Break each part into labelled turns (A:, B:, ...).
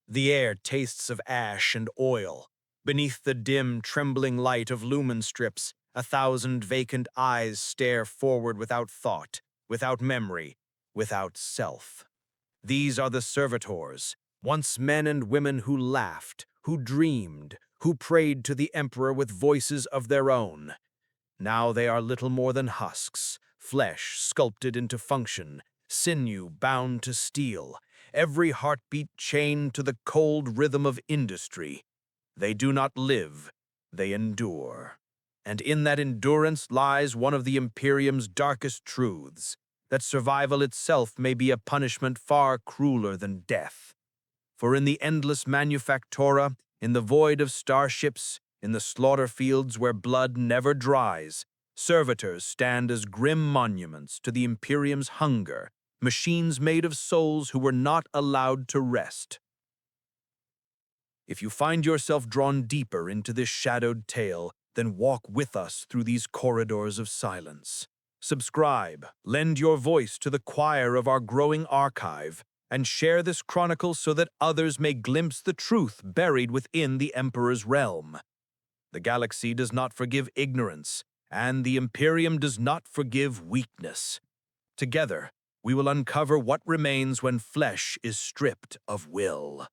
A: The air tastes of ash and oil. Beneath the dim, trembling light of lumen strips, 1,000 vacant eyes stare forward without thought, without memory, without self. These are the servitors, once men and women who laughed, who dreamed, who prayed to the emperor with voices of their own. Now they are little more than husks, flesh sculpted into function, sinew bound to steel, every heartbeat chained to the cold rhythm of industry. They do not live, they endure. And in that endurance lies one of the Imperium's darkest truths, that survival itself may be a punishment far crueler than death. For in the endless manufactura, in the void of starships, in the slaughter fields where blood never dries, servitors stand as grim monuments to the Imperium's hunger, machines made of souls who were not allowed to rest. If you find yourself drawn deeper into this shadowed tale, then walk with us through these corridors of silence. Subscribe, lend your voice to the choir of our growing archive, and share this chronicle so that others may glimpse the truth buried within the Emperor's realm. The galaxy does not forgive ignorance, and the Imperium does not forgive weakness. Together, we will uncover what remains when flesh is stripped of will.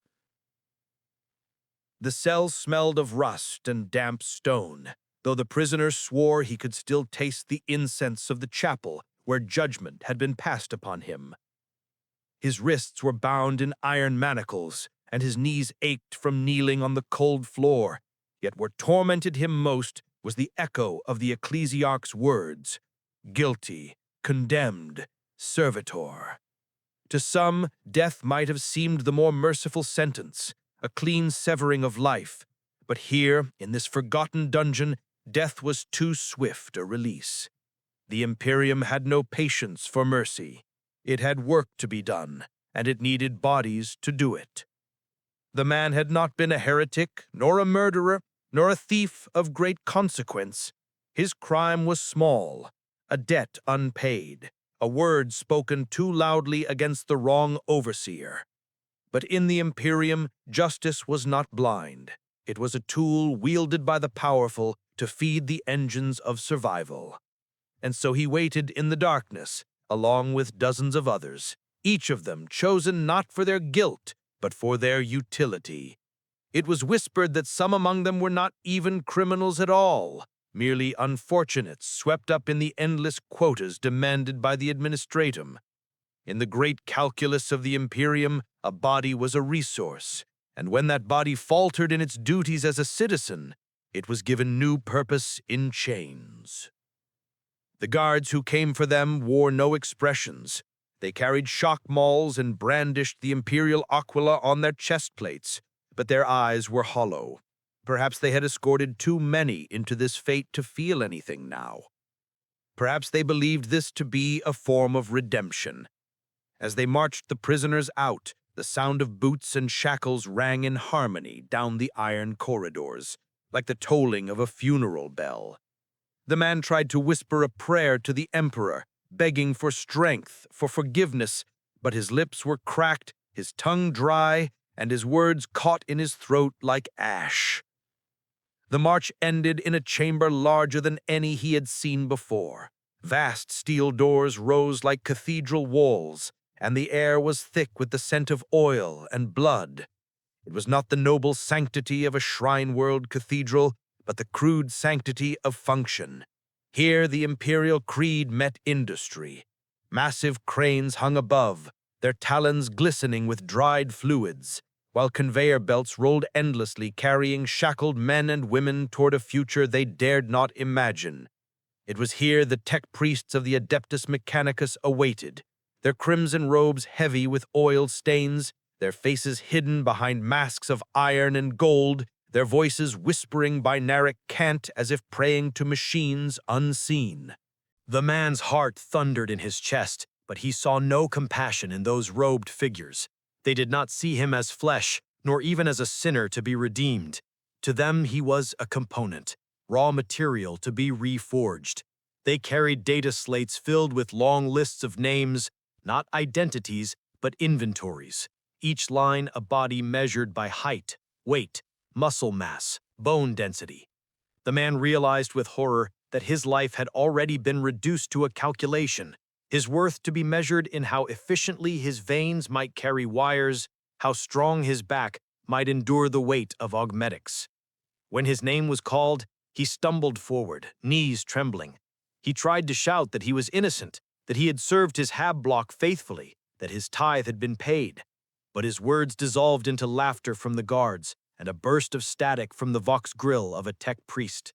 A: The cell smelled of rust and damp stone, though the prisoner swore he could still taste the incense of the chapel where judgment had been passed upon him. His wrists were bound in iron manacles, and his knees ached from kneeling on the cold floor. Yet what tormented him most was the echo of the ecclesiarch's words, guilty, condemned, servitor. To some, death might have seemed the more merciful sentence, a clean severing of life. But here, in this forgotten dungeon, death was too swift a release. The Imperium had no patience for mercy. It had work to be done, and it needed bodies to do it. The man had not been a heretic, nor a murderer, nor a thief of great consequence. His crime was small, a debt unpaid, a word spoken too loudly against the wrong overseer. But in the Imperium, justice was not blind. It was a tool wielded by the powerful to feed the engines of survival. And so he waited in the darkness, along with dozens of others, each of them chosen not for their guilt, but for their utility. It was whispered that some among them were not even criminals at all, merely unfortunates swept up in the endless quotas demanded by the administratum. In the great calculus of the Imperium, a body was a resource, and when that body faltered in its duties as a citizen, it was given new purpose in chains. The guards who came for them wore no expressions. They carried shock mauls and brandished the imperial aquila on their chest plates, but their eyes were hollow. Perhaps they had escorted too many into this fate to feel anything now. Perhaps they believed this to be a form of redemption. As they marched the prisoners out, the sound of boots and shackles rang in harmony down the iron corridors, like the tolling of a funeral bell. The man tried to whisper a prayer to the emperor, begging for strength, for forgiveness, but his lips were cracked, his tongue dry, and his words caught in his throat like ash. The march ended in a chamber larger than any he had seen before. Vast steel doors rose like cathedral walls, and the air was thick with the scent of oil and blood. It was not the noble sanctity of a shrine-world cathedral, but the crude sanctity of function. Here the imperial creed met industry. Massive cranes hung above, their talons glistening with dried fluids, while conveyor belts rolled endlessly, carrying shackled men and women toward a future they dared not imagine. It was here the tech priests of the Adeptus Mechanicus awaited, their crimson robes heavy with oil stains, their faces hidden behind masks of iron and gold, their voices whispering binaric cant as if praying to machines unseen. The man's heart thundered in his chest, but he saw no compassion in those robed figures. They did not see him as flesh, nor even as a sinner to be redeemed. To them he was a component, raw material to be reforged. They carried data slates filled with long lists of names, not identities, but inventories. each line a body measured by height, weight, muscle mass, bone density. The man realized with horror that his life had already been reduced to a calculation, his worth to be measured in how efficiently his veins might carry wires, how strong his back might endure the weight of augmetics. When his name was called, he stumbled forward, knees trembling. He tried to shout that he was innocent, that he had served his hab block faithfully, that his tithe had been paid. But his words dissolved into laughter from the guards and a burst of static from the vox grill of a tech priest.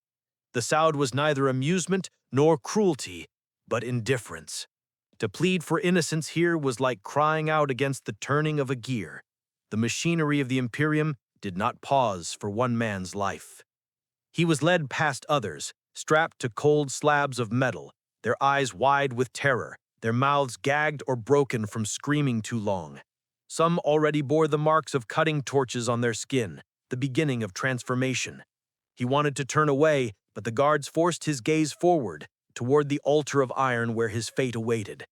A: The sound was neither amusement nor cruelty, but indifference. To plead for innocence here was like crying out against the turning of a gear. The machinery of the Imperium did not pause for one man's life. He was led past others, strapped to cold slabs of metal, their eyes wide with terror, their mouths gagged or broken from screaming too long. Some already bore the marks of cutting torches on their skin, the beginning of transformation. He wanted to turn away, but the guards forced his gaze forward, toward the altar of iron where his fate awaited.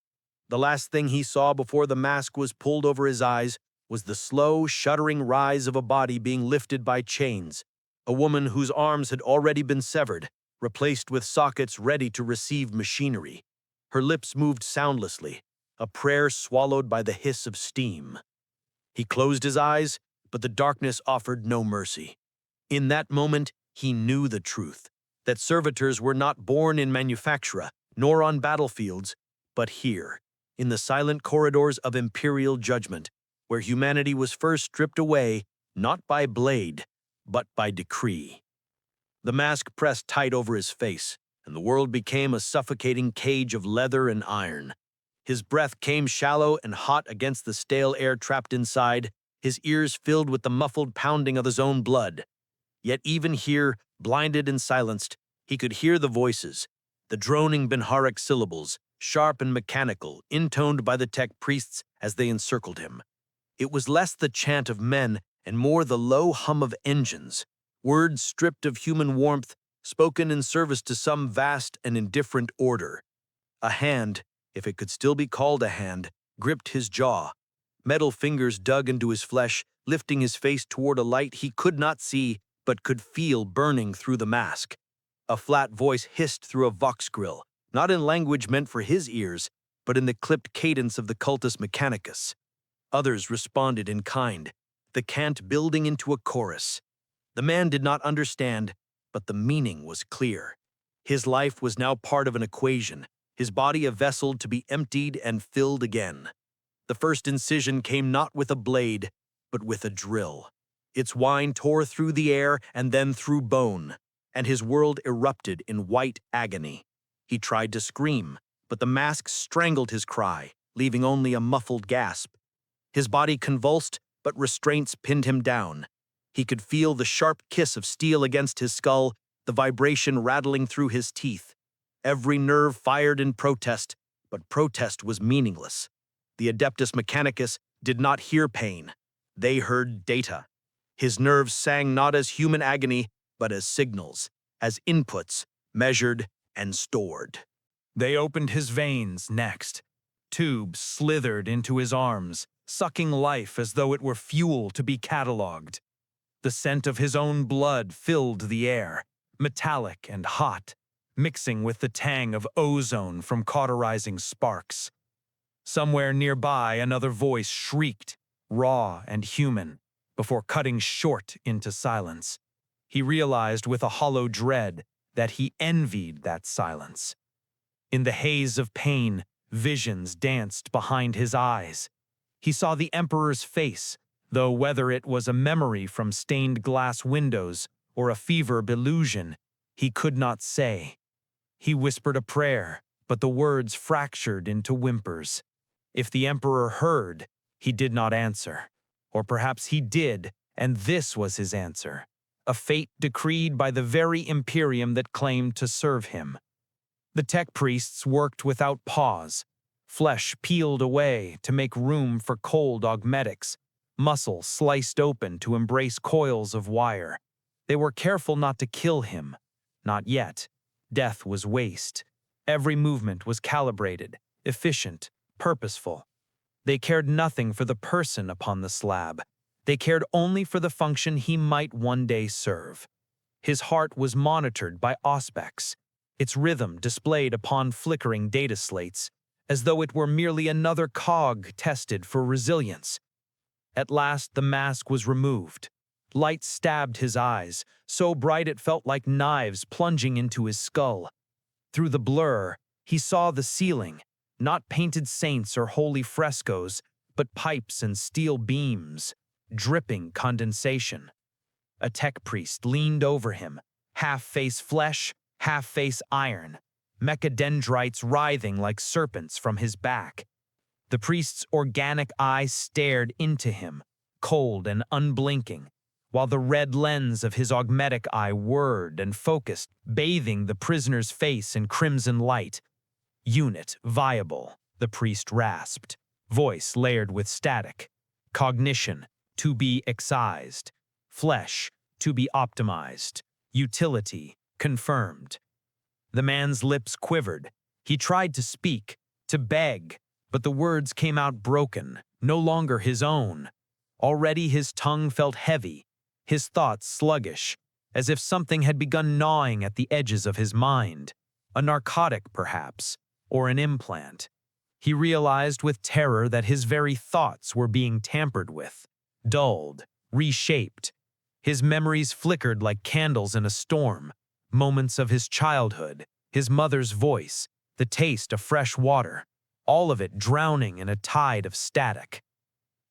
A: The last thing he saw before the mask was pulled over his eyes was the slow, shuddering rise of a body being lifted by chains, a woman whose arms had already been severed, replaced with sockets ready to receive machinery. Her lips moved soundlessly, a prayer swallowed by the hiss of steam. He closed his eyes, but the darkness offered no mercy. In that moment, he knew the truth, that servitors were not born in manufactura, nor on battlefields, but here, in the silent corridors of imperial judgment, where humanity was first stripped away, not by blade, but by decree. The mask pressed tight over his face, and the world became a suffocating cage of leather and iron. His breath came shallow and hot against the stale air trapped inside, his ears filled with the muffled pounding of his own blood. Yet even here, blinded and silenced, he could hear the voices, the droning Benharic syllables, sharp and mechanical, intoned by the tech priests as they encircled him. It was less the chant of men and more the low hum of engines, words stripped of human warmth, spoken in service to some vast and indifferent order. A hand, if it could still be called a hand, gripped his jaw. Metal fingers dug into his flesh, lifting his face toward a light he could not see but could feel burning through the mask. A flat voice hissed through a vox grill, not in language meant for his ears, but in the clipped cadence of the cultus mechanicus. Others responded in kind, the cant building into a chorus. The man did not understand, but the meaning was clear. His life was now part of an equation, his body a vessel to be emptied and filled again. The first incision came not with a blade, but with a drill. Its whine tore through the air and then through bone, and his world erupted in white agony. He tried to scream, but the mask strangled his cry, leaving only a muffled gasp. His body convulsed, but restraints pinned him down. He could feel the sharp kiss of steel against his skull, the vibration rattling through his teeth. Every nerve fired in protest, but protest was meaningless. The Adeptus Mechanicus did not hear pain. They heard data. His nerves sang not as human agony, but as signals, as inputs, measured and stored. They opened his veins next. Tubes slithered into his arms, sucking life as though it were fuel to be cataloged. The scent of his own blood filled the air, metallic and hot, mixing with the tang of ozone from cauterizing sparks. Somewhere nearby, another voice shrieked, raw and human, before cutting short into silence. He realized with a hollow dread that he envied that silence. In the haze of pain, visions danced behind his eyes. He saw the Emperor's face, though whether it was a memory from stained glass windows or a fever illusion, he could not say. He whispered a prayer, but the words fractured into whimpers. If the Emperor heard, he did not answer. Or perhaps he did, and this was his answer, a fate decreed by the very Imperium that claimed to serve him. The tech priests worked without pause, flesh peeled away to make room for cold augmetics, muscle sliced open to embrace coils of wire. They were careful not to kill him. Not yet. Death was waste. Every movement was calibrated, efficient, purposeful.
B: They cared nothing for the person upon the slab. They cared only for the function he might one day serve. His heart was monitored by auspex, its rhythm displayed upon flickering data slates, as though it were merely another cog tested for resilience. At last the mask was removed. Light stabbed his eyes, so bright it felt like knives plunging into his skull. Through the blur, he saw the ceiling, not painted saints or holy frescoes, but pipes and steel beams, dripping condensation. A tech priest leaned over him, half-face flesh, half-face iron, mechadendrites writhing like serpents from his back. The priest's organic eye stared into him, cold and unblinking, while the red lens of his augmetic eye whirred and focused, bathing the prisoner's face in crimson light. "Unit viable," the priest rasped, voice layered with static. "Cognition, to be excised. Flesh, to be optimized. Utility, confirmed." The man's lips quivered. He tried to speak, to beg, but the words came out broken, no longer his own. Already his tongue felt heavy, his thoughts sluggish, as if something had begun gnawing at the edges of his mind. A narcotic, perhaps, or an implant. He realized with terror that his very thoughts were being tampered with, dulled, reshaped. His memories flickered like candles in a storm, moments of his childhood, his mother's voice, the taste of fresh water, all of it drowning in a tide of static.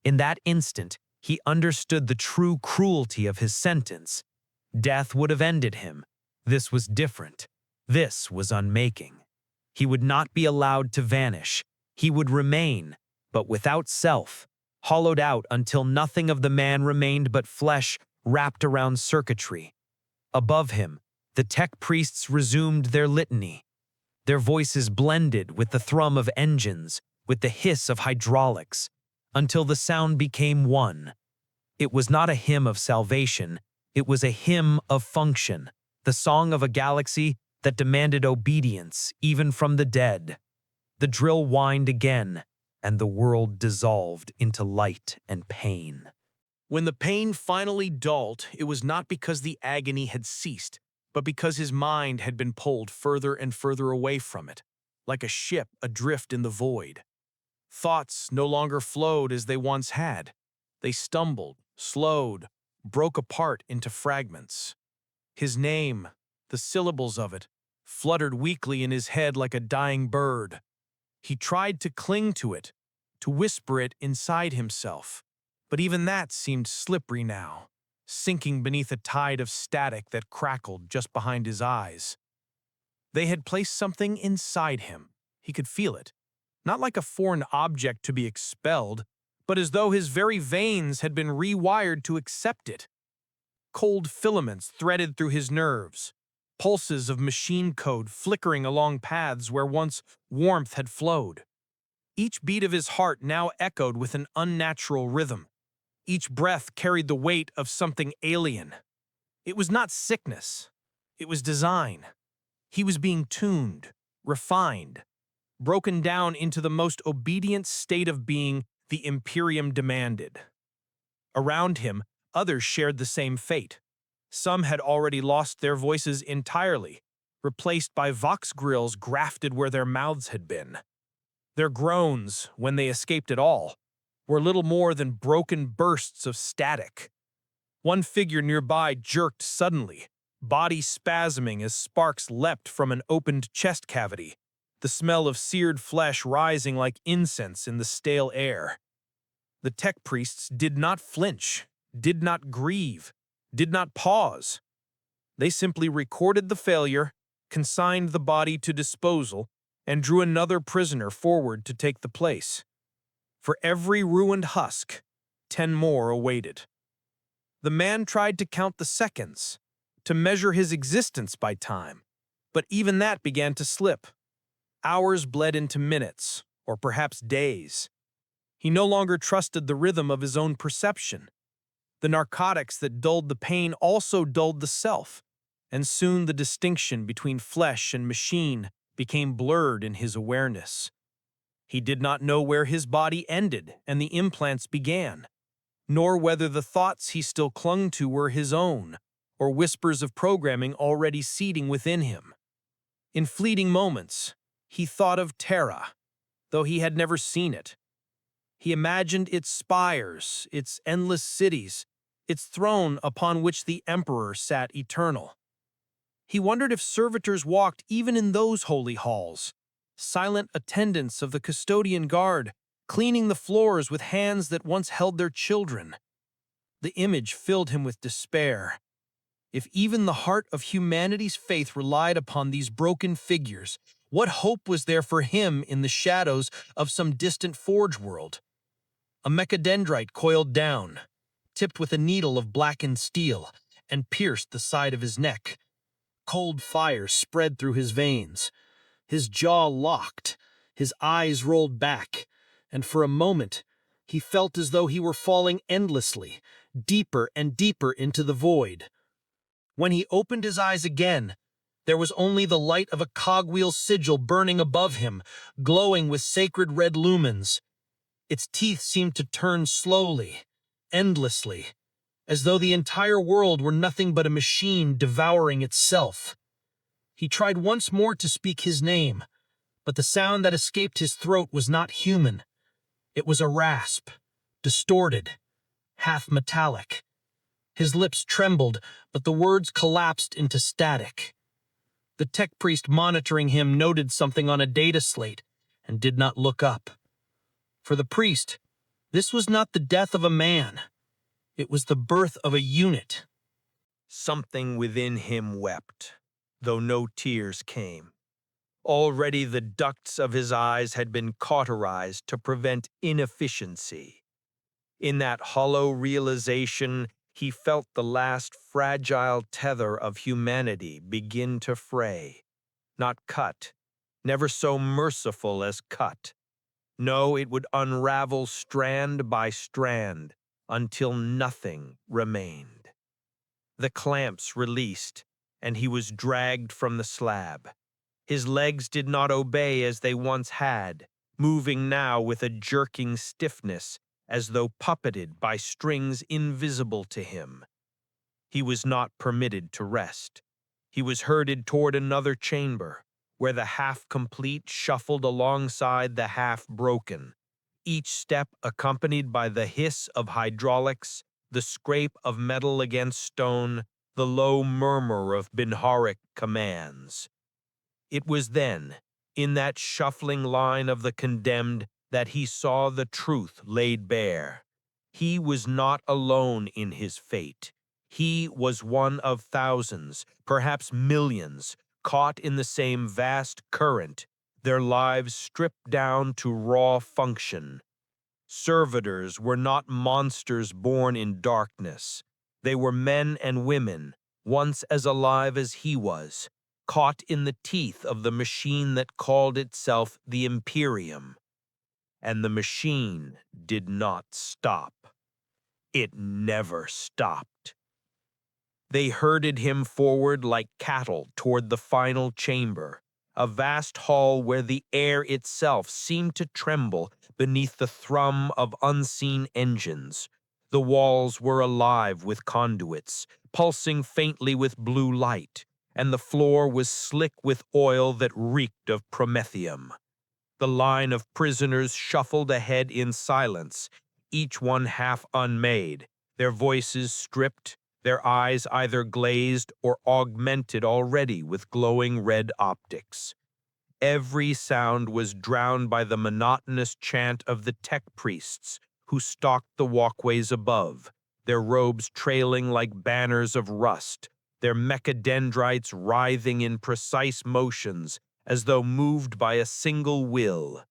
B: In that instant, he understood the true cruelty of his sentence. Death would have ended him. This was different. This was unmaking. He would not be allowed to vanish. He would remain, but without self, hollowed out until nothing of the man remained but flesh wrapped around circuitry. Above him, the tech priests resumed their litany. Their voices blended with the thrum of engines, with the hiss of hydraulics, until the sound became one. It was not a hymn of salvation, it was a hymn of function, the song of a galaxy that demanded obedience even from the dead. The drill whined again, and the world dissolved into light and pain.
A: When the pain finally dulled, it was not because the agony had ceased, but because his mind had been pulled further and further away from it, like a ship adrift in the void. Thoughts no longer flowed as they once had. They stumbled, slowed, broke apart into fragments. His name, the syllables of it, fluttered weakly in his head like a dying bird. He tried to cling to it, to whisper it inside himself, but even that seemed slippery now, sinking beneath a tide of static that crackled just behind his eyes. They had placed something inside him. He could feel it, not like a foreign object to be expelled, but as though his very veins had been rewired to accept it. Cold filaments threaded through his nerves, pulses of machine code flickering along paths where once warmth had flowed. Each beat of his heart now echoed with an unnatural rhythm. Each breath carried the weight of something alien. It was not sickness. It was design. He was being tuned, refined, broken down into the most obedient state of being the Imperium demanded. Around him, others shared the same fate. Some had already lost their voices entirely, replaced by vox grills grafted where their mouths had been. Their groans, when they escaped at all, were little more than broken bursts of static. One figure nearby jerked suddenly, body spasming as sparks leapt from an opened chest cavity, the smell of seared flesh rising like incense in the stale air. The tech priests did not flinch, did not grieve, did not pause. They simply recorded the failure, consigned the body to disposal, and drew another prisoner forward to take the place. For every ruined husk, 10 more awaited. The man tried to count the seconds, to measure his existence by time, but even that began to slip. Hours bled into minutes, or perhaps days. He no longer trusted the rhythm of his own perception. The narcotics that dulled the pain also dulled the self, and soon the distinction between flesh and machine became blurred in his awareness.
B: He did not know where his body ended and the implants began, nor whether the thoughts he still clung to were his own, or whispers of programming already seeding within him. In fleeting moments, he thought of Terra, though he had never seen it. He imagined its spires, its endless cities, its throne upon which the emperor sat eternal. He wondered if servitors walked even in those holy halls, silent attendants of the custodian guard, cleaning the floors with hands that once held their children. The image filled him with despair. If even the heart of humanity's faith relied upon these broken figures, what hope was there for him in the shadows of some distant forge world? A mechadendrite coiled down, tipped with a needle of blackened steel, and pierced the side of his neck. Cold fire spread through his veins. His jaw locked, his eyes rolled back, and for a moment he felt as though he were falling endlessly, deeper and deeper into the void. When he opened his eyes again, there was only the light of a cogwheel sigil burning above him, glowing with sacred red lumens. Its teeth seemed to turn slowly, endlessly, as though the entire world were nothing but a machine devouring itself. He tried once more to speak his name, but the sound that escaped his throat was not human. It was a rasp, distorted, half metallic. His lips trembled, but the words collapsed into static. The tech priest monitoring him noted something on a data slate and did not look up. For the priest, this was not the death of a man. It was the birth of a unit. Something within him wept, though no tears came. Already the ducts of his eyes had been cauterized to prevent inefficiency. In that hollow realization, he felt the last fragile tether of humanity begin to fray. Not cut, never so merciful as cut. No, it would unravel strand by strand until nothing remained. The clamps released, and he was dragged from the slab. His legs did not obey as they once had, moving now with a jerking stiffness, as though puppeted by strings invisible to him. He was not permitted to rest. He was herded toward another chamber, where the half-complete shuffled alongside the half-broken, each step accompanied by the hiss of hydraulics, the scrape of metal against stone, the low murmur of Binharic commands. It was then, in that shuffling line of the condemned, that he saw the truth laid bare. He was not alone in his fate. He was one of thousands, perhaps millions, caught in the same vast current, their lives stripped down to raw function. Servitors were not monsters born in darkness. They were men and women, once as alive as he was, caught in the teeth of the machine that called itself the Imperium. And the machine did not stop. It never stopped. They herded him forward like cattle toward the final chamber, a vast hall where the air itself seemed to tremble beneath the thrum of unseen engines. The walls were alive with conduits, pulsing faintly with blue light, and the floor was slick with oil that reeked of promethium. The line of prisoners shuffled ahead in silence, each one half unmade, their voices stripped, their eyes either glazed or augmented already with glowing red optics. Every sound was drowned by the monotonous chant of the tech priests who stalked the walkways above, their robes trailing like banners of rust, their mechadendrites writhing in precise motions as though moved by a single will.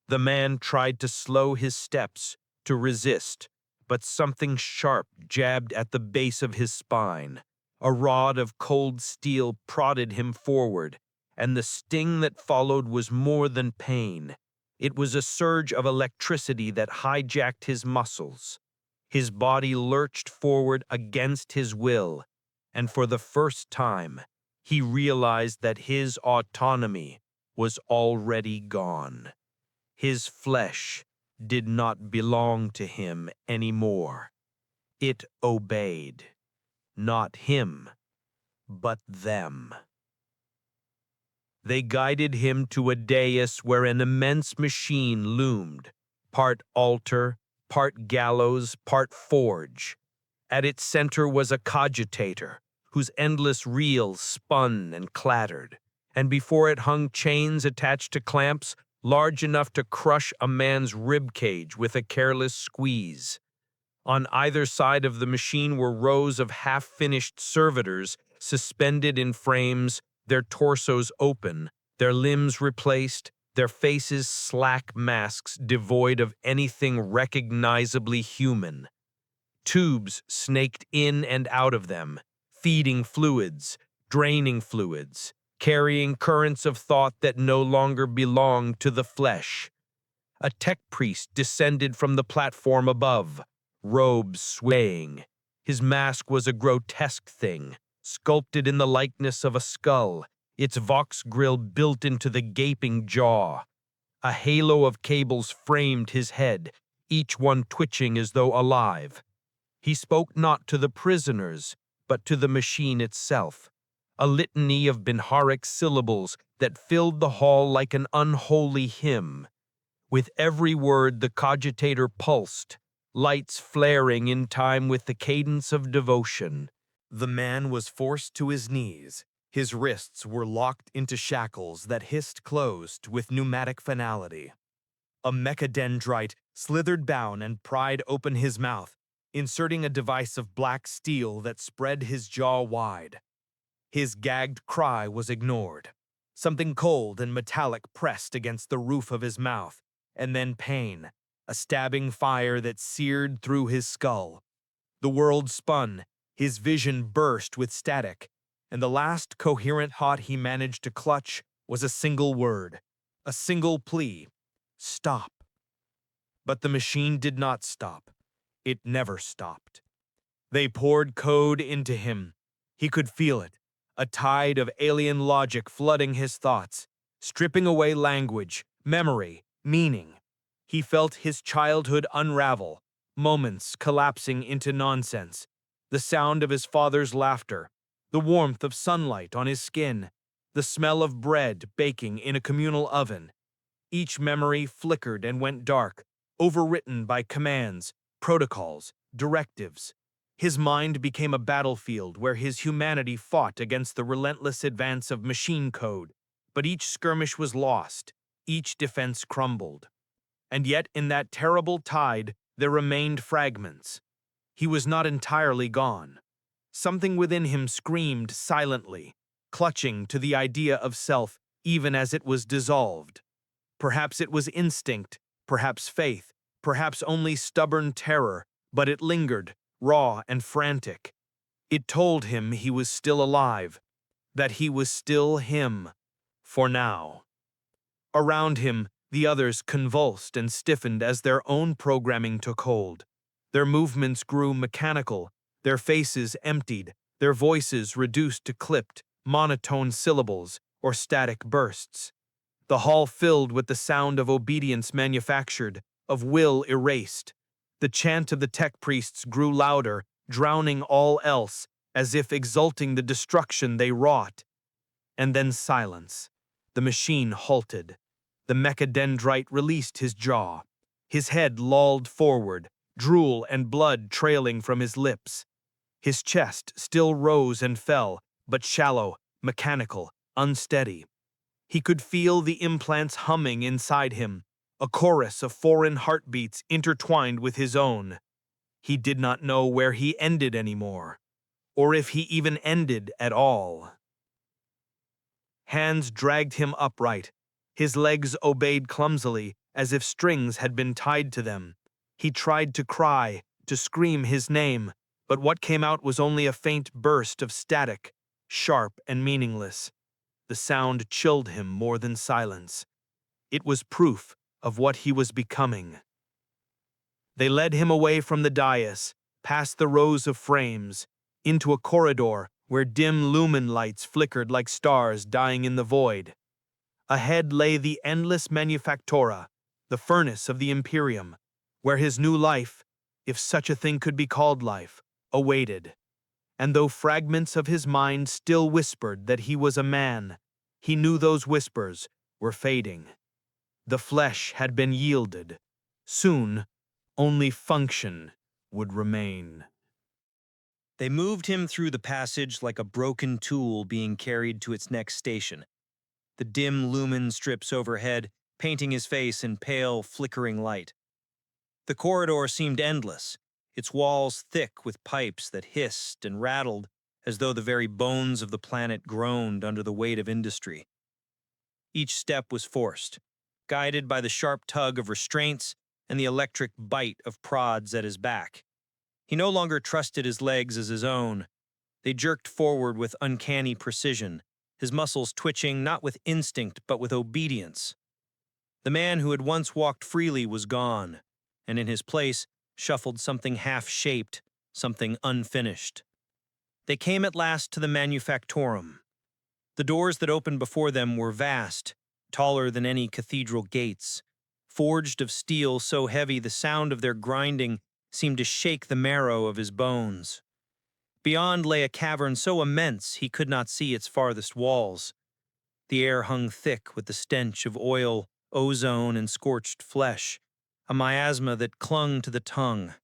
B: The man tried to slow his steps, to resist, but something sharp jabbed at the base of his spine. A rod of cold steel prodded him forward, and the sting that followed was more than pain. It was a surge of electricity that hijacked his muscles. His body lurched forward against his will, and for the first time, he realized that his autonomy was already gone. His flesh did not belong to him anymore. It obeyed, not him, but them. They guided him to a dais where an immense machine loomed, part altar, part gallows, part forge. At its center was a cogitator, whose endless reels spun and clattered, and before it hung chains attached to clamps large enough to crush a man's rib cage with a careless squeeze. On either side of the machine were rows of half-finished servitors suspended in frames, their torsos open, their limbs replaced, their faces slack masks devoid of anything recognizably human. Tubes snaked in and out of them, feeding fluids, draining fluids, carrying currents of thought that no longer belonged to the flesh. A tech priest descended from the platform above, robes swaying. His mask was a grotesque thing, sculpted in the likeness of a skull, its vox grill built into the gaping jaw. A halo of cables framed his head, each one twitching as though alive. He spoke not to the prisoners, but to the machine itself, a litany of Binharic syllables that filled the hall like an unholy hymn. With every word the cogitator pulsed, lights flaring in time with the cadence of devotion.
A: The man was forced to his knees. His wrists were locked into shackles that hissed closed with pneumatic finality. A mechadendrite slithered down and pried open his mouth, inserting a device of black steel that spread his jaw wide. His gagged cry was ignored. Something cold and metallic pressed against the roof of his mouth, and then pain, a stabbing fire that seared through his skull. The world spun, his vision burst with static, and the last coherent thought he managed to clutch was a single word, a single plea: stop. But the machine did not stop. It never stopped. They poured code into him. He could feel it, a tide of alien logic flooding his thoughts, stripping away language, memory, meaning. He felt his childhood unravel, moments collapsing into nonsense, the sound of his father's laughter, the warmth of sunlight on his skin, the smell of bread baking in a communal oven. Each memory flickered and went dark, overwritten by commands, protocols, directives. His mind became a battlefield where his humanity fought against the relentless advance of machine code, but each skirmish was lost, each defense crumbled. And yet in that terrible tide there remained fragments. He was not entirely gone. Something within him screamed silently, clutching to the idea of self even as it was dissolved. Perhaps it was instinct, perhaps faith, perhaps only stubborn terror, but it lingered, raw and frantic. It told him he was still alive, that he was still him, for now. Around him, the others convulsed and stiffened as their own programming took hold. Their movements grew mechanical, their faces emptied, their voices reduced to clipped, monotone syllables or static bursts. The hall filled with the sound of obedience manufactured, of will erased. The chant of the tech priests grew louder, drowning all else, as if exulting the destruction they wrought. And then silence. The machine halted. The mechadendrite released his jaw. His head lolled forward, drool and blood trailing from his lips. His chest still rose and fell, but shallow, mechanical, unsteady. He could feel the implants humming inside him, a chorus of foreign heartbeats intertwined with his own. He did not know where he ended anymore, or if he even ended at all. Hands dragged him upright. His legs obeyed clumsily, as if strings had been tied to them. He tried to cry, to scream his name, but what came out was only a faint burst of static, sharp and meaningless. The sound chilled him more than silence. It was proof of what he was becoming. They led him away from the dais, past the rows of frames, into a corridor where dim lumen lights flickered like stars dying in the void. Ahead lay the endless manufactura,
B: the furnace of the Imperium, where his new life, if such a thing could be called life, awaited. And though fragments of his mind still whispered that he was a man, he knew those whispers were fading. The flesh had been yielded. Soon, only function would remain.
C: They moved him through the passage like a broken tool being carried to its next station. The dim lumen strips overhead, painting his face in pale, flickering light. The corridor seemed endless, its walls thick with pipes that hissed and rattled as though the very bones of the planet groaned under the weight of industry. Each step was forced, guided by the sharp tug of restraints and the electric bite of prods at his back. He no longer trusted his legs as his own. They jerked forward with uncanny precision, his muscles twitching not with instinct but with obedience. The man who had once walked freely was gone, and in his place shuffled something half-shaped, something unfinished. They came at last to the manufactorum. The doors that opened before them were vast, taller than any cathedral gates, forged of steel so heavy the sound of their grinding seemed to shake the marrow of his bones. Beyond lay a cavern so immense he could not see its farthest walls. The air hung thick with the stench of oil, ozone, and scorched flesh, a miasma that clung to the tongue.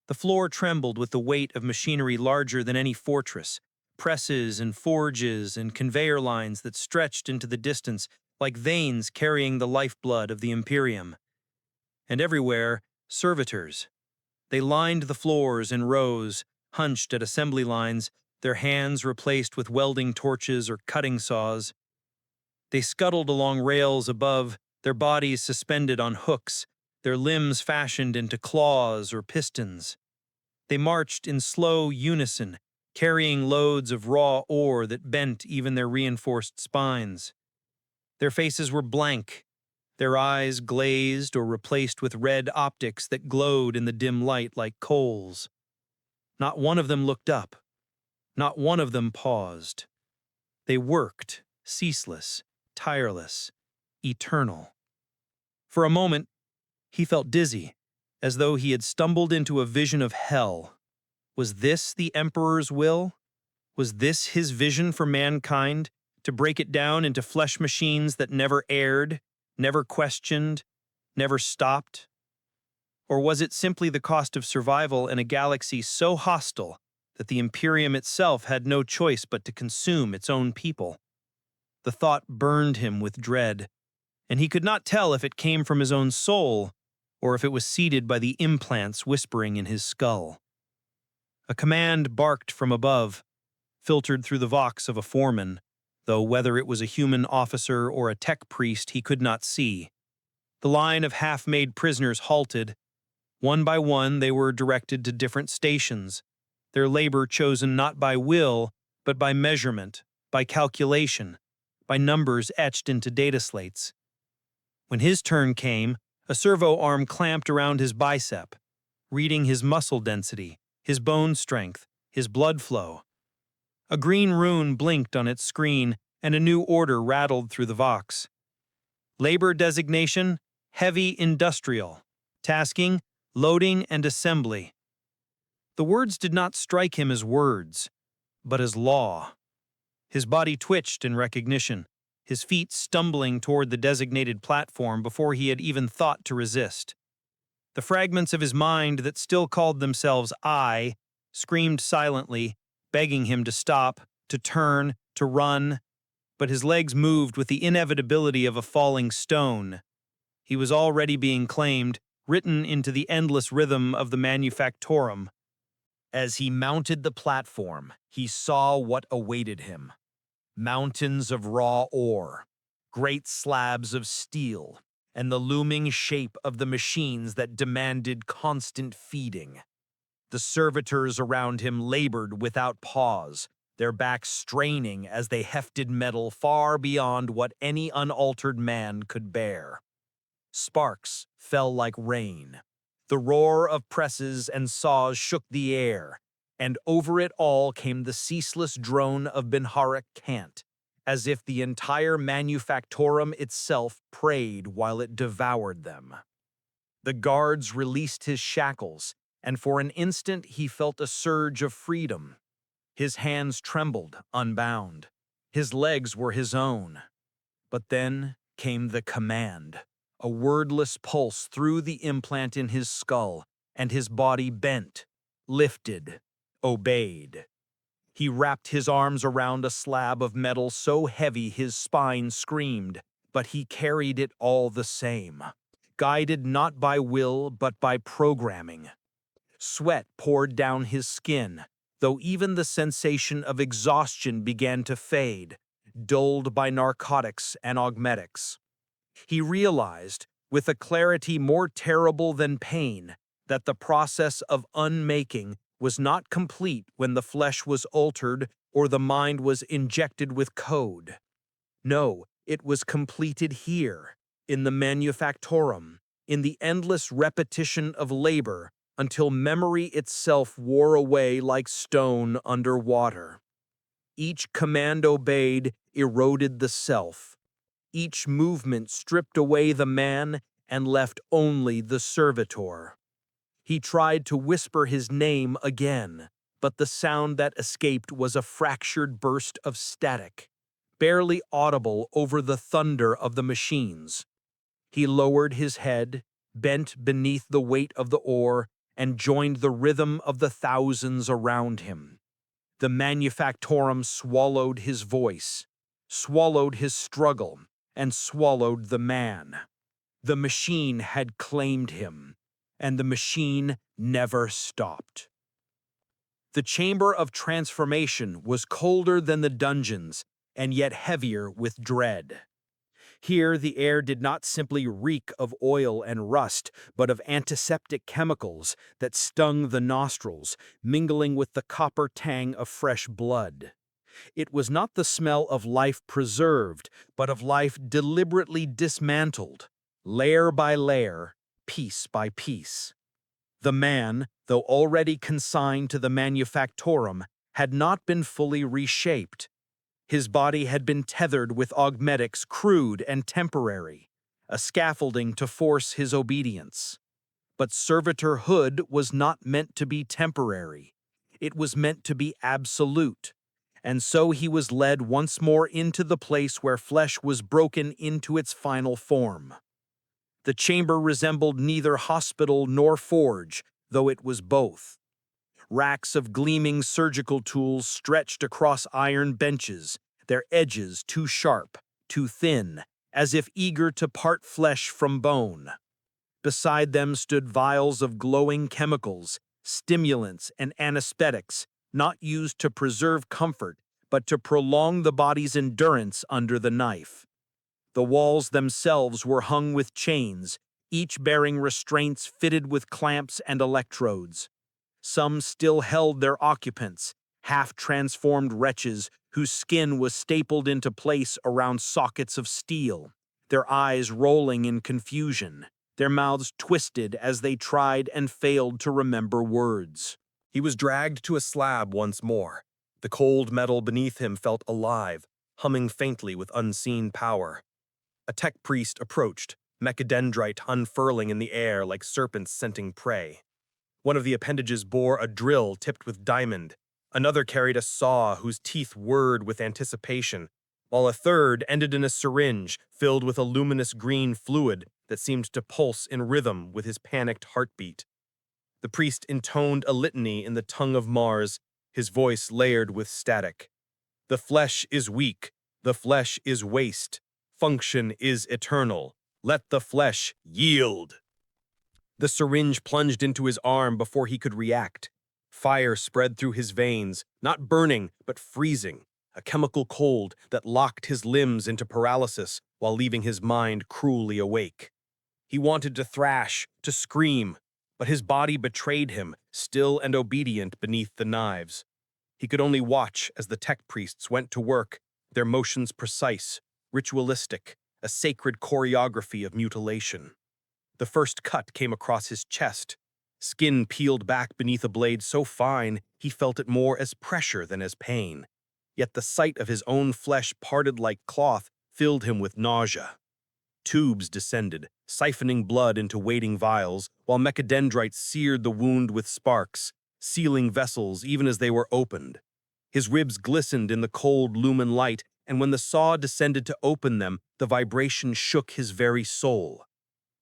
C: The floor trembled with the weight of machinery larger than any fortress, presses and forges and conveyor lines that stretched into the distance like veins carrying the lifeblood of the Imperium. And everywhere, servitors. They lined the floors in rows, hunched at assembly lines, their hands replaced with welding torches or cutting saws. They scuttled along rails above, their bodies suspended on hooks, their limbs fashioned into claws or pistons. They marched in slow unison, carrying loads of raw ore that bent even their reinforced spines. Their faces were blank, their eyes glazed or replaced with red optics that glowed in the dim light like coals. Not one of them looked up. Not one of them paused. They worked, ceaseless, tireless, eternal. For a moment, he felt dizzy, as though he had stumbled into a vision of hell. Was this the Emperor's will? Was this his vision for mankind, to break it down into flesh machines that never erred, never questioned, never stopped? Or was it simply the cost of survival in a galaxy so hostile that the Imperium itself had no choice but to consume its own people? The thought burned him with dread, and he could not tell if it came from his own soul or if it was seeded by the implants whispering in his skull. A command barked from above, filtered through the vox of a foreman, though whether it was a human officer or a tech priest he could not see. The line of half-made prisoners halted. One by one they were directed to different stations, their labor chosen not by will, but by measurement, by calculation, by numbers etched into data slates. When his turn came, a servo arm clamped around his bicep, reading his muscle density, his bone strength, his blood flow. A green rune blinked on its screen, and a new order rattled through the vox. Labor designation, heavy industrial. Tasking, loading and assembly. The words did not strike him as words, but as law. His body twitched in recognition, his feet stumbling toward the designated platform before he had even thought to resist. The fragments of his mind that still called themselves I screamed silently, begging him to stop, to turn, to run, but his legs moved with the inevitability of a falling stone. He was already being claimed, written into the endless rhythm of the manufactorum.
A: As he mounted the platform, he saw what awaited him. Mountains of raw ore, great slabs of steel, and the looming shape of the machines that demanded constant feeding. The servitors around him labored without pause, their backs straining as they hefted metal far beyond what any unaltered man could bear. Sparks fell like rain. The roar of presses and saws shook the air, and over it all came the ceaseless drone of Benharic cant,
B: as if the entire manufactorum itself prayed while it devoured them. The guards released his shackles, and for an instant he felt a surge of freedom. His hands trembled, unbound. His legs were his own. But then came the command, a wordless pulse through the implant in his skull, and his body bent, lifted, obeyed. He wrapped his arms around a slab of metal so heavy his spine screamed, but he carried it all the same, guided not by will but by programming. Sweat poured down his skin, though even the sensation of exhaustion began to fade, dulled by narcotics and augmetics. He realized, with a clarity more terrible than pain, that the process of unmaking was not complete when the flesh was altered or the mind was injected with code. No, it was completed here, in the manufactorum, in the endless repetition of labor until memory itself wore away like stone under water. Each command obeyed eroded the self. Each movement stripped away the man and left only the servitor. He tried to whisper his name again, but the sound that escaped was a fractured burst of static, barely audible over the thunder of the machines. He lowered his head, bent beneath the weight of the ore, and joined the rhythm of the thousands around him. The manufactorum swallowed his voice, swallowed his struggle, and swallowed the man. The machine had claimed him, and the machine never stopped. The chamber of transformation was colder than the dungeons, and yet heavier with dread. Here, the air did not simply reek of oil and rust, but of antiseptic chemicals that stung the nostrils, mingling with the copper tang of fresh blood. It was not the smell of life preserved, but of life deliberately dismantled, layer by layer, piece by piece. The man, though already consigned to the manufactorum, had not been fully reshaped. His body had been tethered with augmetics crude and temporary, a scaffolding to force his obedience. But servitorhood was not meant to be temporary. It was meant to be absolute. And so he was led once more into the place where flesh was broken into its final form. The chamber resembled neither hospital nor forge, though it was both. Racks of gleaming surgical tools stretched across iron benches, their edges too sharp, too thin, as if eager to part flesh from bone. Beside them stood vials of glowing chemicals, stimulants, and anesthetics, not used to preserve comfort, but to prolong the body's endurance under the knife. The walls themselves were hung with chains, each bearing restraints fitted with clamps and electrodes. Some still held their occupants, half-transformed wretches whose skin was stapled into place around sockets of steel, their eyes rolling in confusion, their mouths twisted as they tried and failed to remember words.
A: He was dragged to a slab once more. The cold metal beneath him felt alive, humming faintly with unseen power. A tech priest approached, mechadendrite unfurling in the air like serpents scenting prey. One of the appendages bore a drill tipped with diamond. Another carried a saw whose teeth whirred with anticipation, while a third ended in a syringe filled with a luminous green fluid that seemed to pulse in rhythm with his panicked heartbeat. The priest intoned a litany in the tongue of Mars, his voice layered with static. The flesh is weak, the flesh is waste, function is eternal. Let the flesh yield. The syringe plunged into his arm before he could react. Fire spread through his veins, not burning, but freezing, a chemical cold that locked his limbs into paralysis while leaving his mind cruelly awake. He wanted to thrash, to scream, but his body betrayed him, still and obedient beneath the knives. He could only watch as the tech priests went to work, their motions precise, ritualistic, a sacred choreography of mutilation. The first cut came across his chest. Skin peeled back beneath a blade so fine he felt it more as pressure than as pain. yet the sight of his own flesh parted like cloth filled him with nausea. Tubes descended, siphoning blood into waiting vials, while mechadendrites seared the wound with sparks, sealing vessels even as they were opened. His ribs glistened in the cold lumen light, and when the saw descended to open them, the vibration shook his very soul.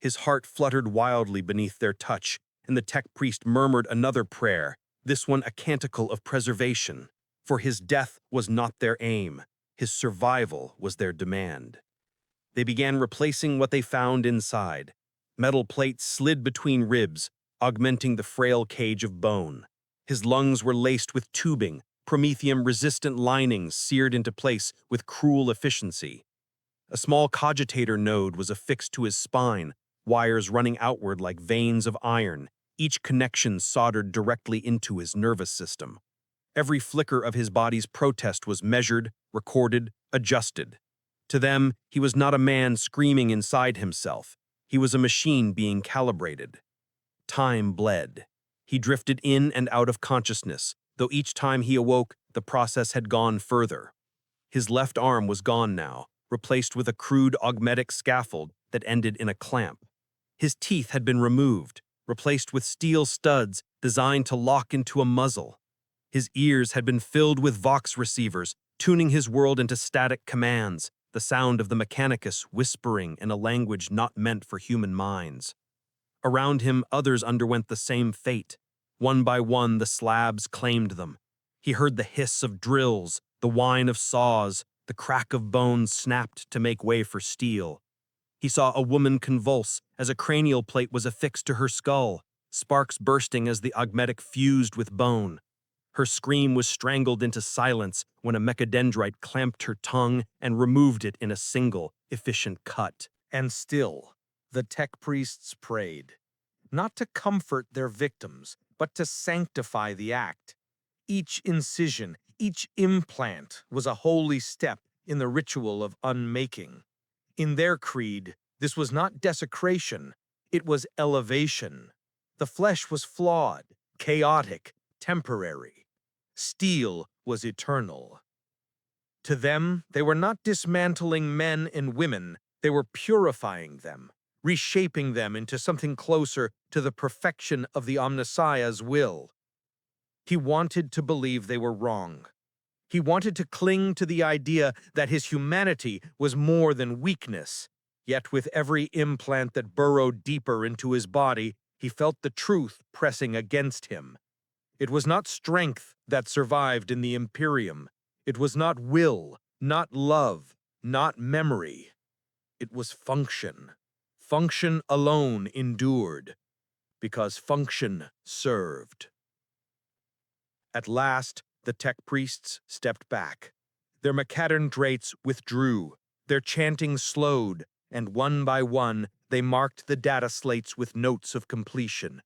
A: His heart fluttered wildly beneath their touch, and the tech priest murmured another prayer, this one a canticle of preservation. For his death was not their aim, his survival was their demand. They began replacing what they found inside. Metal plates slid between ribs, augmenting the frail cage of bone. His lungs were laced with tubing, promethium-resistant linings seared into place with cruel efficiency. A small cogitator node was affixed to his spine, wires running outward like veins of iron, each connection soldered directly into his nervous system. Every flicker of his body's protest was measured, recorded, adjusted. To them, he was not a man screaming inside himself. He was a machine being calibrated. Time bled. He drifted in and out of consciousness, though each time he awoke, the process had gone further. His left arm was gone now, replaced with a crude augmetic scaffold that ended in a clamp. His teeth had been removed, replaced with steel studs designed to lock into a muzzle. His ears had been filled with Vox receivers, tuning his world into static commands, the sound of the Mechanicus whispering in a language not meant for human minds. Around him, others underwent the same fate. One by one, the slabs claimed them. He heard the hiss of drills, the whine of saws, the crack of bones snapped to make way for steel. He saw a woman convulse as a cranial plate was affixed to her skull, sparks bursting as the augmetic fused with bone. Her scream was strangled into silence when a mechadendrite clamped her tongue and removed it in a single, efficient cut.
B: And still, the tech priests prayed, not to comfort their victims, but to sanctify the act. Each incision, each implant was a holy step in the ritual of unmaking. In their creed, this was not desecration, it was elevation. The flesh was flawed, chaotic, temporary. Steel was eternal. To them, they were not dismantling men and women, they were purifying them, reshaping them into something closer to the perfection of the Omnissiah's will. He wanted to believe they were wrong. He wanted to cling to the idea that his humanity was more than weakness. Yet with every implant that burrowed deeper into his body, he felt the truth pressing against him. It was not strength that survived in the Imperium. It was not will, not love, not memory. It was function. Function alone endured, because function served. At last, the tech priests stepped back. Their mechadendrites withdrew, their chanting slowed, and one by one, they marked the data slates with notes of completion.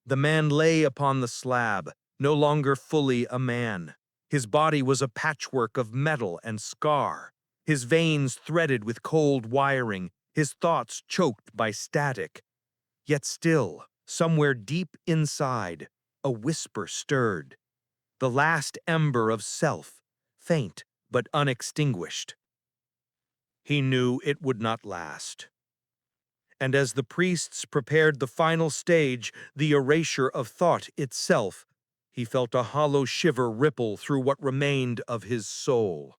B: The man lay upon the slab, no longer fully a man. His body was a patchwork of metal and scar, his veins threaded with cold wiring, his thoughts choked by static. Yet still, somewhere deep inside, a whisper stirred. The last ember of self, faint but unextinguished. He knew it would not last. And as the priests prepared the final stage, the erasure of thought itself, he felt a hollow shiver ripple through what remained of his soul.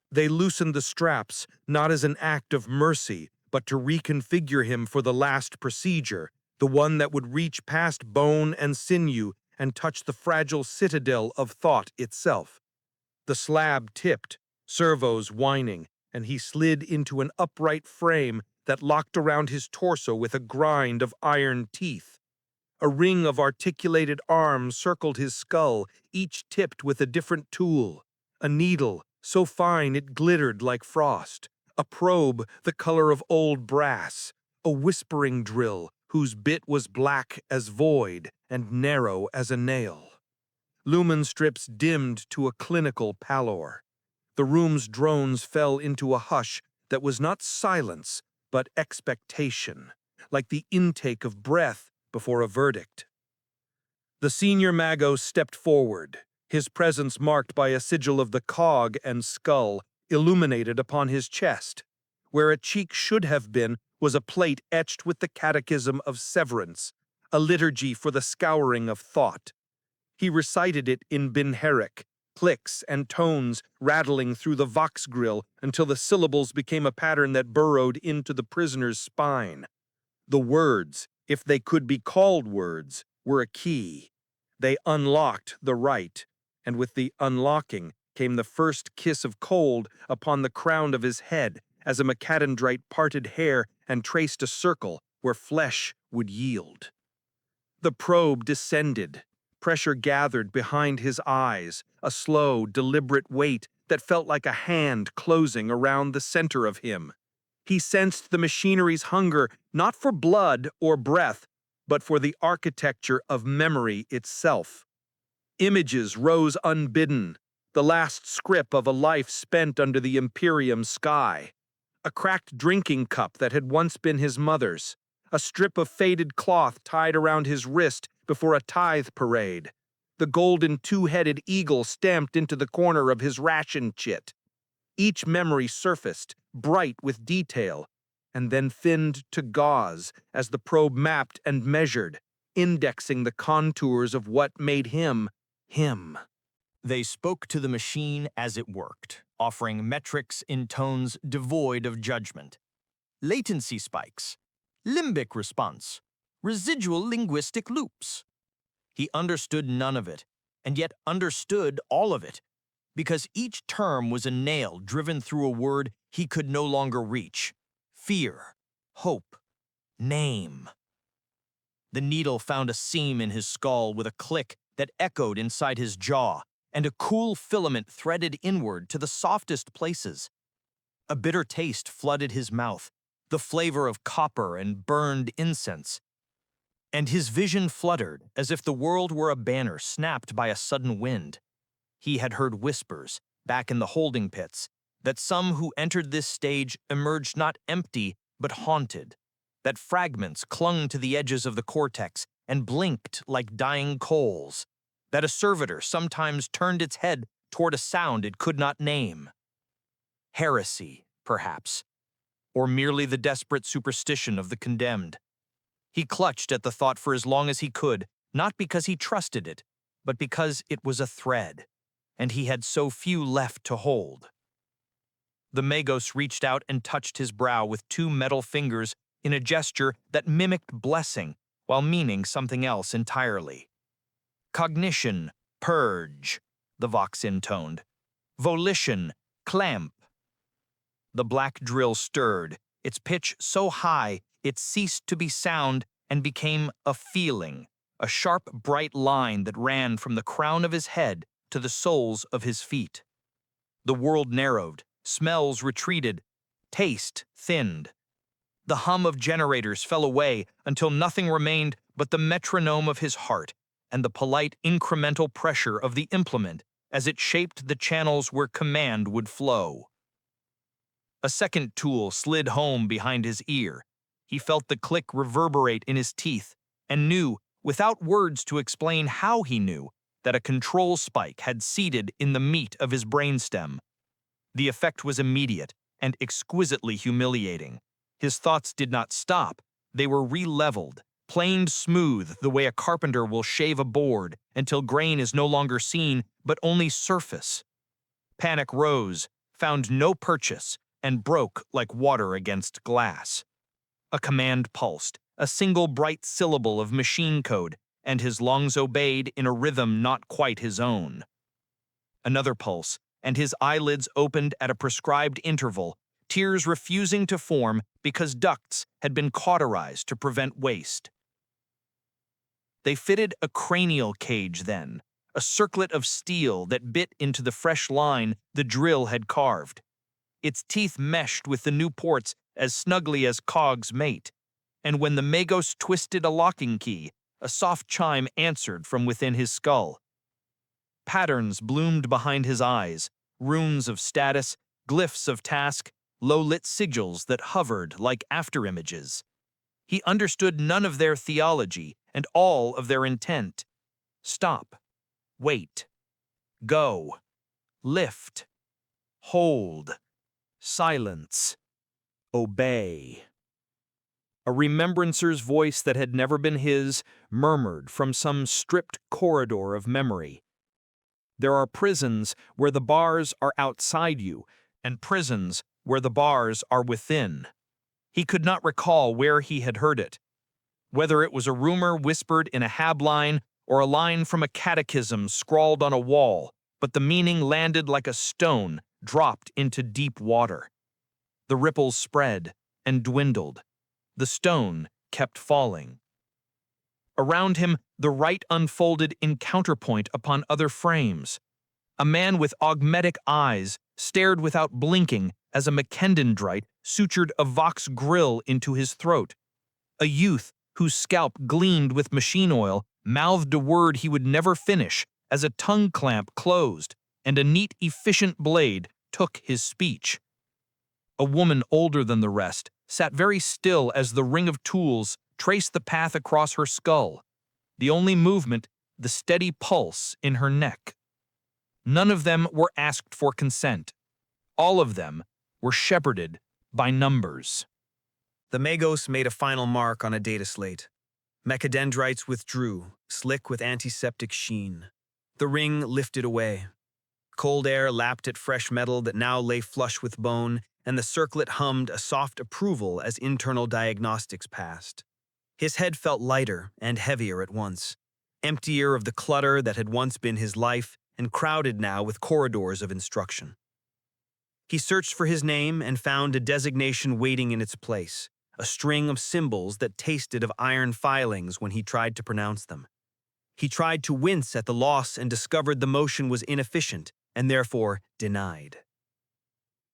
B: They loosened the straps, not as an act of mercy, but to reconfigure him for the last procedure, the one that would reach past bone and sinew and touch the fragile citadel of thought itself. The slab tipped, servos whining, and he slid into an upright frame that locked around his torso with a grind of iron teeth. A ring of articulated arms circled his skull, each tipped with a different tool. A needle, so fine it glittered like frost. A probe, the color of old brass. A whispering drill, whose bit was black as void and narrow as a nail. Lumen strips dimmed to a clinical pallor. The room's drones fell into a hush that was not silence, but expectation, like the intake of breath before a verdict. The senior mago stepped forward.
A: his presence marked by a sigil of the cog and skull illuminated upon his chest. Where a cheek should have been was a plate etched with the Catechism of Severance, a liturgy for the scouring of thought. He recited it in Binheric, clicks and tones rattling through the vox grill until the syllables became a pattern that burrowed into the prisoner's spine. The words, if they could be called words, were a key. They unlocked the rite, and with the unlocking came the first kiss of cold upon the crown of his head as a macadamite parted hair and traced a circle where flesh would yield. The probe descended. Pressure gathered behind his eyes, a slow, deliberate weight that felt like a hand closing around the center of him. He sensed the machinery's hunger not for blood or breath, but for the architecture of memory itself. Images rose unbidden, the last script of a life spent under the Imperium sky. A cracked drinking cup that had once been his mother's, a strip of faded cloth tied around his wrist before a tithe parade, the golden two-headed eagle stamped into the corner of his ration chit. Each memory surfaced, bright with detail, and then thinned to gauze as the probe mapped and measured, indexing the contours of what made him, him.
D: They spoke to the machine as it worked, offering metrics in tones devoid of judgment. Latency spikes, limbic response, residual linguistic loops. He understood none of it, and yet understood all of it, because each term was a nail driven through a word he could no longer reach. Fear, hope, name. The needle found a seam in his skull with a click that echoed inside his jaw, and a cool filament threaded inward to the softest places. A bitter taste flooded his mouth, the flavor of copper and burned incense. And his vision fluttered as if the world were a banner snapped by a sudden wind. He had heard whispers, back in the holding pits, that some who entered this stage emerged not empty, but haunted, that fragments clung to the edges of the cortex and blinked like dying coals, that a servitor sometimes turned its head toward a sound it could not name. Heresy, perhaps, or merely the desperate superstition of the condemned. He clutched at the thought for as long as he could, not because he trusted it, but because it was a thread, and he had so few left to hold. The Magos reached out and touched his brow with two metal fingers in a gesture that mimicked blessing while meaning something else entirely. Cognition, purge, the Vox intoned. Volition, clamp. The black drill stirred, its pitch so high it ceased to be sound and became a feeling, a sharp, bright line that ran from the crown of his head to the soles of his feet. The world narrowed, smells retreated, taste thinned. The hum of generators fell away until nothing remained but the metronome of his heart and the polite incremental pressure of the implement as it shaped the channels where command would flow. A second tool slid home behind his ear. He felt the click reverberate in his teeth and knew, without words to explain how he knew, that a control spike had seeded in the meat of his brainstem. The effect was immediate and exquisitely humiliating. His thoughts did not stop. They were re-leveled, planed smooth the way a carpenter will shave a board until grain is no longer seen but only surface. Panic rose, found no purchase, and broke like water against glass. A command pulsed, a single bright syllable of machine code, and his lungs obeyed in a rhythm not quite his own. Another pulse, and his eyelids opened at a prescribed interval, tears refusing to form because ducts had been cauterized to prevent waste. They fitted a cranial cage then, a circlet of steel that bit into the fresh line the drill had carved. Its teeth meshed with the new ports as snugly as cogs mate, and when the Magos twisted a locking key, a soft chime answered from within his skull. Patterns bloomed behind his eyes, runes of status, glyphs of task, low-lit sigils that hovered like afterimages. He understood none of their theology and all of their intent. Stop. Wait.
B: Go. Lift. Hold. Silence. Obey. A remembrancer's voice that had never been his murmured from some stripped corridor of memory. There are prisons where the bars are outside you, and prisons where the bars are within. He could not recall where he had heard it, whether it was a rumor whispered in a habline or a line from a catechism scrawled on a wall, but the meaning landed like a stone dropped into deep water. The ripples spread and dwindled. The stone kept falling. Around him, the rite unfolded in counterpoint upon other frames. A man with augmetic eyes stared without blinking as a Mackendendraite sutured a Vox grill into his throat. A youth whose scalp gleamed with machine oil mouthed a word he would never finish as a tongue clamp closed and a neat, efficient blade took his speech. A woman older than the rest sat very still as the ring of tools traced the path across her skull, the only movement the steady pulse in her neck. None of them were asked for consent. All of them were shepherded by numbers.
E: The Magos made a final mark on a data slate. Mechadendrites withdrew, slick with antiseptic sheen. The ring lifted away. Cold air lapped at fresh metal that now lay flush with bone, and the circlet hummed a soft approval as internal diagnostics passed. His head felt lighter and heavier at once, emptier of the clutter that had once been his life and crowded now with corridors of instruction. He searched for his name and found a designation waiting in its place, a string of symbols that tasted of iron filings when he tried to pronounce them. He tried to wince at the loss and discovered the motion was inefficient and therefore denied.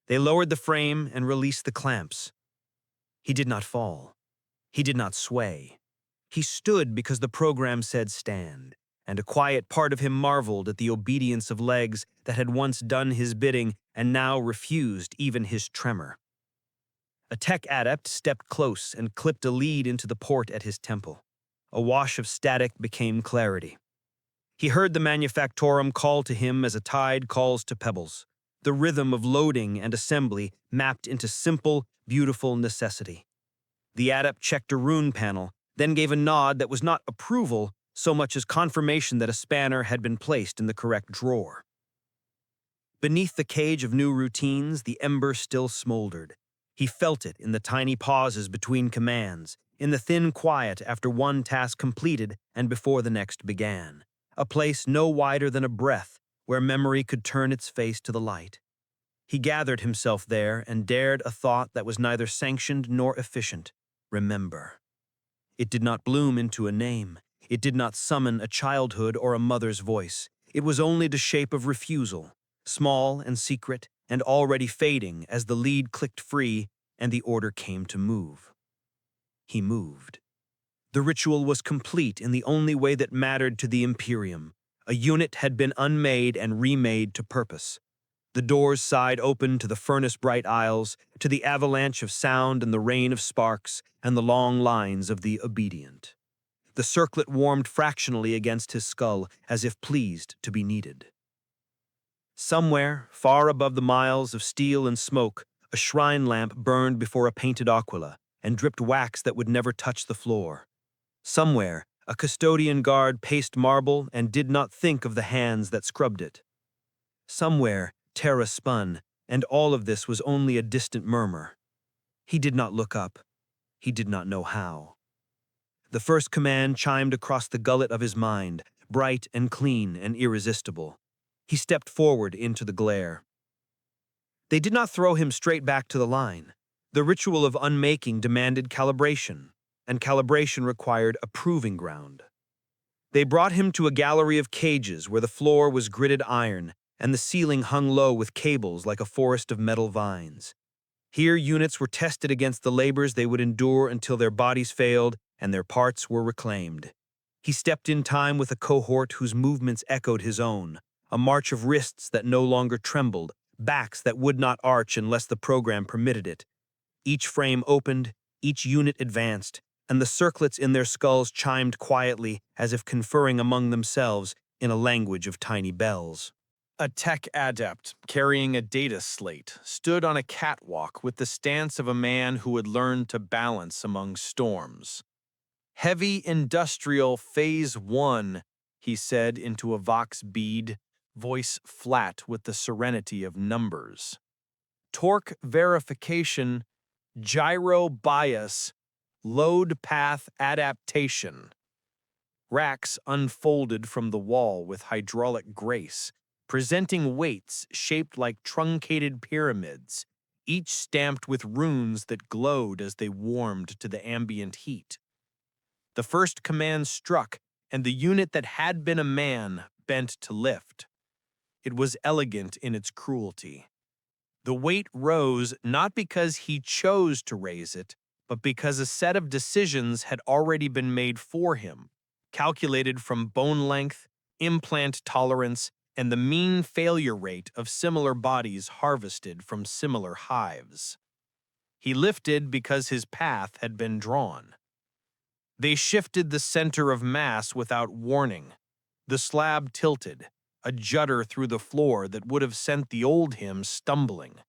E: They lowered the frame and released the clamps. He did not fall. He did not sway. He stood because the program said stand, and a quiet part of him marveled at the obedience of legs that had once done his bidding and now refused even his tremor. A tech adept stepped close and clipped a lead into the port at his temple. A wash of static became clarity. He heard the manufactorum call to him as a tide calls to pebbles, the rhythm of loading and assembly mapped into simple, beautiful necessity. The adept checked a rune panel, then gave a nod that was not approval so much as confirmation that a spanner had been placed in the correct drawer. Beneath the cage of new routines, the ember still smoldered. He felt it in the tiny pauses between commands, in the thin quiet after one task completed and before the next began, a place no wider than a breath where memory could turn its face to the light. He gathered himself there and dared a thought that was neither sanctioned nor efficient. Remember. It did not bloom into a name. It did not summon a childhood or a mother's voice. It was only the shape of refusal, small and secret and already fading as the lead clicked free and the order came to move. He moved. The ritual was complete in the only way that mattered to the Imperium. A unit had been unmade and remade to purpose. The doors sighed open to the furnace-bright aisles, to the avalanche of sound and the rain of sparks, and the long lines of the obedient. The circlet warmed fractionally against his skull, as if pleased to be needed. Somewhere, far above the miles of steel and smoke, a shrine lamp burned before a painted aquila, and dripped wax that would never touch the floor. Somewhere, a custodian guard paced marble and did not think of the hands that scrubbed it. Somewhere, Terra spun, and all of this was only a distant murmur. He did not look up. He did not know how. The first command chimed across the gullet of his mind, bright and clean and irresistible. He stepped forward into the glare. They did not throw him straight back to the line. The ritual of unmaking demanded calibration, and calibration required a proving ground. They brought him to a gallery of cages where the floor was gritted iron, and the ceiling hung low with cables like a forest of metal vines. Here units were tested against the labors they would endure until their bodies failed and their parts were reclaimed. He stepped in time with a cohort whose movements echoed his own, a march of wrists that no longer trembled, backs that would not arch unless the program permitted it. Each frame opened, each unit advanced, and the circlets in their skulls chimed quietly as if conferring among themselves in a language of tiny bells.
B: A tech adept carrying a data slate stood on a catwalk with the stance of a man who had learned to balance among storms. "Heavy Industrial Phase 1, he said into a vox bead, voice flat with the serenity of numbers. "Torque verification, gyro bias, load path adaptation." Racks unfolded from the wall with hydraulic grace, presenting weights shaped like truncated pyramids, each stamped with runes that glowed as they warmed to the ambient heat. The first command struck, and the unit that had been a man bent to lift. It was elegant in its cruelty. The weight rose not because he chose to raise it, but because a set of decisions had already been made for him, calculated from bone length, implant tolerance, and the mean failure rate of similar bodies harvested from similar hives. He lifted because his path had been drawn. They shifted the center of mass without warning. The slab tilted, a judder through the floor that would have sent the old him stumbling.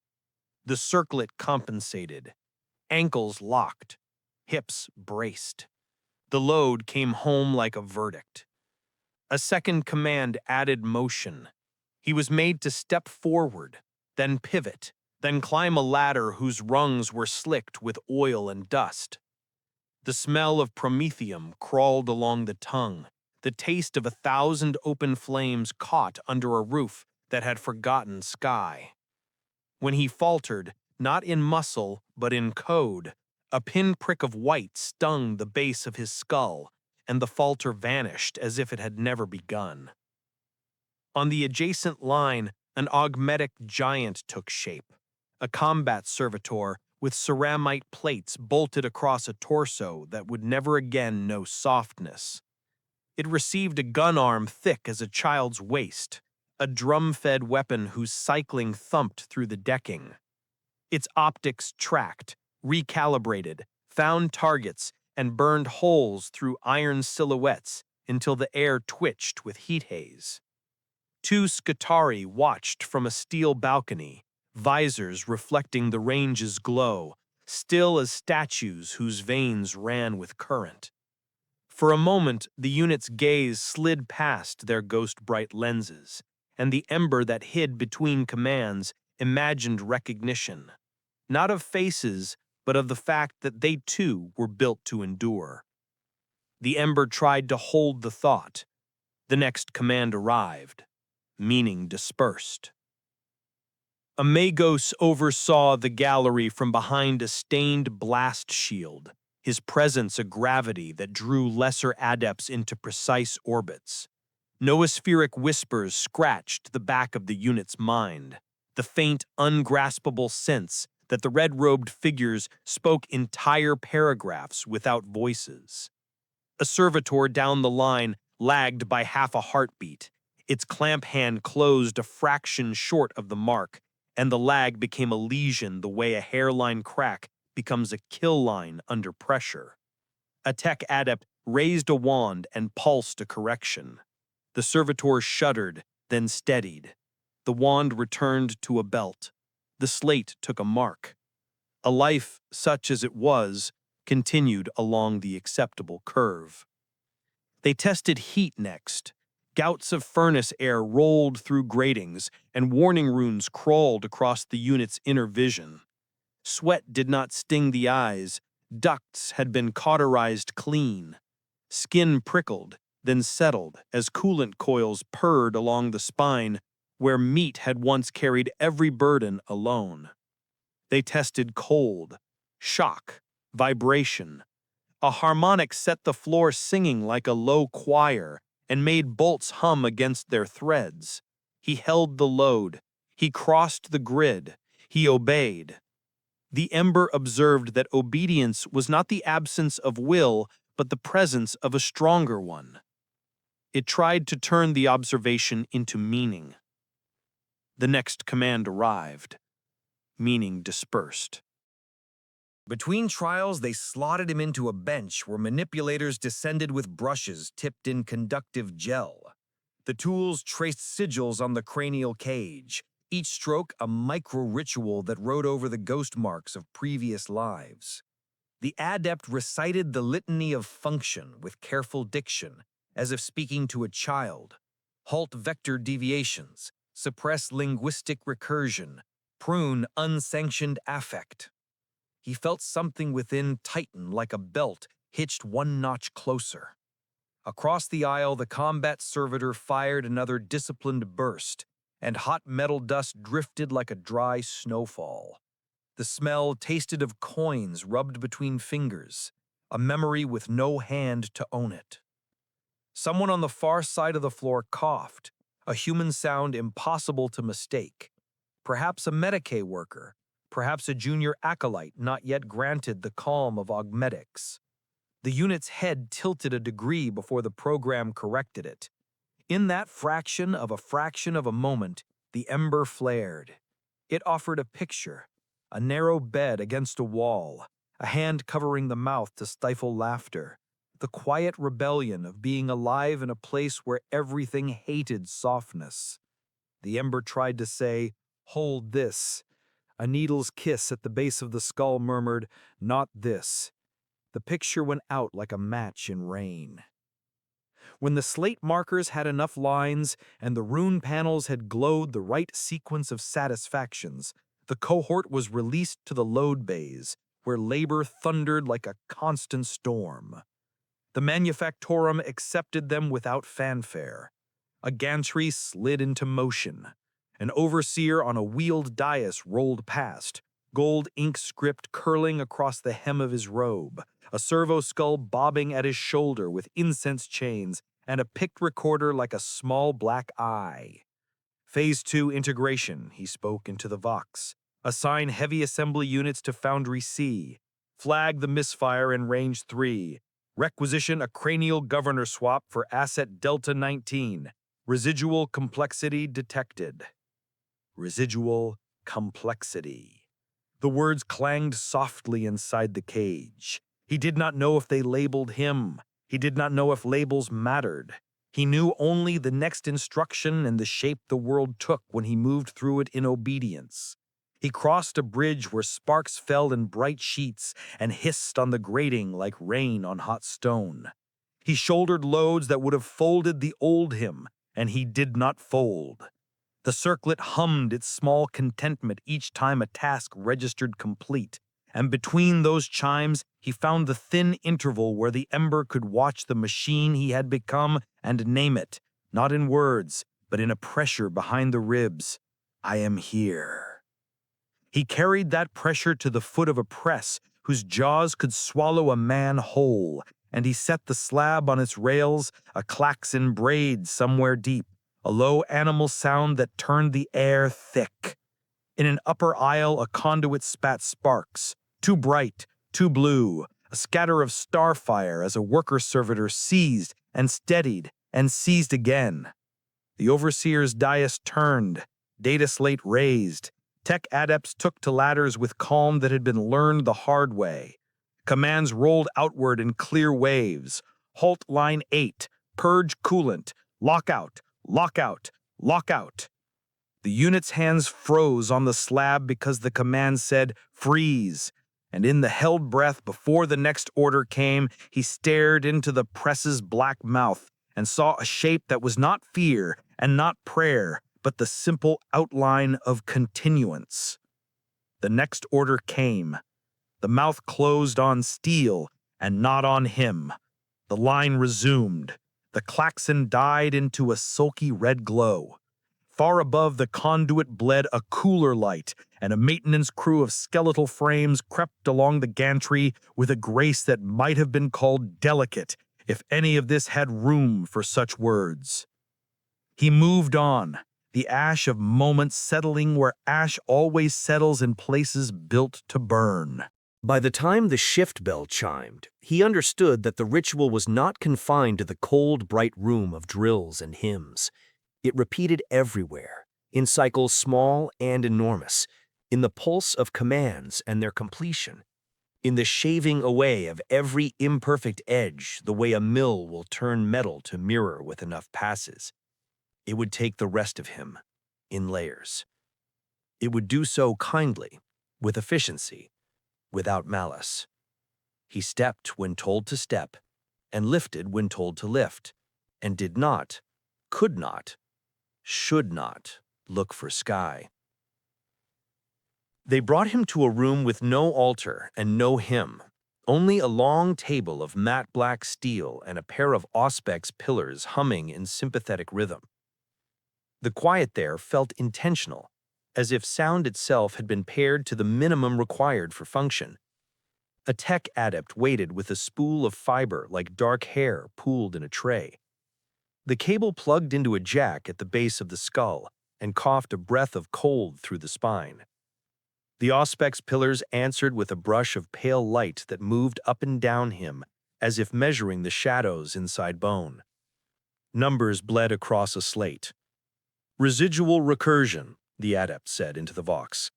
B: The circlet compensated. Ankles locked. Hips braced. The load came home like a verdict. A second command added motion. He was made to step forward, then pivot, then climb a ladder whose rungs were slicked with oil and dust. The smell of promethium crawled along the tongue, the taste of 1,000 open flames caught under a roof that had forgotten sky. When he faltered, not in muscle, but in code, a pinprick of white stung the base of his skull, and the falter vanished as if it had never begun. On the adjacent line, an augmetic giant took shape, a combat servitor with ceramite plates bolted across a torso that would never again know softness. It received a gun arm thick as a child's waist, a drum-fed weapon whose cycling thumped through the decking. Its optics tracked, recalibrated, found targets, and burned holes through iron silhouettes until the air twitched with heat haze. Two Scutari watched from a steel balcony, visors reflecting the range's glow, still as statues whose veins ran with current. For a moment, the unit's gaze slid past their ghost-bright lenses, and the ember that hid between commands imagined recognition, not of faces, but of the fact that they too were built to endure. The ember tried to hold the thought. The next command arrived. Meaning dispersed. Amagos oversaw the gallery from behind a stained blast shield, his presence a gravity that drew lesser adepts into precise orbits. Noospheric whispers scratched the back of the unit's mind, the faint, ungraspable sense that the red-robed figures spoke entire paragraphs without voices. A servitor down the line lagged by half a heartbeat. Its clamp hand closed a fraction short of the mark, and the lag became a lesion the way a hairline crack becomes a kill line under pressure. A tech adept raised a wand and pulsed a correction. The servitor shuddered, then steadied. The wand returned to a belt. The slate took a mark. A life, such as it was, continued along the acceptable curve. They tested heat next. Gouts of furnace air rolled through gratings, and warning runes crawled across the unit's inner vision. Sweat did not sting the eyes. Ducts had been cauterized clean. Skin prickled, then settled as coolant coils purred along the spine where meat had once carried every burden alone. They tested cold, shock, vibration. A harmonic set the floor singing like a low choir and made bolts hum against their threads. He held the load. He crossed the grid. He obeyed. The ember observed that obedience was not the absence of will, but the presence of a stronger one. It tried to turn the observation into meaning. The next command arrived. Meaning dispersed.
F: Between trials, they slotted him into a bench where manipulators descended with brushes tipped in conductive gel. The tools traced sigils on the cranial cage, each stroke a micro-ritual that wrote over the ghost marks of previous lives. The adept recited the litany of function with careful diction, as if speaking to a child. Halt vector deviations, suppress linguistic recursion, prune unsanctioned affect. He felt something within tighten like a belt hitched one notch closer. Across the aisle, the combat servitor fired another disciplined burst, and hot metal dust drifted like a dry snowfall. The smell tasted of coins rubbed between fingers, a memory with no hand to own it. Someone on the far side of the floor coughed, a human sound impossible to mistake. Perhaps a Medicaid worker, perhaps a junior acolyte not yet granted the calm of augmetics. The unit's head tilted a degree before the program corrected it. In that fraction of a moment, the ember flared. It offered a picture, a narrow bed against a wall, a hand covering the mouth to stifle laughter, the quiet rebellion of being alive in a place where everything hated softness. The ember tried to say, "Hold this." A needle's kiss at the base of the skull murmured, "Not this." The picture went out like a match in rain. When the slate markers had enough lines and the rune panels had glowed the right sequence of satisfactions, the cohort was released to the load bays, where labor thundered like a constant storm. The manufactorum accepted them without fanfare. A gantry slid into motion. An overseer on a wheeled dais rolled past, gold ink script curling across the hem of his robe, a servo skull bobbing at his shoulder with incense chains, and a picked recorder like a small black eye. Phase 2 integration, he spoke into the Vox. Assign heavy assembly units to Foundry C. Flag the misfire in Range 3. Requisition a cranial governor swap for Asset Delta 19. Residual complexity detected. Residual complexity. The words clanged softly inside the cage. He did not know if they labeled him. He did not know if labels mattered. He knew only the next instruction and the shape the world took when he moved through it in obedience. He crossed a bridge where sparks fell in bright sheets and hissed on the grating like rain on hot stone. He shouldered loads that would have folded the old him, and he did not fold. The circlet hummed its small contentment each time a task registered complete, and between those chimes he found the thin interval where the ember could watch the machine he had become and name it, not in words, but in a pressure behind the ribs. I am here. He carried that pressure to the foot of a press whose jaws could swallow a man whole, and he set the slab on its rails, a klaxon braid somewhere deep, a low animal sound that turned the air thick. In an upper aisle, a conduit spat sparks, too bright, too blue, a scatter of starfire as a worker servitor seized and steadied and seized again. The overseer's dais turned, data slate raised. Tech adepts took to ladders with calm that had been learned the hard way. Commands rolled outward in clear waves. Halt line 8, purge coolant, lockout, lockout, lockout. The unit's hands froze on the slab because the command said, freeze. And in the held breath before the next order came, he stared into the press's black mouth and saw a shape that was not fear and not prayer, but the simple outline of continuance. The next order came. The mouth closed on steel and not on him. The line resumed. The klaxon died into a sulky red glow. Far above the conduit bled a cooler light, and a maintenance crew of skeletal frames crept along the gantry with a grace that might have been called delicate if any of this had room for such words. He moved on, the ash of moments settling where ash always settles in places built to burn.
G: By the time the shift bell chimed, he understood that the ritual was not confined to the cold, bright room of drills and hymns. It repeated everywhere, in cycles small and enormous, in the pulse of commands and their completion, in the shaving away of every imperfect edge the way a mill will turn metal to mirror with enough passes.
F: It would take the rest of him, in layers. It would do so kindly, with efficiency, without malice. He stepped when told to step, and lifted when told to lift, and did not, could not, should not look for sky. They brought him to a room with no altar and no hymn, only a long table of matte black steel and a pair of auspex pillars humming in sympathetic rhythm. The quiet there felt intentional, as if sound itself had been pared to the minimum required for function. A tech adept waited with a spool of fiber like dark hair pooled in a tray. The cable plugged into a jack at the base of the skull and coughed a breath of cold through the spine. The auspex pillars answered with a brush of pale light that moved up and down him as if measuring the shadows inside bone. Numbers bled across a slate. Residual recursion, the adept said into the vox.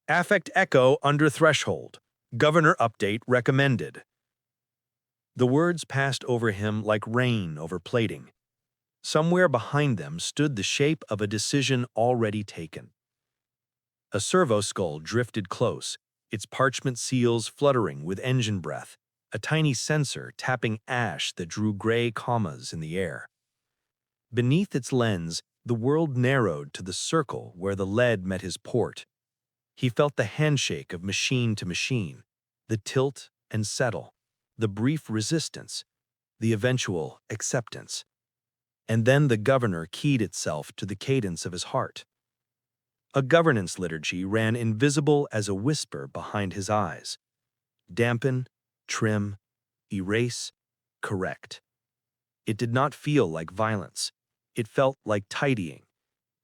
F: Affect echo under threshold. Governor update recommended. The words passed over him like rain over plating. Somewhere behind them stood the shape of a decision already taken. A servo skull drifted close, its parchment seals fluttering with engine breath, a tiny sensor tapping ash that drew gray commas in the air. Beneath its lens, the world narrowed to the circle where the lead met his port. He felt the handshake of machine to machine, the tilt and settle, the brief resistance, the eventual acceptance. And then the governor keyed itself to the cadence of his heart. A governance liturgy ran invisible as a whisper behind his eyes. Dampen, trim, erase, correct. It did not feel like violence. It felt like tidying.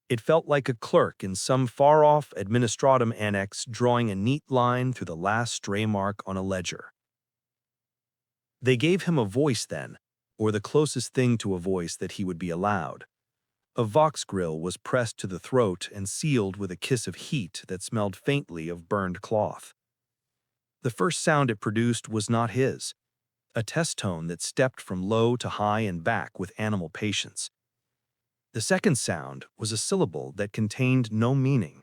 F: It felt like a clerk in some far-off administratum annex drawing a neat line through the last stray mark on a ledger. They gave him a voice then, or the closest thing to a voice that he would be allowed. A vox grill was pressed to the throat and sealed with a kiss of heat that smelled faintly of burned cloth. The first sound it produced was not his, a test tone that stepped from low to high and back with animal patience. The second sound was a syllable that contained no meaning.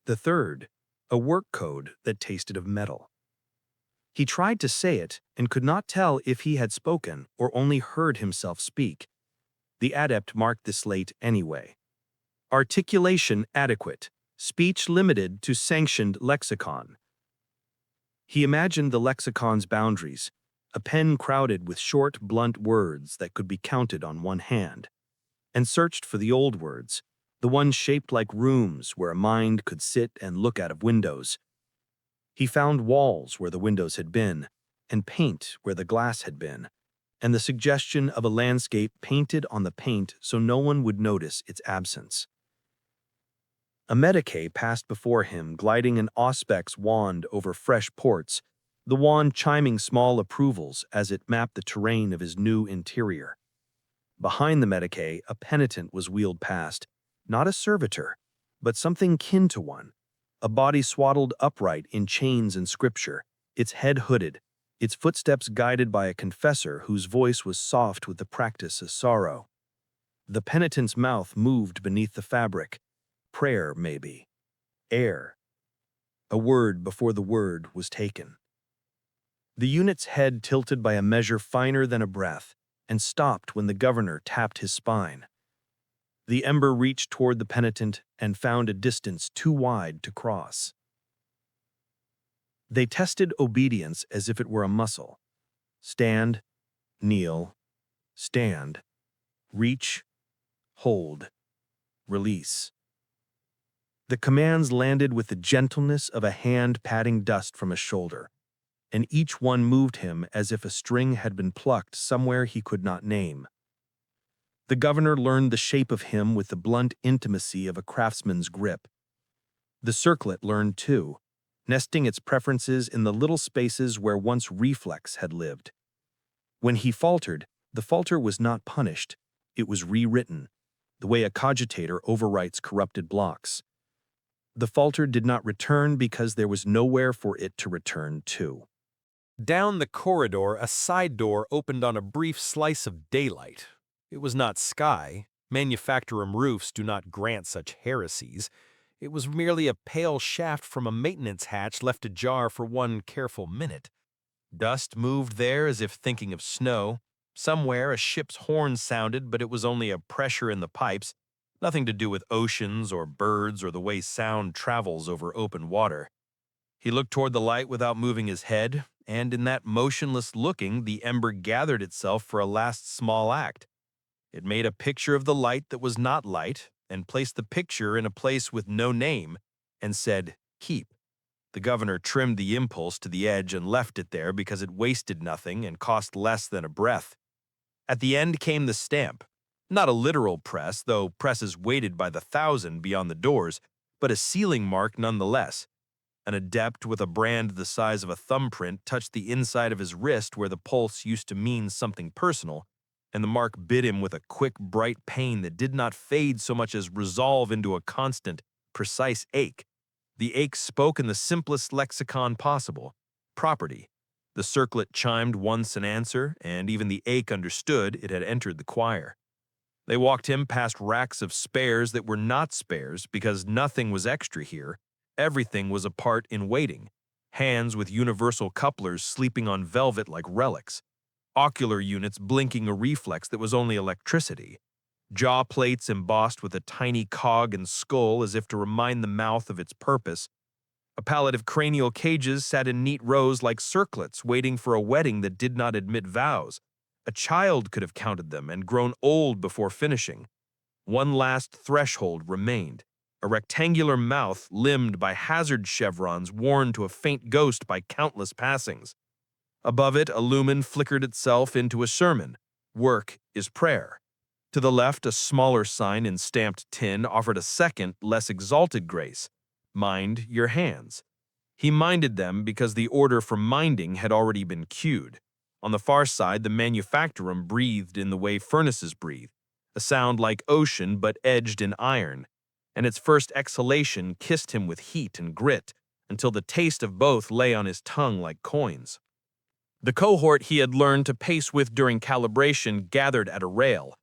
F: The third, a work code that tasted of metal. He tried to say it and could not tell if he had spoken or only heard himself speak. The adept marked the slate anyway. Articulation adequate, speech limited to sanctioned lexicon. He imagined the lexicon's boundaries, a pen crowded with short, blunt words that could be counted on one hand, and searched for the old words, the ones shaped like rooms where a mind could sit and look out of windows. He found walls where the windows had been, and paint where the glass had been, and the suggestion of a landscape painted on the paint so no one would notice its absence. A Medicae passed before him, gliding an auspex wand over fresh ports, the wand chiming small approvals as it mapped the terrain of his new interior. Behind the Medicae, a penitent was wheeled past, not a servitor, but something kin to one, a body swaddled upright in chains and scripture, its head hooded, its footsteps guided by a confessor whose voice was soft with the practice of sorrow. The penitent's mouth moved beneath the fabric. Prayer, maybe. Air. A word before the word was taken. The unit's head tilted by a measure finer than a breath, and stopped when the governor tapped his spine. The ember reached toward the penitent and found a distance too wide to cross. They tested obedience as if it were a muscle. Stand, kneel, stand, reach, hold, release. The commands landed with the gentleness of a hand patting dust from a shoulder, and each one moved him as if a string had been plucked somewhere he could not name. The governor learned the shape of him with the blunt intimacy of a craftsman's grip. The circlet learned too, nesting its preferences in the little spaces where once reflex had lived. When he faltered, the falter was not punished, it was rewritten, the way a cogitator overwrites corrupted blocks. The falter did not return because there was nowhere for it to return to.
H: Down the corridor, a side door opened on a brief slice of daylight. It was not sky,
F: Manufactorum roofs do not grant such heresies. It was merely a pale shaft from a maintenance hatch left ajar for one careful minute. Dust moved there as if thinking of snow. Somewhere a ship's horn sounded, but it was only a pressure in the pipes, nothing to do with oceans or birds or the way sound travels over open water. He looked toward the light without moving his head, and in that motionless looking, the ember gathered itself for a last small act. It made a picture of the light that was not light, and placed the picture in a place with no name, and said, "Keep." The governor trimmed the impulse to the edge and left it there because it wasted nothing and cost less than a breath. At the end came the stamp. Not a literal press, though presses waited by the thousand beyond the doors, but a sealing mark nonetheless. An adept with a brand the size of a thumbprint touched the inside of his wrist where the pulse used to mean something personal, and the mark bit him with a quick, bright pain that did not fade so much as resolve into a constant, precise ache. The ache spoke in the simplest lexicon possible: property. The circlet chimed once in answer, and even the ache understood it had entered the choir. They walked him past racks of spares that were not spares because nothing was extra here. Everything was a part in waiting. Hands with universal couplers sleeping on velvet like relics. Ocular units blinking a reflex that was only electricity. Jaw plates embossed with a tiny cog and skull as if to remind the mouth of its purpose. A pallet of cranial cages sat in neat rows like circlets waiting for a wedding that did not admit vows. A child could have counted them and grown old before finishing. One last threshold remained. A rectangular mouth limned by hazard chevrons worn to a faint ghost by countless passings. Above it, a lumen flickered itself into a sermon. Work is prayer. To the left, a smaller sign in stamped tin offered a second, less exalted grace. Mind your hands. He minded them because the order for minding had already been cued. On the far side, the manufactorum breathed in the way furnaces breathe, a sound like ocean but edged in iron, and its first exhalation kissed him with heat and grit until the taste of both lay on his tongue like coins. The cohort he had learned to pace with during calibration gathered at a rail.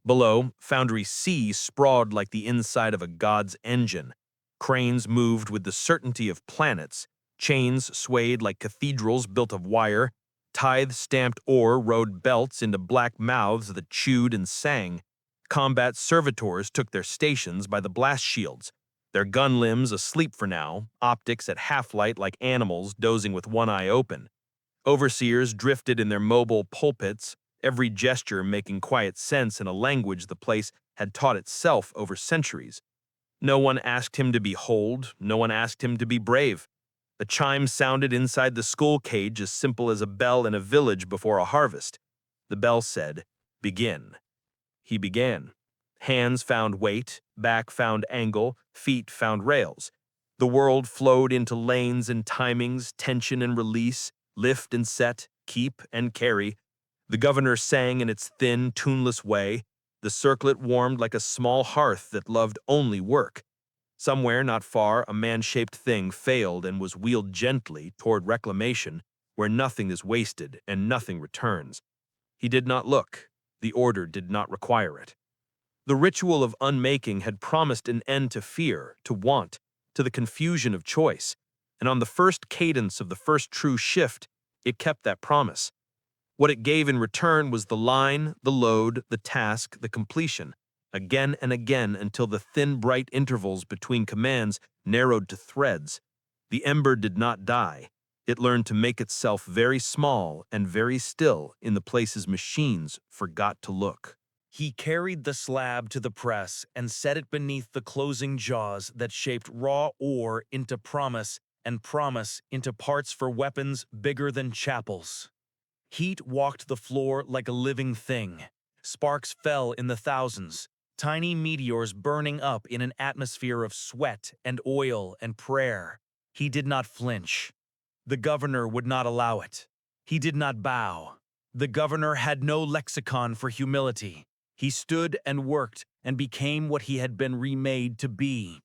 F: Below, Foundry C sprawled like the inside of a god's engine. Cranes moved with the certainty of planets. Chains swayed like cathedrals built of wire. Tithe-stamped ore rode belts into black mouths that chewed and sang. Combat servitors took their stations by the blast shields, their gun limbs asleep for now, optics at half-light like animals dozing with one eye open. Overseers drifted in their mobile pulpits, every gesture making quiet sense in a language the place had taught itself over centuries. No one asked him to be hold, no one asked him to be brave. The chime sounded inside the school cage as simple as a bell in a village before a harvest. The bell said, "Begin." He began. Hands found weight, back found angle, feet found rails. The world flowed into lanes and timings, tension and release, lift and set, keep and carry. The governor sang in its thin, tuneless way. The circlet warmed like a small hearth that loved only work. Somewhere not far, a man-shaped thing failed and was wheeled gently toward reclamation, where nothing is wasted and nothing returns. He did not look. The order did not require it. The ritual of unmaking had promised an end to fear, to want, to the confusion of choice, and on the first cadence of the first true shift, it kept that promise. What it gave in return was the line, the load, the task, the completion, again and again until the thin, bright intervals between commands narrowed to threads. The ember did not die. It learned to make itself very small and very still in the places machines forgot to look.
B: He carried the slab to the press and set it beneath the closing jaws that shaped raw ore into promise and promise into parts for weapons bigger than chapels. Heat walked the floor like a living thing. Sparks fell in the thousands, tiny meteors burning up in an atmosphere of sweat and oil and prayer. He did not flinch. The governor would not allow it. He did not bow. The governor had no lexicon for humility. He stood and worked and became what he had been remade to be.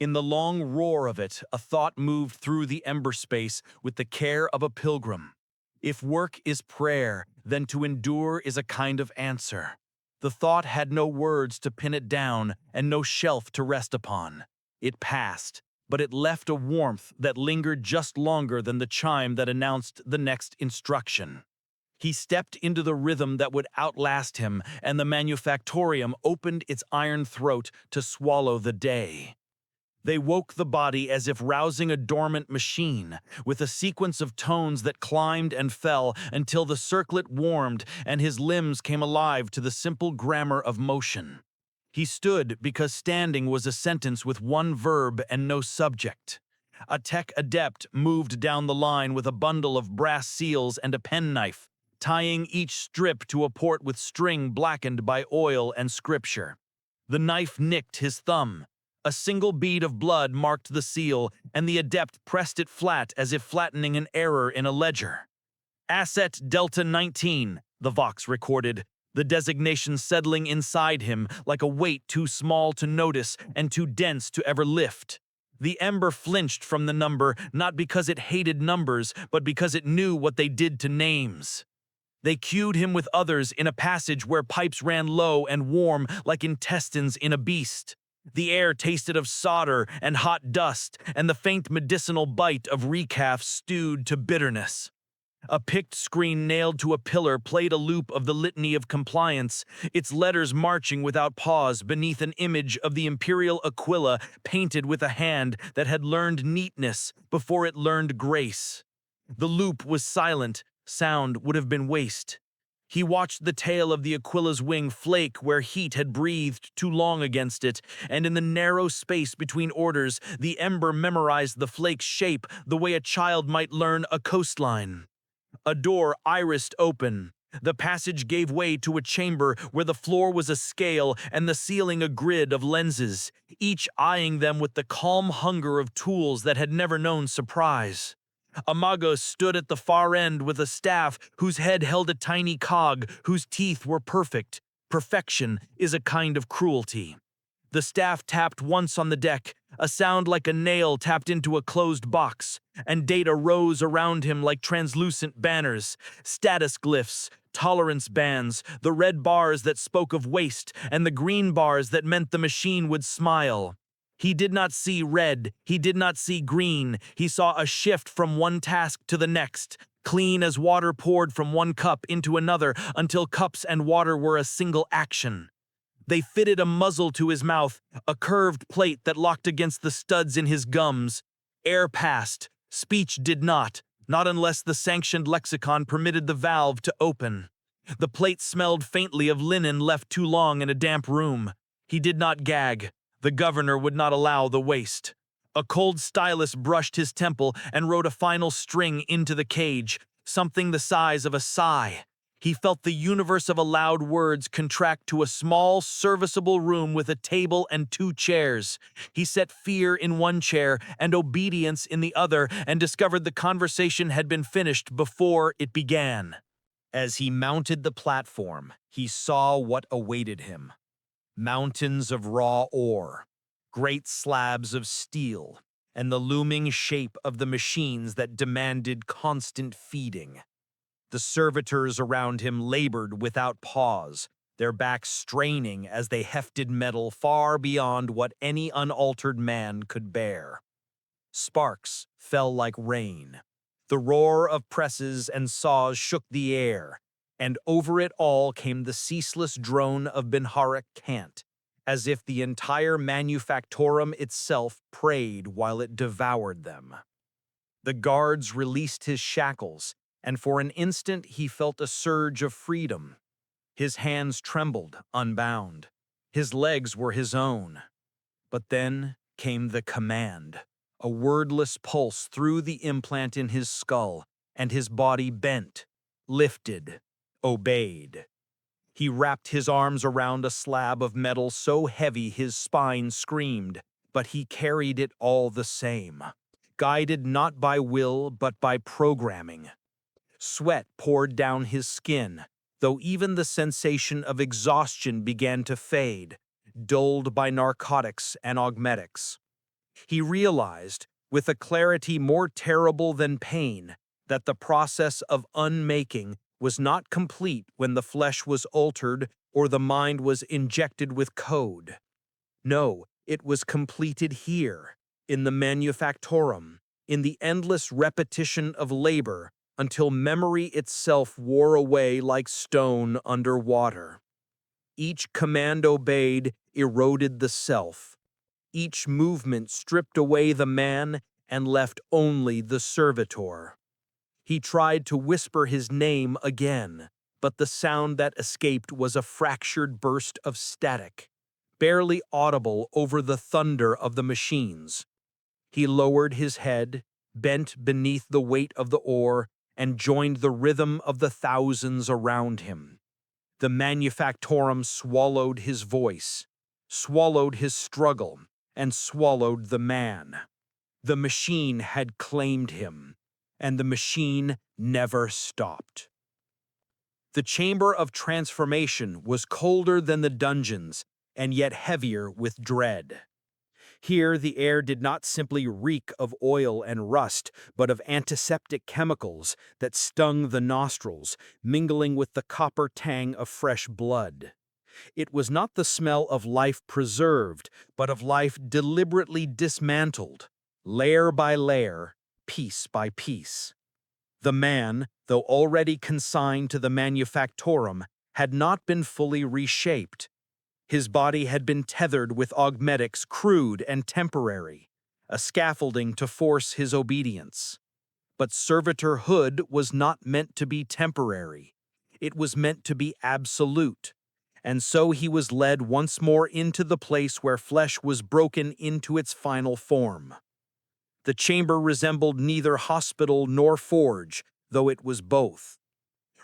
B: In the long roar of it, a thought moved through the ember space with the care of a pilgrim. If work is prayer, then to endure is a kind of answer. The thought had no words to pin it down and no shelf to rest upon. It passed, but it left a warmth that lingered just longer than the chime that announced the next instruction. He stepped into the rhythm that would outlast him, and the manufactorium opened its iron throat to swallow the day. They woke the body as if rousing a dormant machine, with a sequence of tones that climbed and fell until the circlet warmed and his limbs came alive to the simple grammar of motion. He stood because standing was a sentence with one verb and no subject. A tech adept moved down the line with a bundle of brass seals and a penknife, tying each strip to a port with string blackened by oil and scripture. The knife nicked his thumb. A single bead of blood marked the seal, and the adept pressed it flat as if flattening an error in a ledger. Asset Delta 19, the Vox recorded, the designation settling inside him like a weight too small to notice and too dense to ever lift. The Ember flinched from the number, not because it hated numbers, but because it knew what they did to names. They queued him with others in a passage where pipes ran low and warm like intestines in a beast. The air tasted of solder and hot dust, and the faint medicinal bite of recalf stewed to bitterness. A picked screen nailed to a pillar played a loop of the litany of compliance, its letters marching without pause beneath an image of the Imperial Aquila painted with a hand that had learned neatness before it learned grace. The loop was silent, sound would have been waste. He watched the tail of the Aquila's wing flake where heat had breathed too long against it, and in the narrow space between orders, the Ember memorized the flake's shape the way a child might learn a coastline. A door irised open. The passage gave way to a chamber where the floor was a scale and the ceiling a grid of lenses, each eyeing them with the calm hunger of tools that had never known surprise. A Magos stood at the far end with a staff whose head held a tiny cog whose teeth were perfect. Perfection is a kind of cruelty. The staff tapped once on the deck, a sound like a nail tapped into a closed box, and data rose around him like translucent banners, status glyphs, tolerance bands, the red bars that spoke of waste, and the green bars that meant the machine would smile. He did not see red, he did not see green, he saw a shift from one task to the next, clean as water poured from one cup into another until cups and water were a single action. They fitted a muzzle to his mouth, a curved plate that locked against the studs in his gums. Air passed, speech did not unless the sanctioned lexicon permitted the valve to open. The plate smelled faintly of linen left too long in a damp room. He did not gag. The governor would not allow the waste. A cold stylus brushed his temple and wrote a final string into the cage, something the size of a sigh. He felt the universe of allowed words contract to a small, serviceable room with a table and 2 chairs. He set fear in one chair and obedience in the other and discovered the conversation had been finished before it began.
D: As he mounted the platform, he saw what awaited him. Mountains of raw ore, great slabs of steel, and the looming shape of the machines that demanded constant feeding. The servitors around him labored without pause, their backs straining as they hefted metal far beyond what any unaltered man could bear. Sparks fell like rain. The roar of presses and saws shook the air, and over it all came the ceaseless drone of Benharic cant, as if the entire manufactorum itself prayed while it devoured them. The guards released his shackles, and for an instant he felt a surge of freedom. His hands trembled, unbound. His legs were his own. But then came the command, a wordless pulse through the implant in his skull, and his body bent, lifted, obeyed. He wrapped his arms around a slab of metal so heavy his spine screamed, but he carried it all the same, guided not by will but by programming. Sweat poured down his skin, though even the sensation of exhaustion began to fade, dulled by narcotics and augmetics. He realized, with a clarity more terrible than pain, that the process of unmaking
B: was not complete when the flesh was altered or the mind was injected with code. No, it was completed here, in the manufactorum, in the endless repetition of labor until memory itself wore away like stone under water. Each command obeyed eroded the self. Each movement stripped away the man and left only the servitor. He tried to whisper his name again, but the sound that escaped was a fractured burst of static, barely audible over the thunder of the machines. He lowered his head, bent beneath the weight of the ore, and joined the rhythm of the thousands around him. The manufactorum swallowed his voice, swallowed his struggle, and swallowed the man. The machine had claimed him, and the machine never stopped. The chamber of transformation was colder than the dungeons, and yet heavier with dread. Here, the air did not simply reek of oil and rust, but of antiseptic chemicals that stung the nostrils, mingling with the copper tang of fresh blood. It was not the smell of life preserved, but of life deliberately dismantled, layer by layer, piece by piece. The man, though already consigned to the manufactorum, had not been fully reshaped. His body had been tethered with augmetics crude and temporary, a scaffolding to force his obedience. But servitorhood was not meant to be temporary. It was meant to be absolute. And so he was led once more into the place where flesh was broken into its final form. The chamber resembled neither hospital nor forge, though it was both.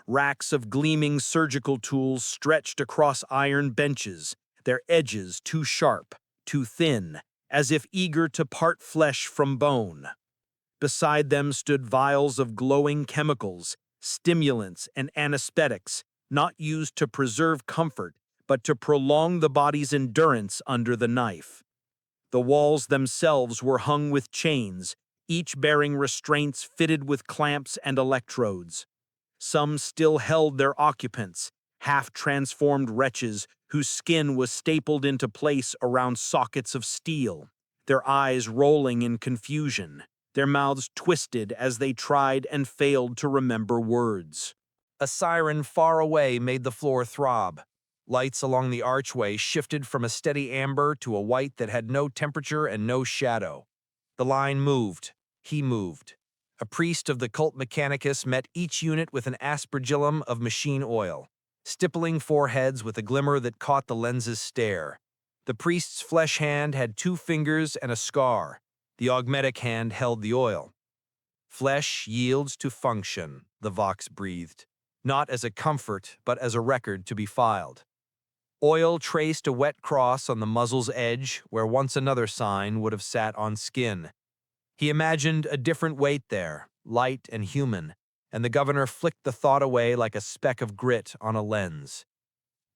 B: Racks of gleaming surgical tools stretched across iron benches, their edges too sharp, too thin, as if eager to part flesh from bone. Beside them stood vials of glowing chemicals, stimulants, and anesthetics, not used to preserve comfort, but to prolong the body's endurance under the knife. The walls themselves were hung with chains, each bearing restraints fitted with clamps and electrodes. Some still held their occupants, half-transformed wretches whose skin was stapled into place around sockets of steel, their eyes rolling in confusion, their mouths twisted as they tried and failed to remember words.
F: A siren far away made the floor throb. Lights along the archway shifted from a steady amber to a white that had no temperature and no shadow. The line moved. He moved. A priest of the cult mechanicus met each unit with an aspergillum of machine oil, stippling foreheads with a glimmer that caught the lens's stare. The priest's flesh hand had 2 fingers and a scar. The augmetic hand held the oil. Flesh yields to function, the Vox breathed, not as a comfort, but as a record to be filed. Oil traced a wet cross on the muzzle's edge where once another sign would have sat on skin. He imagined a different weight there, light and human, and the governor flicked the thought away like a speck of grit on a lens.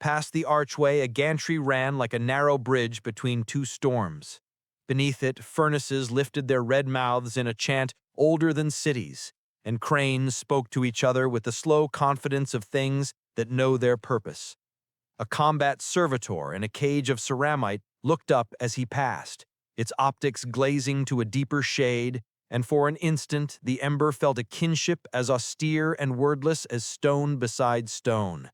F: Past the archway, a gantry ran like a narrow bridge between 2 storms. Beneath it, furnaces lifted their red mouths in a chant older than cities, and cranes spoke to each other with the slow confidence of things that know their purpose. A combat servitor in a cage of ceramite looked up as he passed, its optics glazing to a deeper shade, and for an instant the ember felt a kinship as austere and wordless as stone beside stone.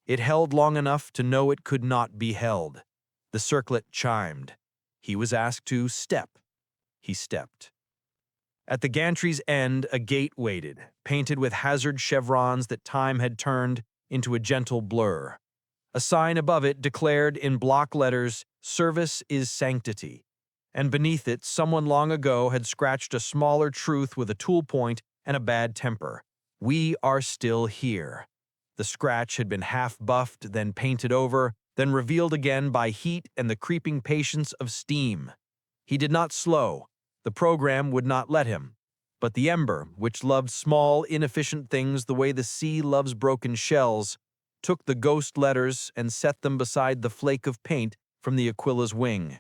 F: It held long enough to know it could not be held. The circlet chimed. He was asked to step. He stepped. At the gantry's end, a gate waited, painted with hazard chevrons that time had turned into a gentle blur. A sign above it declared in block letters, "Service is sanctity," and beneath it someone long ago had scratched a smaller truth with a tool point and a bad temper. "We are still here." The scratch had been half buffed, then painted over, then revealed again by heat and the creeping patience of steam. He did not slow. The program would not let him. But the ember, which loved small, inefficient things the way the sea loves broken shells, took the ghost letters and set them beside the flake of paint from the Aquila's wing.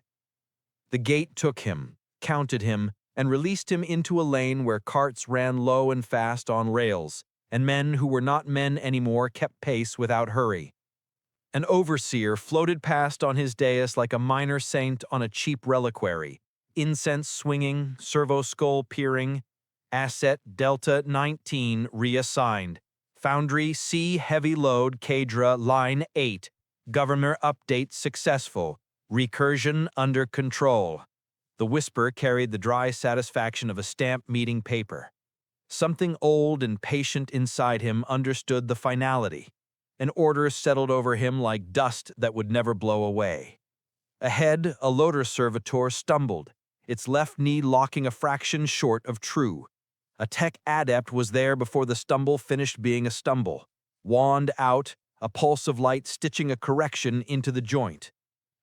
F: The gate took him, counted him, and released him into a lane where carts ran low and fast on rails,
B: and men who were not men anymore kept pace without hurry. An overseer floated past on his dais like a minor saint on a cheap reliquary, incense swinging, servo skull peering, asset Delta 19 reassigned, Foundry C heavy load Cadra line 8, governor update successful, recursion under control. The whisper carried the dry satisfaction of a stamp meeting paper. Something old and patient inside him understood the finality. An order settled over him like dust that would never blow away. Ahead, a loader servitor stumbled, its left knee locking a fraction short of true. A tech adept was there before the stumble finished being a stumble. Wand out, a pulse of light stitching a correction into the joint.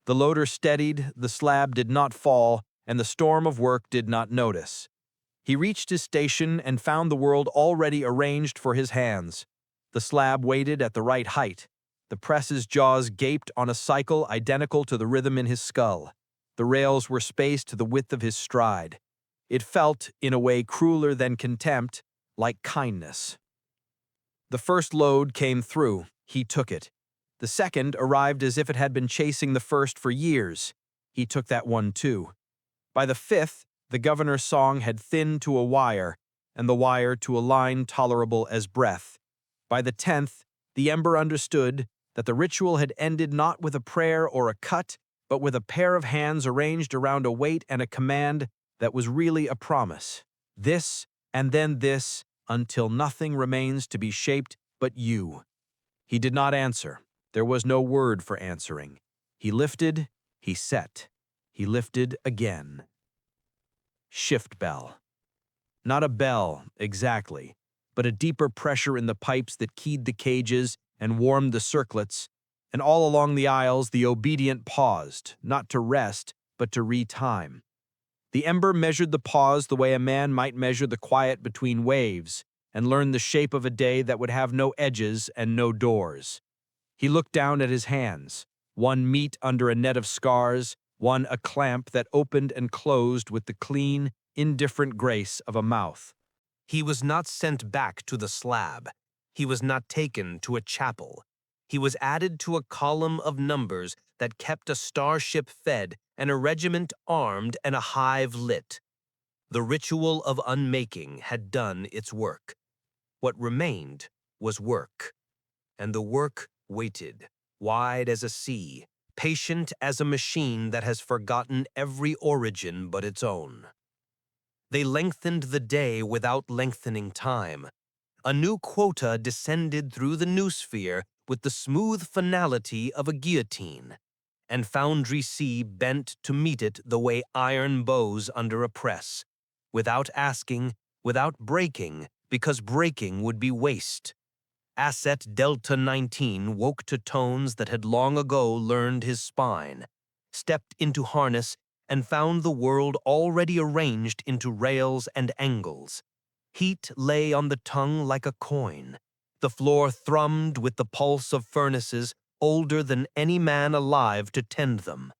B: The loader steadied, the slab did not fall, and the storm of work did not notice. He reached his station and found the world already arranged for his hands. The slab waited at the right height. The press's jaws gaped on a cycle identical to the rhythm in his skull. The rails were spaced to the width of his stride. It felt, in a way crueler than contempt, like kindness. The first load came through. He took it. The second arrived as if it had been chasing the first for years. He took that one too. By the fifth, the governor's song had thinned to a wire, and the wire to a line tolerable as breath. By the 10th, the ember understood that the ritual had ended not with a prayer or a cut, but with a pair of hands arranged around a weight and a command that was really a promise. This, and then this, until nothing remains to be shaped but you. He did not answer. There was no word for answering. He lifted, he set. He lifted again. Shift bell. Not a bell, exactly, but a deeper pressure in the pipes that keyed the cages and warmed the circlets, and all along the aisles the obedient paused, not to rest, but to re-time. The ember measured the pause the way a man might measure the quiet between waves, and learned the shape of a day that would have no edges and no doors. He looked down at his hands, one meat under a net of scars, one a clamp that opened and closed with the clean, indifferent grace of a mouth.
H: He was not sent back to the slab. He was not taken to a chapel. He was added to a column of numbers that kept a starship fed and a regiment armed and a hive lit. The ritual of unmaking had done its work. What remained was work. And the work waited, wide as a sea, patient as a machine that has forgotten every origin but its own. They lengthened the day without lengthening time. A new quota descended through the noosphere with the smooth finality of a guillotine, and Foundry C bent to meet it the way iron bows under a press, without asking, without breaking, because breaking would be waste. Asset Delta 19 woke to tones that had long ago learned his spine, stepped into harness, and found the world already arranged into rails and angles. Heat lay on the tongue like a coin. The floor thrummed with the pulse of furnaces older than any man alive to tend them.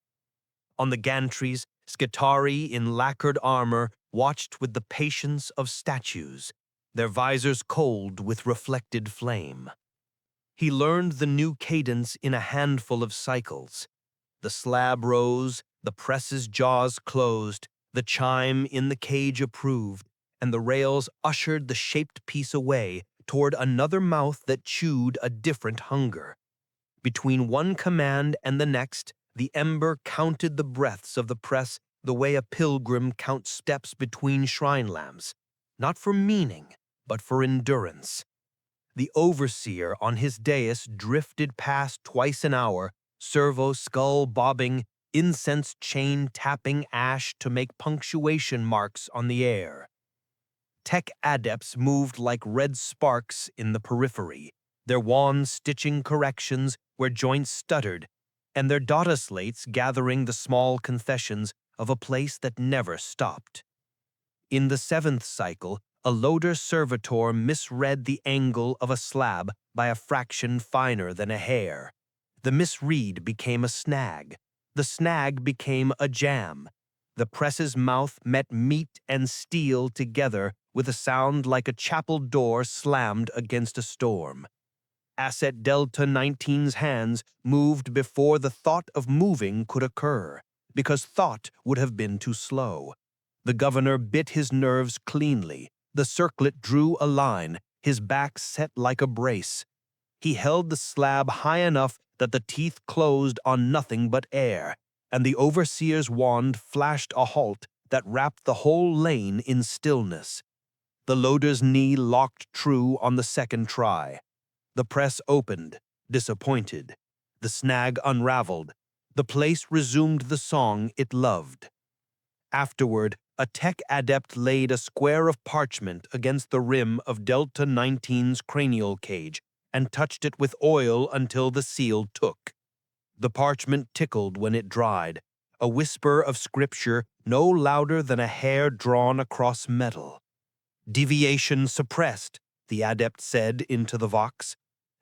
H: On the gantries, Skitarii in lacquered armor watched with the patience of statues, their visors cold with reflected flame. He learned the new cadence in a handful of cycles. The slab rose, the press's jaws closed, the chime in the cage approved, and the rails ushered the shaped piece away toward another mouth that chewed a different hunger. Between one command and the next, the ember counted the breaths of the press the way a pilgrim counts steps between shrine lamps, not for meaning, but for endurance. The overseer on his dais drifted past twice an hour, servo skull bobbing, incense chain tapping ash to make punctuation marks on the air. Tech adepts moved like red sparks in the periphery, their wands stitching corrections where joints stuttered, and their data slates gathering the small confessions of a place that never stopped. In the 7th cycle, a loader servitor misread the angle of a slab by a fraction finer than a hair. The misread became a snag. The snag became a jam. The press's mouth met meat and steel together
A: with a sound like a chapel door slammed against a storm. Asset Delta 19's hands moved before the thought of moving could occur, because thought would have been too slow. The governor bit his nerves cleanly. The circlet drew a line, his back set like a brace. He held the slab high enough that the teeth closed on nothing but air, and the overseer's wand flashed a halt that wrapped the whole lane in stillness. The loader's knee locked true on the second try. The press opened, disappointed. The snag unraveled. The place resumed the song it loved. Afterward, a tech adept laid a square of parchment against the rim of Delta 19's cranial cage and touched it with oil until the seal took. The parchment tickled when it dried, a whisper of scripture no louder than a hair drawn across metal. Deviation suppressed, the adept said into the vox.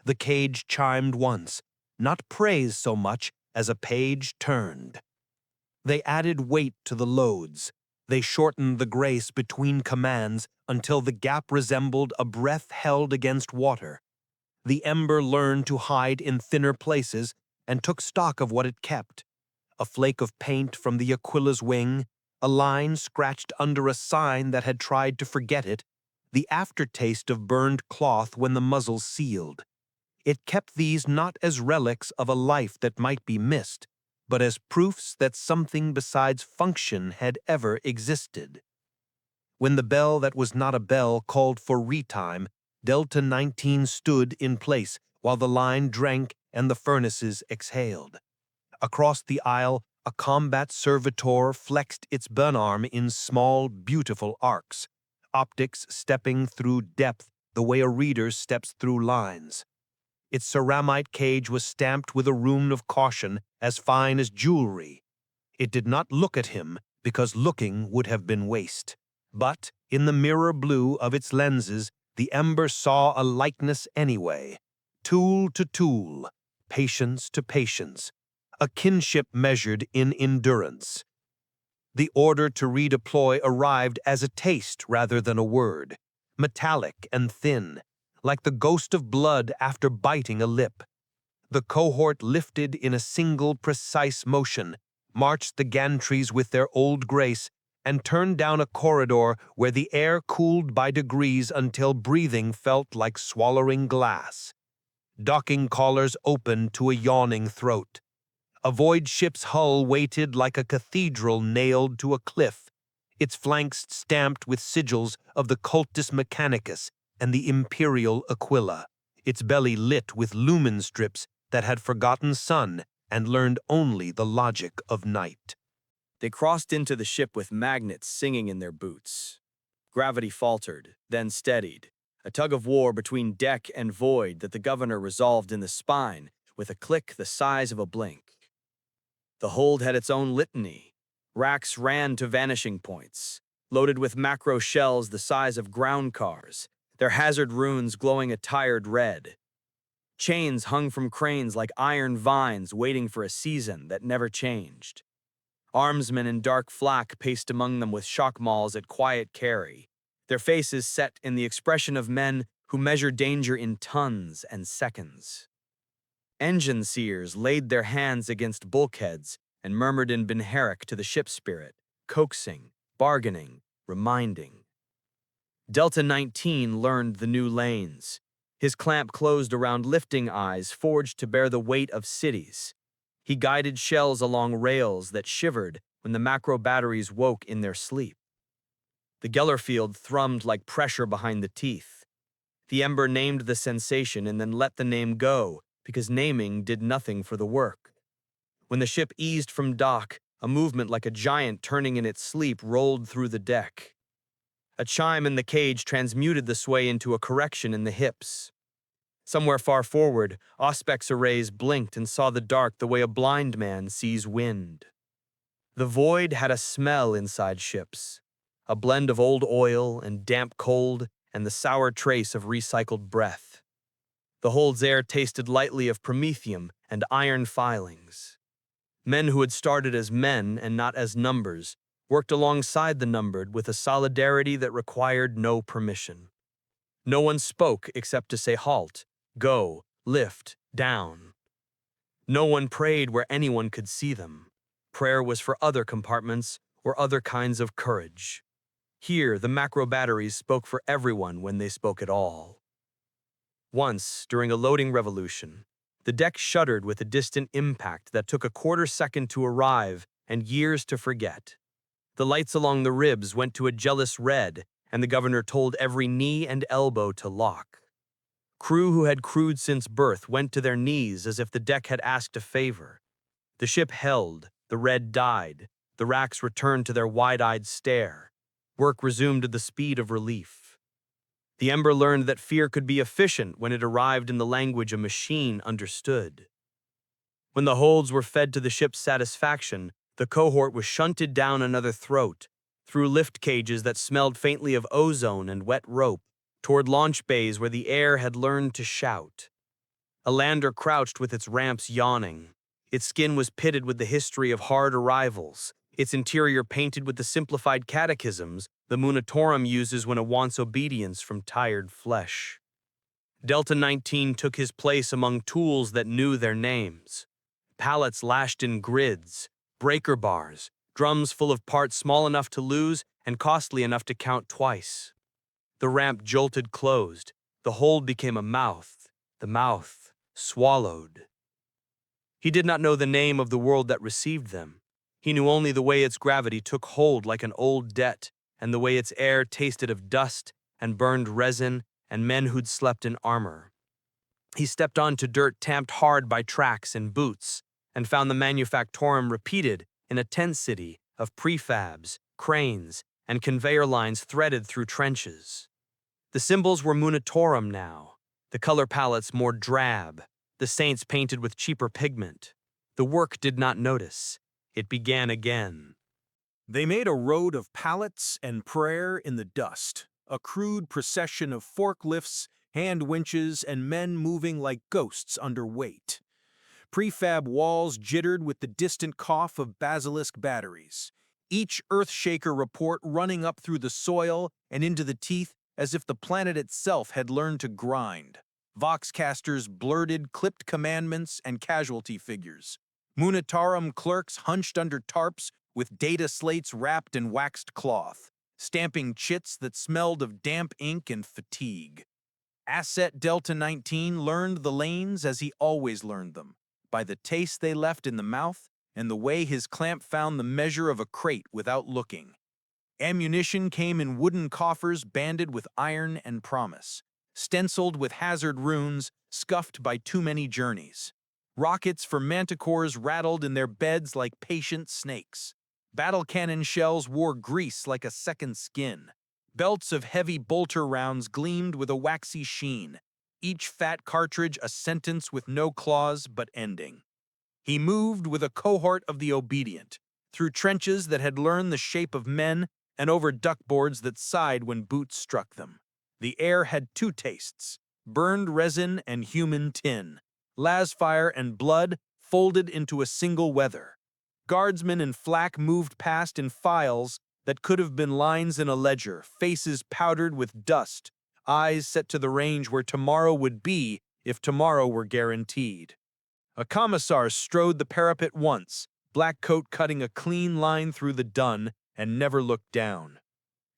A: The cage chimed once, not praise so much as a page turned. They added weight to the loads. They shortened the grace between commands until the gap resembled a breath held against water. The ember learned to hide in thinner places and took stock of what it kept. A flake of paint from the Aquila's wing, a line scratched under a sign that had tried to forget it, the aftertaste of burned cloth when the muzzle sealed. It kept these not as relics of a life that might be missed, but as proofs that something besides function had ever existed. When the bell that was not a bell called for retime, Delta 19 stood in place while the line drank and the furnaces exhaled. Across the aisle, a combat servitor flexed its bunarm in small, beautiful arcs, optics stepping through depth the way a reader steps through lines. Its ceramite cage was stamped with a rune of caution as fine as jewelry. It did not look at him because looking would have been waste. But in the mirror blue of its lenses, the ember saw a likeness anyway. Tool to tool, patience to patience, a kinship measured in endurance. The order to redeploy arrived as a taste rather than a word, metallic and thin, like the ghost of blood after biting a lip. The cohort lifted in a single precise motion, marched the gantries with their old grace, and turned down a corridor where the air cooled by degrees until breathing felt like swallowing glass. Docking collars opened to a yawning throat. A void ship's hull waited like a cathedral nailed to a cliff, its flanks stamped with sigils of the Cultus Mechanicus and the Imperial Aquila, its belly lit with lumen strips that had forgotten sun and learned only the logic of night.
I: They crossed into the ship with magnets singing in their boots. Gravity faltered, then steadied, a tug-of-war between deck and void that the governor resolved in the spine with a click the size of a blink. The hold had its own litany. Racks ran to vanishing points, loaded with macro shells the size of ground cars, their hazard runes glowing a tired red. Chains hung from cranes like iron vines waiting for a season that never changed. Armsmen in dark flak paced among them with shock mauls at quiet carry, their faces set in the expression of men who measure danger in tons and seconds. Engine seers laid their hands against bulkheads and murmured in Benheric to the ship spirit, coaxing, bargaining, reminding. Delta 19 learned the new lanes. His clamp closed around lifting eyes forged to bear the weight of cities. He guided shells along rails that shivered when the macro batteries woke in their sleep. The Gellerfield thrummed like pressure behind the teeth. The Ember named the sensation and then let the name go, because naming did nothing for the work. When the ship eased from dock, a movement like a giant turning in its sleep rolled through the deck. A chime in the cage transmuted the sway into a correction in the hips. Somewhere far forward, Auspex arrays blinked and saw the dark the way a blind man sees wind. The void had a smell inside ships, a blend of old oil and damp cold and the sour trace of recycled breath. The hold's air tasted lightly of promethium and iron filings. Men who had started as men and not as numbers worked alongside the numbered with a solidarity that required no permission. No one spoke except to say halt, go, lift, down. No one prayed where anyone could see them. Prayer was for other compartments or other kinds of courage. Here, the macro batteries spoke for everyone when they spoke at all. Once, during a loading revolution, the deck shuddered with a distant impact that took a quarter-second to arrive and years to forget. The lights along the ribs went to a jealous red, and the governor told every knee and elbow to lock. Crew who had crewed since birth went to their knees as if the deck had asked a favor. The ship held, the red died, the racks returned to their wide-eyed stare. Work resumed at the speed of relief. The Ember learned that fear could be efficient when it arrived in the language a machine understood. When the holds were fed to the ship's satisfaction, the cohort was shunted down another throat, through lift cages that smelled faintly of ozone and wet rope, toward launch bays where the air had learned to shout. A lander crouched with its ramps yawning. Its skin was pitted with the history of hard arrivals, its interior painted with the simplified catechisms the Munitorum uses when it wants obedience from tired flesh. Delta 19 took his place among tools that knew their names. Pallets lashed in grids, breaker bars, drums full of parts small enough to lose and costly enough to count twice. The ramp jolted closed. The hold became a mouth. The mouth swallowed. He did not know the name of the world that received them. He knew only the way its gravity took hold like an old debt, and the way its air tasted of dust and burned resin and men who'd slept in armor. He stepped onto dirt tamped hard by tracks and boots, and found the manufactorum repeated in a tent city of prefabs, cranes, and conveyor lines threaded through trenches. The symbols were Munitorum now, the color palettes more drab, the saints painted with cheaper pigment. The work did not notice. It began again.
F: They made a road of pallets and prayer in the dust, a crude procession of forklifts, hand winches, and men moving like ghosts under weight. Prefab walls jittered with the distant cough of basilisk batteries, each earthshaker report running up through the soil and into the teeth as if the planet itself had learned to grind. Voxcasters blurted clipped commandments and casualty figures. Munitorum clerks hunched under tarps with data slates wrapped in waxed cloth, stamping chits that smelled of damp ink and fatigue. Asset Delta 19 learned the lanes as he always learned them, by the taste they left in the mouth and the way his clamp found the measure of a crate without looking. Ammunition came in wooden coffers banded with iron and promise, stenciled with hazard runes, scuffed by too many journeys. Rockets for manticores rattled in their beds like patient snakes. Battle cannon shells wore grease like a second skin. Belts of heavy bolter rounds gleamed with a waxy sheen, each fat cartridge a sentence with no clause but ending. He moved with a cohort of the obedient, through trenches that had learned the shape of men and over duckboards that sighed when boots struck them. The air had two tastes, burned resin and human tin, lasfire and blood folded into a single weather. Guardsmen in flak moved past in files that could have been lines in a ledger, faces powdered with dust, eyes set to the range where tomorrow would be if tomorrow were guaranteed. A commissar strode the parapet once, black coat cutting a clean line through the dun, and never looked down.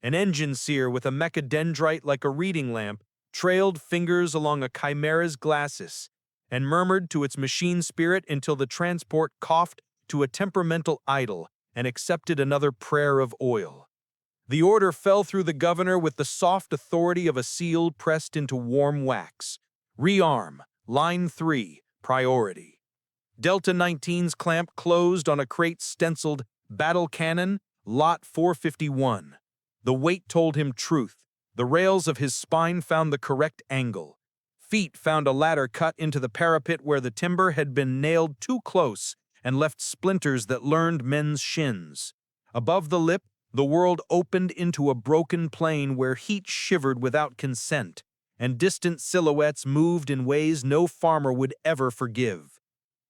F: An engine seer with a mechadendrite like a reading lamp trailed fingers along a chimera's glacis and murmured to its machine spirit until the transport coughed to a temperamental idol and accepted another prayer of oil. The order fell through the governor with the soft authority of a seal pressed into warm wax. Rearm, line 3, priority. Delta 19's clamp closed on a crate stenciled Battle Cannon, Lot 451. The weight told him truth. The rails of his spine found the correct angle. Feet found a ladder cut into the parapet where the timber had been nailed too close and left splinters that learned men's shins. Above the lip, the world opened into a broken plain where heat shivered without consent, and distant silhouettes moved in ways no farmer would ever forgive.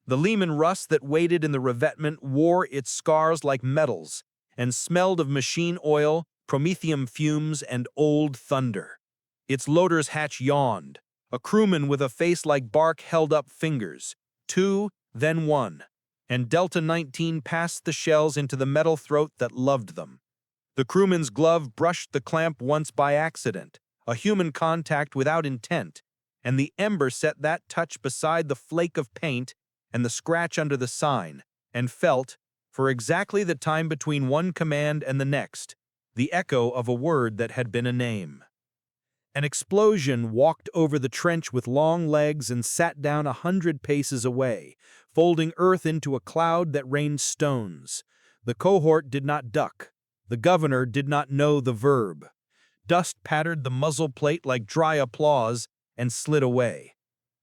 F: The Lehman rust that waited in the revetment wore its scars like medals,
A: and smelled of machine oil, promethium fumes, and old thunder. Its loader's hatch yawned. A crewman with a face like bark held up fingers. 2, then 1. And Delta 19 passed the shells into the metal throat that loved them. The crewman's glove brushed the clamp once by accident, a human contact without intent, and the ember set that touch beside the flake of paint and the scratch under the sign, and felt, for exactly the time between one command and the next, the echo of a word that had been a name. An explosion walked over the trench with long legs and sat down 100 paces away, folding earth into a cloud that rained stones. The cohort did not duck. The governor did not know the verb. Dust pattered the muzzle plate like dry applause and slid away.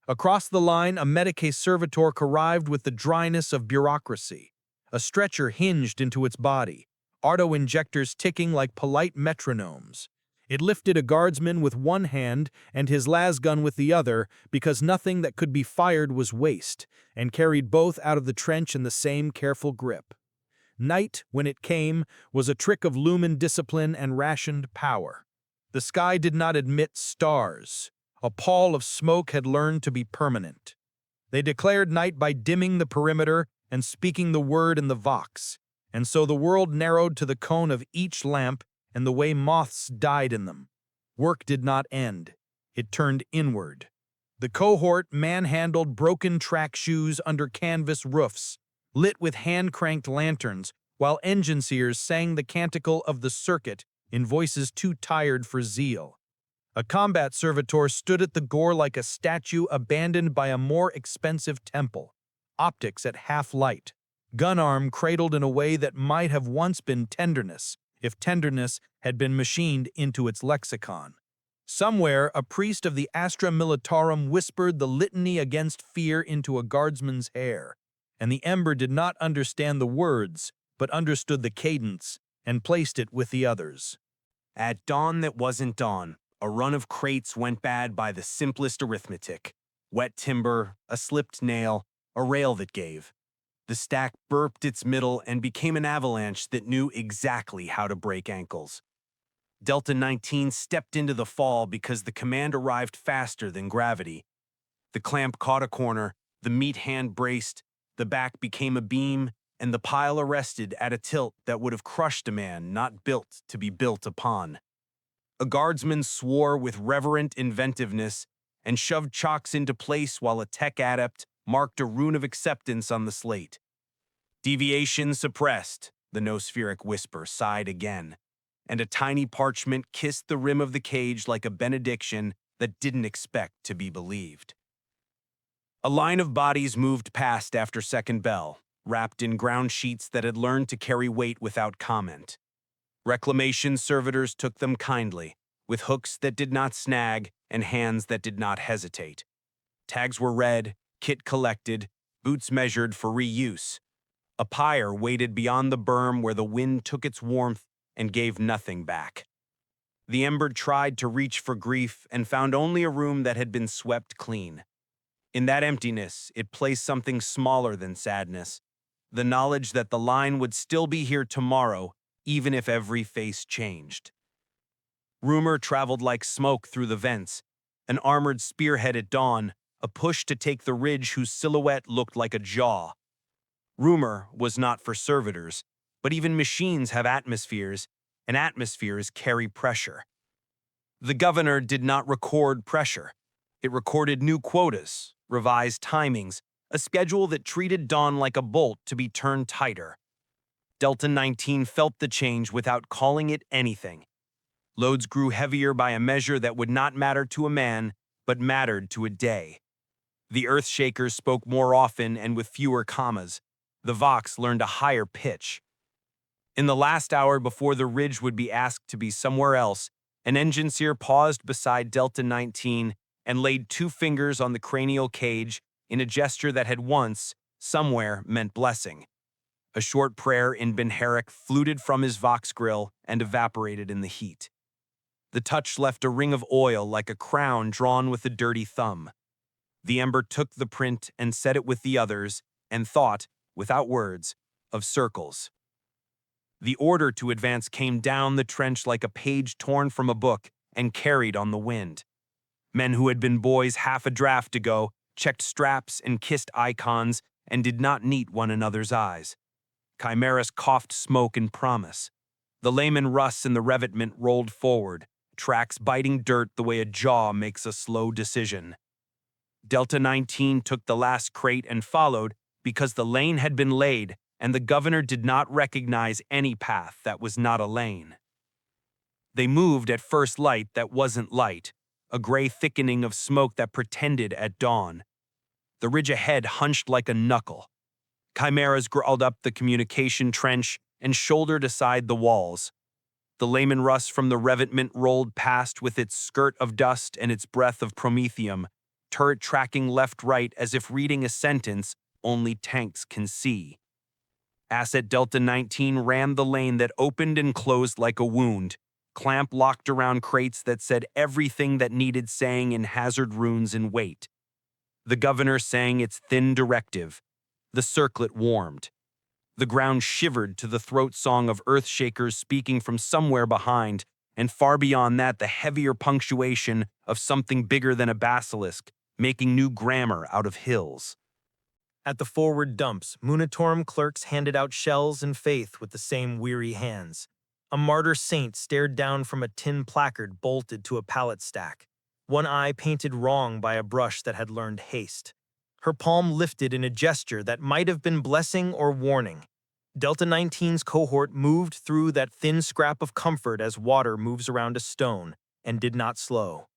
A: Across the line, a Medicae servitor arrived with the dryness of bureaucracy. A stretcher hinged into its body, auto-injectors ticking like polite metronomes. It lifted a guardsman with one hand and his lasgun with the other because nothing that could be fired was waste, and carried both out of the trench in the same careful grip. Night, when it came, was a trick of lumen discipline and rationed power. The sky did not admit stars. A pall of smoke had learned to be permanent. They declared night by dimming the perimeter and speaking the word in the vox, and so the world narrowed to the cone of each lamp and the way moths died in them. Work did not end. It turned inward. The cohort manhandled broken track shoes under canvas roofs, lit with hand-cranked lanterns, while engine-seers sang the canticle of the circuit in voices too tired for zeal. A combat servitor stood at the gore like a statue abandoned by a more expensive temple, optics at half-light, gun arm cradled in a way that might have once been tenderness, if tenderness had been machined into its lexicon. Somewhere, a priest of the Astra Militarum whispered the litany against fear into a guardsman's hair, and the ember did not understand the words, but understood the cadence, and placed it with the others.
H: At dawn that wasn't dawn, a run of crates went bad by the simplest arithmetic. Wet timber, a slipped nail, a rail that gave. The stack burped its middle and became an avalanche that knew exactly how to break ankles. Delta 19 stepped into the fall because the command arrived faster than gravity. The clamp caught a corner, the meat hand braced, the back became a beam, and the pile arrested at a tilt that would have crushed a man not built to be built upon. A guardsman swore with reverent inventiveness and shoved chocks into place while a tech adept marked a rune of acceptance on the slate. Deviation suppressed, the nospheric whisper sighed again, and a tiny parchment kissed the rim of the cage like a benediction that didn't expect to be believed. A line of bodies moved past after second bell, wrapped in ground sheets that had learned to carry weight without comment. Reclamation servitors took them kindly, with hooks that did not snag and hands that did not hesitate. Tags were read, kit collected, boots measured for reuse. A pyre waited beyond the berm where the wind took its warmth and gave nothing back. The ember tried to reach for grief and found only a room that had been swept clean. In that emptiness, it placed something smaller than sadness, the knowledge that the line would still be here tomorrow, even if every face changed. Rumor traveled like smoke through the vents, an armored spearhead at dawn, a push to take the ridge whose silhouette looked like a jaw. Rumor was not for servitors, but even machines have atmospheres, and atmospheres carry pressure. The governor did not record pressure. It recorded new quotas, revised timings, a schedule that treated dawn like a bolt to be turned tighter. Delta 19 felt the change without calling it anything. Loads grew heavier by a measure that would not matter to a man, but mattered to a day. The Earthshakers spoke more often and with fewer commas. The Vox learned a higher pitch. In the last hour before the ridge would be asked to be somewhere else, an engineer paused beside Delta 19 and laid 2 fingers on the cranial cage in a gesture that had once, somewhere, meant blessing. A short prayer in Benheric fluted from his Vox grill and evaporated in the heat. The touch left a ring of oil like a crown drawn with a dirty thumb. The ember took the print and set it with the others and thought, without words, of circles.
J: The order to advance came down the trench like a page torn from a book and carried on the wind. Men who had been boys half a draft ago checked straps and kissed icons and did not meet one another's eyes. Chimeras coughed smoke and promise. The layman Russ and the revetment rolled forward, tracks biting dirt the way a jaw makes a slow decision. Delta 19 took the last crate and followed because the lane had been laid and the governor did not recognize any path that was not a lane. They moved at first light that wasn't light, a gray thickening of smoke that pretended at dawn. The ridge ahead hunched like a knuckle. Chimeras crawled up the communication trench and shouldered aside the walls. The layman Russ from the revetment rolled past with its skirt of dust and its breath of promethium, turret tracking left-right as if reading a sentence only tanks can see. Asset Delta 19 ran the lane that opened and closed like a wound, clamp locked around crates that said everything that needed saying in hazard runes in weight. The governor sang its thin directive. The circlet warmed. The ground shivered to the throat song of earthshakers speaking from somewhere behind, and far beyond that the heavier punctuation of something bigger than a basilisk, making new grammar out of hills.
C: At the forward dumps, Munitorum clerks handed out shells and faith with the same weary hands. A martyr saint stared down from a tin placard bolted to a pallet stack, one eye painted wrong by a brush that had learned haste. Her palm lifted in a gesture that might have been blessing or warning. Delta 19's cohort moved through that thin scrap of comfort as water moves around a stone, and did not slow.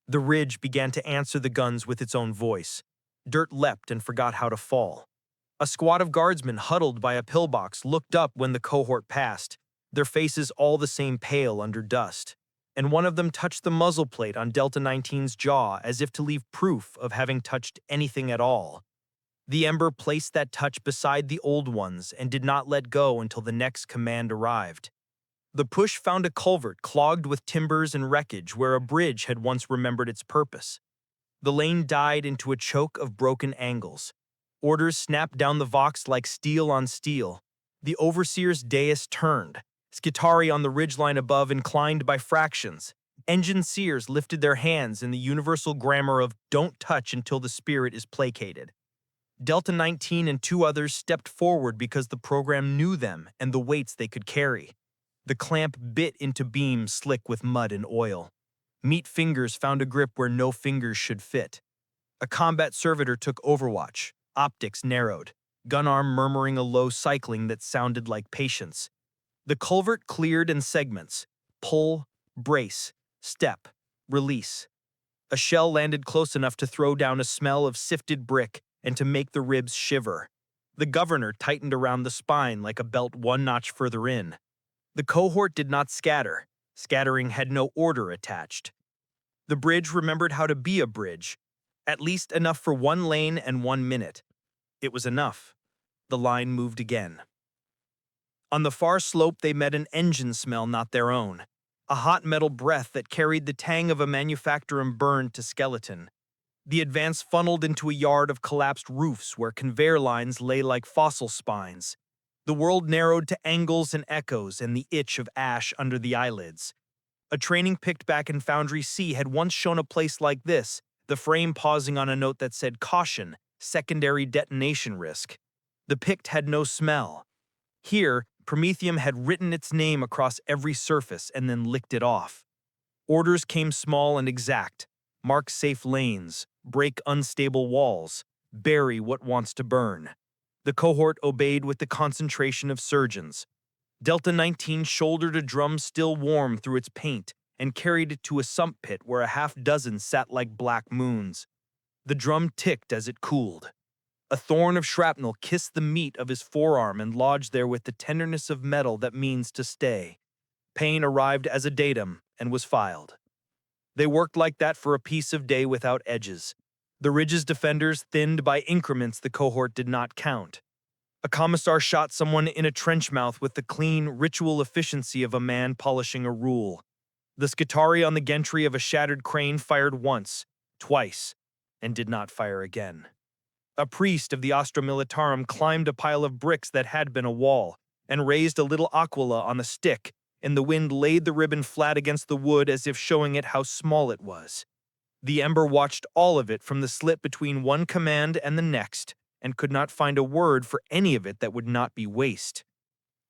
C: The ridge began to answer the guns with its own voice. Dirt leapt and forgot how to fall. A squad of guardsmen huddled by a pillbox looked up when the cohort passed, their faces all the same pale under dust, and one of them touched the muzzle plate on Delta 19's jaw as if to leave proof of having touched anything at all. The Ember placed that touch beside the old ones and did not let go until the next command arrived. The push found a culvert clogged with timbers and wreckage where a bridge had once remembered its purpose. The lane died into a choke of broken angles. Orders snapped down the Vox like steel on steel. The overseer's dais turned. Skitari on the ridgeline above inclined by fractions. Engine seers lifted their hands in the universal grammar of "don't touch until the spirit is placated." Delta 19 and two others stepped forward because the program knew them and the weights they could carry. The clamp bit into beams slick with mud and oil. Meat fingers found a grip where no fingers should fit. A combat servitor took overwatch, optics narrowed, gun arm murmuring a low cycling that sounded like patience. The culvert cleared in segments. Pull, brace, step, release. A shell landed close enough to throw down a smell of sifted brick and to make the ribs shiver. The governor tightened around the spine like a belt one notch further in. The cohort did not scatter. Scattering had no order attached. The bridge remembered how to be a bridge, at least enough for one lane and 1 minute. It was enough. The line moved again. On the far slope they met an engine smell not their own, a hot metal breath that carried the tang of a manufacturer burned to skeleton. The advance funneled into a yard of collapsed roofs where conveyor lines lay like fossil spines. The world narrowed to angles and echoes and the itch of ash under the eyelids. A training picked back in Foundry C had once shown a place like this, the frame pausing on a note that said "Caution, secondary detonation risk." The picked had no smell. Here, Promethium had written its name across every surface and then licked it off. Orders came small and exact. Mark safe lanes, break unstable walls, bury what wants to burn. The cohort obeyed with the concentration of surgeons. Delta 19 shouldered a drum still warm through its paint and carried it to a sump pit where a half dozen sat like black moons. The drum ticked as it cooled. A thorn of shrapnel kissed the meat of his forearm and lodged there with the tenderness of metal that means to stay. Pain arrived as a datum and was filed. They worked like that for a piece of day without edges. The ridge's defenders thinned by increments the cohort did not count. A commissar shot someone in a trench mouth with the clean, ritual efficiency of a man polishing a rule. The Skitari on the gantry of a shattered crane fired once, twice, and did not fire again. A priest of the Astra Militarum climbed a pile of bricks that had been a wall,
B: and raised a little aquila on a stick, and the wind laid the ribbon flat against the wood as if showing it how small it was. The ember watched all of it from the slit between one command and the next, and could not find a word for any of it that would not be waste.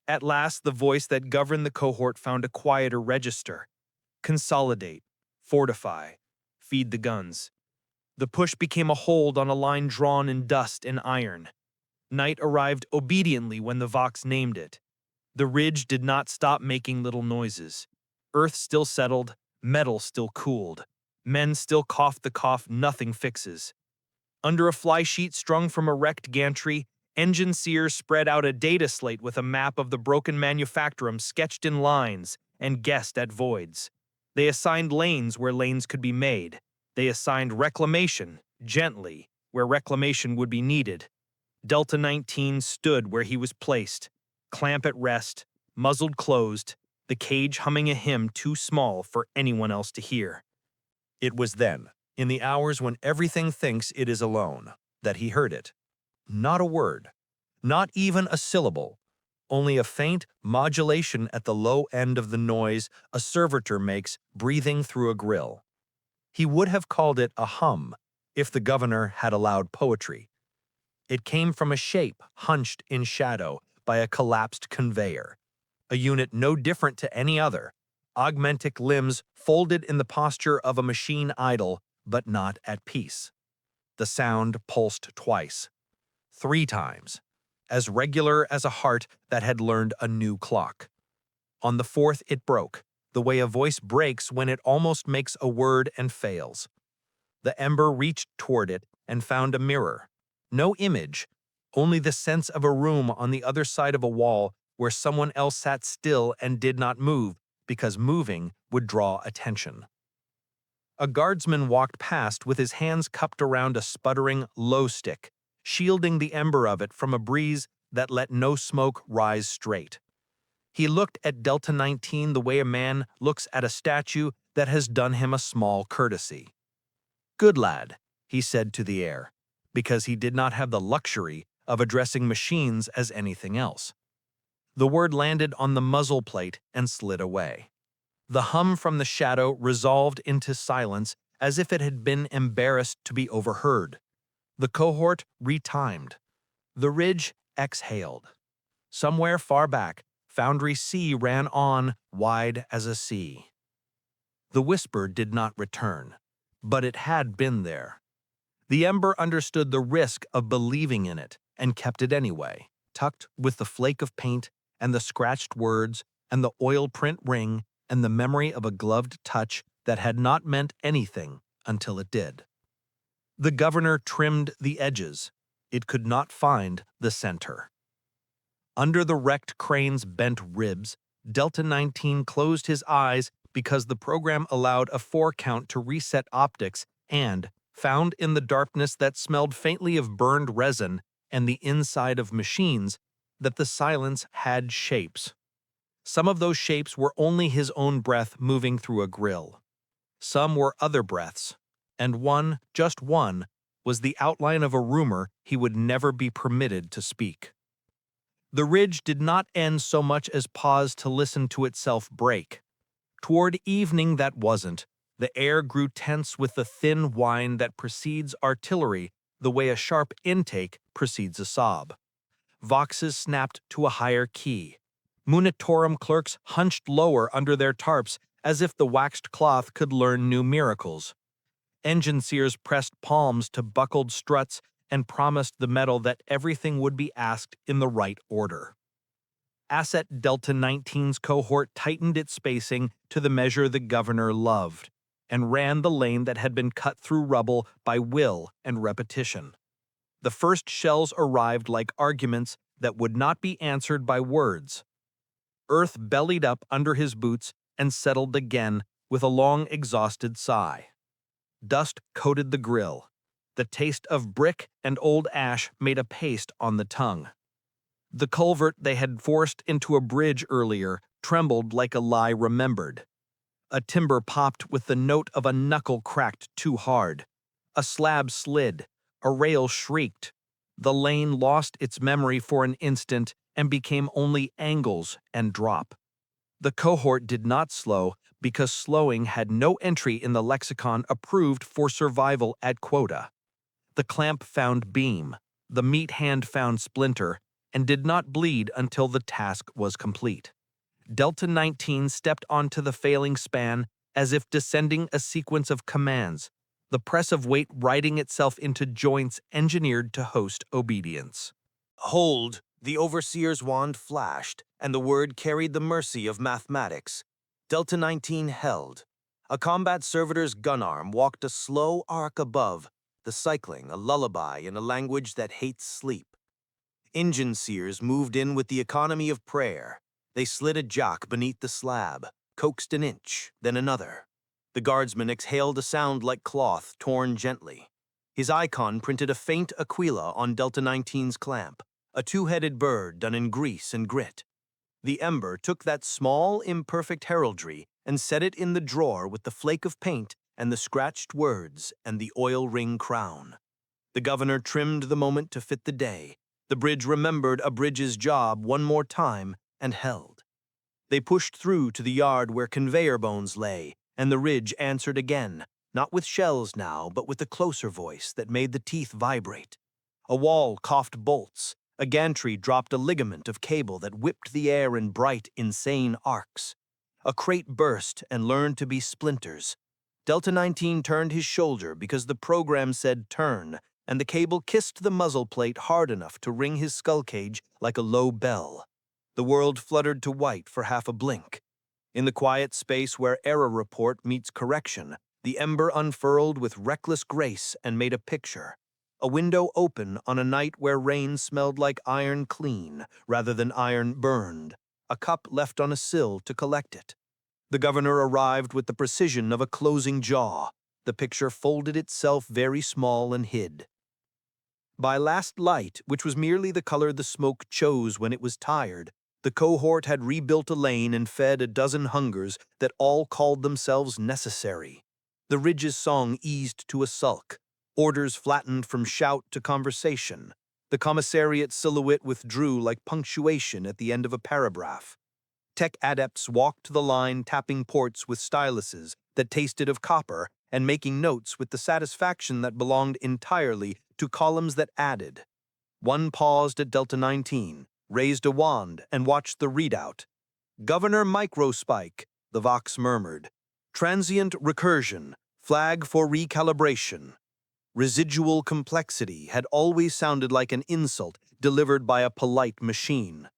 B: At last, the voice that governed the cohort found a quieter register. Consolidate, fortify, feed the guns. The push became a hold on a line drawn in dust and iron. Night arrived obediently when the Vox named it. The ridge did not stop making little noises. Earth still settled, metal still cooled. Men still coughed the cough nothing fixes. Under a fly sheet strung from a wrecked gantry, engine seers spread out a data slate with a map of the broken manufactorum sketched in lines and guessed at voids. They assigned lanes where lanes could be made. They assigned reclamation, gently, where reclamation would be needed. Delta 19 stood where he was placed, clamp at rest, muzzled closed, the cage humming a hymn too small for anyone else to hear.
F: It was then, in the hours when everything thinks it is alone, that he heard it. Not a word, not even a syllable, only a faint modulation at the low end of the noise a servitor makes breathing through a grill. He would have called it a hum if the governor had allowed poetry. It came from a shape hunched in shadow by a collapsed conveyor, a unit no different to any other, augmentic limbs folded in the posture of a machine idle but not at peace. The sound pulsed twice, 3 times, as regular as a heart that had learned a new clock. On the 4th it broke, the way a voice breaks when it almost makes a word and fails. The ember reached toward it and found a mirror. No image, only the sense of a room on the other side of a wall where someone else sat still and did not move because moving would draw attention. A guardsman walked past with his hands cupped around a sputtering low stick, shielding the ember of it from a breeze that let no smoke rise straight. He looked at Delta 19 the way a man looks at a statue that has done him a small courtesy. "Good lad," he said to the air, because he did not have the luxury of addressing machines as anything else. The word landed on the muzzle plate and slid away. The hum from the shadow resolved into silence as if it had been embarrassed to be overheard. The cohort retimed. The ridge exhaled. Somewhere far back, Foundry C ran on, wide as a sea. The whisper did not return, but it had been there. The ember understood the risk of believing in it and kept it anyway, tucked with the flake of paint and the scratched words and the oil print ring and the memory of a gloved touch that had not meant anything until it did. The governor trimmed the edges. It could not find the center. Under the wrecked crane's bent ribs, Delta 19 closed his eyes because the program allowed a 4 count to reset optics and, found in the darkness that smelled faintly of burned resin and the inside of machines, that the silence had shapes. Some of those shapes were only his own breath moving through a grill. Some were other breaths, and one, just one, was the outline of a rumor he would never be permitted to speak. The ridge did not end so much as pause to listen to itself break. Toward evening that wasn't. The air grew tense with the thin whine that precedes artillery the way a sharp intake precedes a sob. Voxes snapped to a higher key. Munitorum clerks hunched lower under their tarps as if the waxed cloth could learn new miracles. Engine seers pressed palms to buckled struts and promised the metal that everything would be asked in the right order. Asset Delta 19's cohort tightened its spacing to the measure the governor loved, and ran the lane that had been cut through rubble by will and repetition. The first shells arrived like arguments that would not be answered by words. Earth bellied up under his boots and settled again with a long, exhausted sigh. Dust coated the grill. The taste of brick and old ash made a paste on the tongue. The culvert they had forced into a bridge earlier trembled like a lie remembered. A timber popped with the note of a knuckle cracked too hard. A slab slid. A rail shrieked.
B: The lane lost its memory for an instant and became only angles and drop. The cohort did not slow because slowing had no entry in the lexicon approved for survival at quota. The clamp found beam, the meat hand found splinter, and did not bleed until the task was complete. Delta 19 stepped onto the failing span as if descending a sequence of commands, the press of weight writing itself into joints engineered to host obedience.
H: Hold! The Overseer's wand flashed, and the word carried the mercy of mathematics. Delta 19 held. A combat servitor's gun arm walked a slow arc above, the cycling a lullaby in a language that hates sleep. Engine seers moved in with the economy of prayer. They slid a jock beneath the slab, coaxed an inch, then another. The guardsman exhaled a sound like cloth torn gently. His icon printed a faint aquila on Delta 19's clamp, a two-headed bird done in grease and grit. The Ember took that small, imperfect heraldry and set it in the drawer with the flake of paint and the scratched words and the oil ring crown. The governor trimmed the moment to fit the day. The bridge remembered a bridge's job one more time and held. They pushed through to the yard where conveyor bones lay, and the ridge answered again, not with shells now, but with a closer voice that made the teeth vibrate. A wall coughed bolts. A gantry dropped a ligament of cable that whipped the air in bright, insane arcs. A crate burst and learned to be splinters. Delta 19 turned his shoulder because the program said turn, and the cable kissed the muzzle plate hard enough to ring his skull cage like a low bell. The world fluttered to white for half a blink. In the quiet space where error report meets correction, the Ember unfurled with reckless grace and made a picture. A window open on a night where rain smelled like iron clean rather than iron burned, a cup left on a sill to collect it. The governor arrived with the precision of a closing jaw. The picture folded itself very small and hid. By last light, which was merely the color the smoke chose when it was tired, the cohort had rebuilt a lane and fed a dozen hungers that all called themselves necessary. The ridge's song eased to a sulk. Orders flattened from shout to conversation. The commissariat silhouette withdrew like punctuation at the end of a paragraph. Tech adepts walked the line tapping ports with styluses that tasted of copper and making notes with the satisfaction that belonged entirely to columns that added. One paused at Delta 19, raised a wand, and watched the readout. Governor Microspike, the Vox murmured. Transient recursion, flag for recalibration. Residual complexity had always sounded like an insult delivered by a polite machine.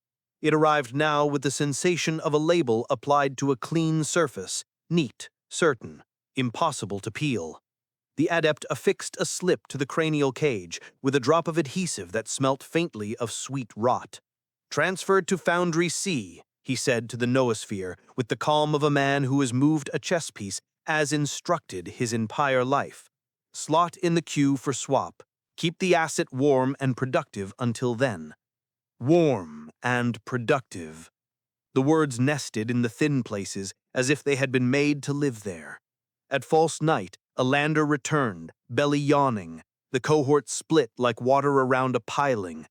H: It arrived now with the sensation of a label applied to a clean surface, neat, certain, impossible to peel. The adept affixed a slip to the cranial cage with a drop of adhesive that smelt faintly of sweet rot. Transferred to Foundry C, he said to the noosphere with the calm of a man who has moved a chess piece as instructed his entire life. Slot in the queue for swap. Keep the asset warm and productive until then. Warm and productive. The words nested in the thin places as if they had been made to live there. At false night, a lander returned, belly yawning. The cohort split like water around a piling.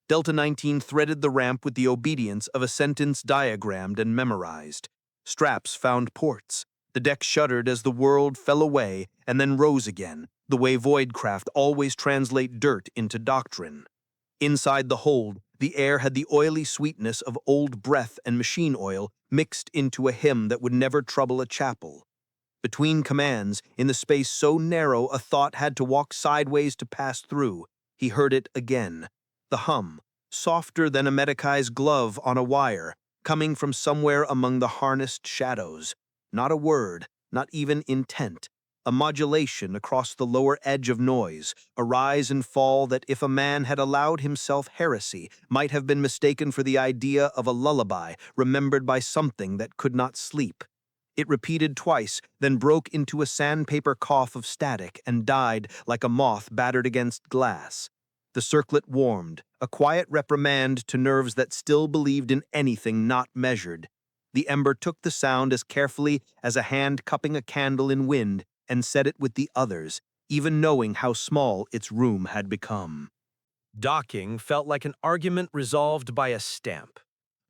H: Delta 19 threaded the ramp with the obedience of a sentence diagrammed and memorized. Straps found ports. The deck shuddered as the world fell away and then rose again, the way voidcraft always translate dirt into doctrine. Inside the hold, the air had the oily sweetness of old breath and machine oil mixed into a hymn that would never trouble a chapel. Between commands, in the space so narrow a thought had to walk sideways to pass through, he heard it again. The hum, softer than a medicai's glove on a wire, coming from somewhere among the harnessed shadows. Not a word, not even intent. A modulation across the lower edge of noise, a rise and fall that if a man had allowed himself heresy, might have been mistaken for the idea of a lullaby remembered by something that could not sleep. It repeated twice, then broke into a sandpaper cough of static and died like a moth battered against glass. The circlet warmed, a quiet reprimand to nerves that still believed in anything not measured. The Ember took the sound as carefully as a hand cupping a candle in wind and set it with the others, even knowing how small its room had become.
A: Docking felt like an argument resolved by a stamp.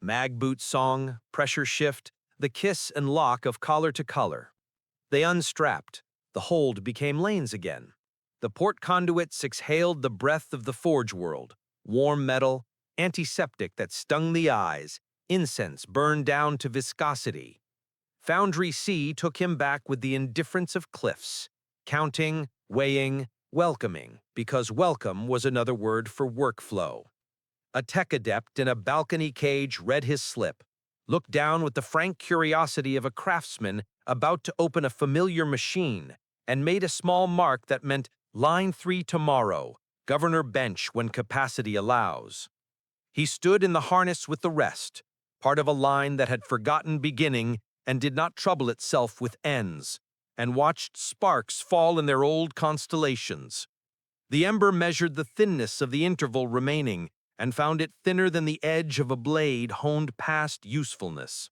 A: Mag boot song, pressure shift, the kiss and lock of collar to collar. They unstrapped. The hold became lanes again. The port conduits exhaled the breath of the forge world. Warm metal, antiseptic that stung the eyes, incense burned down to viscosity. Foundry C took him back with the indifference of cliffs, counting, weighing, welcoming, because welcome was another word for workflow. A tech adept in a balcony cage read his slip, looked down with the frank curiosity of a craftsman about to open a familiar machine, and made a small mark that meant Line 3 tomorrow, Governor Bench when capacity allows. He stood in the harness with the rest, part of a line that had forgotten beginning and did not trouble itself with ends, and watched sparks fall in their old constellations. The ember measured the thinness of the interval remaining and found it thinner than the edge of a blade honed past usefulness.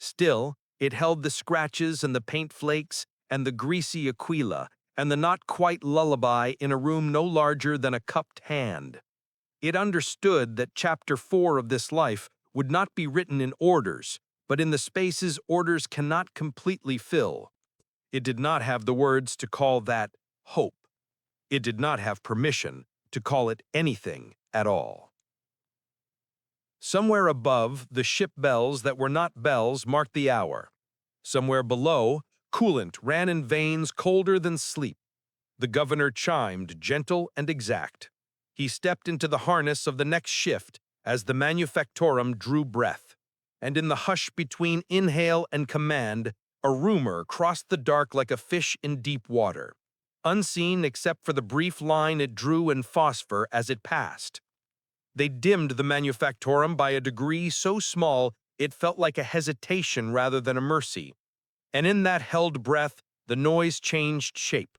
A: Still, it held the scratches and the paint flakes and the greasy aquila and the not-quite lullaby in a room no larger than a cupped hand. It understood that Chapter 4 of this life would not be written in orders, but in the spaces orders cannot completely fill. It did not have the words to call that hope. It did not have permission to call it anything at all. Somewhere above, the ship bells that were not bells marked the hour. Somewhere below, coolant ran in veins colder than sleep. The governor chimed, gentle and exact. He stepped into the harness of the next shift as the manufactorum drew breath. And in the hush between inhale and command, a rumor crossed the dark like a fish in deep water, unseen except for the brief line it drew in phosphor as it passed. They dimmed the manufactorum by a degree so small it felt like a hesitation rather than a mercy. And in that held breath, the noise changed shape.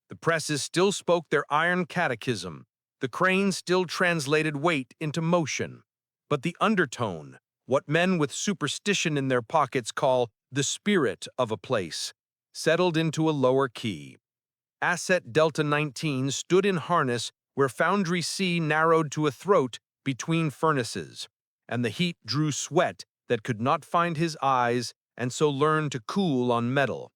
A: The presses still spoke their iron catechism. The cranes still translated weight into motion. But the undertone, what men with superstition in their pockets call the spirit of a place, settled into a lower key. Asset Delta 19 stood in harness where Foundry C narrowed to a throat between furnaces, and the heat drew sweat that could not find his eyes and so learned to cool on metal.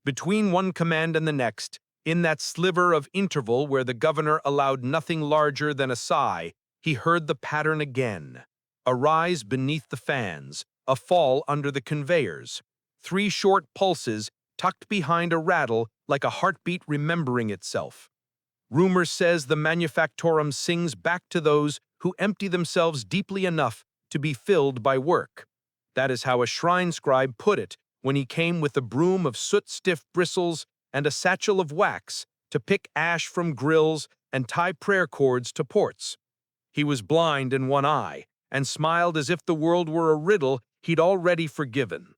A: Between one command and the next, in that sliver of interval where the governor allowed nothing larger than a sigh, he heard the pattern again. A rise beneath the fans, a fall under the conveyors. 3 short pulses tucked behind a rattle like a heartbeat remembering itself. Rumor says the manufactorum sings back to those who empty themselves deeply enough to be filled by work. That is how a shrine scribe put it when he came with a broom of soot-stiff bristles and a satchel of wax to pick ash from grills and tie prayer cords to ports. He was blind in one eye and smiled as if the world were a riddle he'd already forgiven.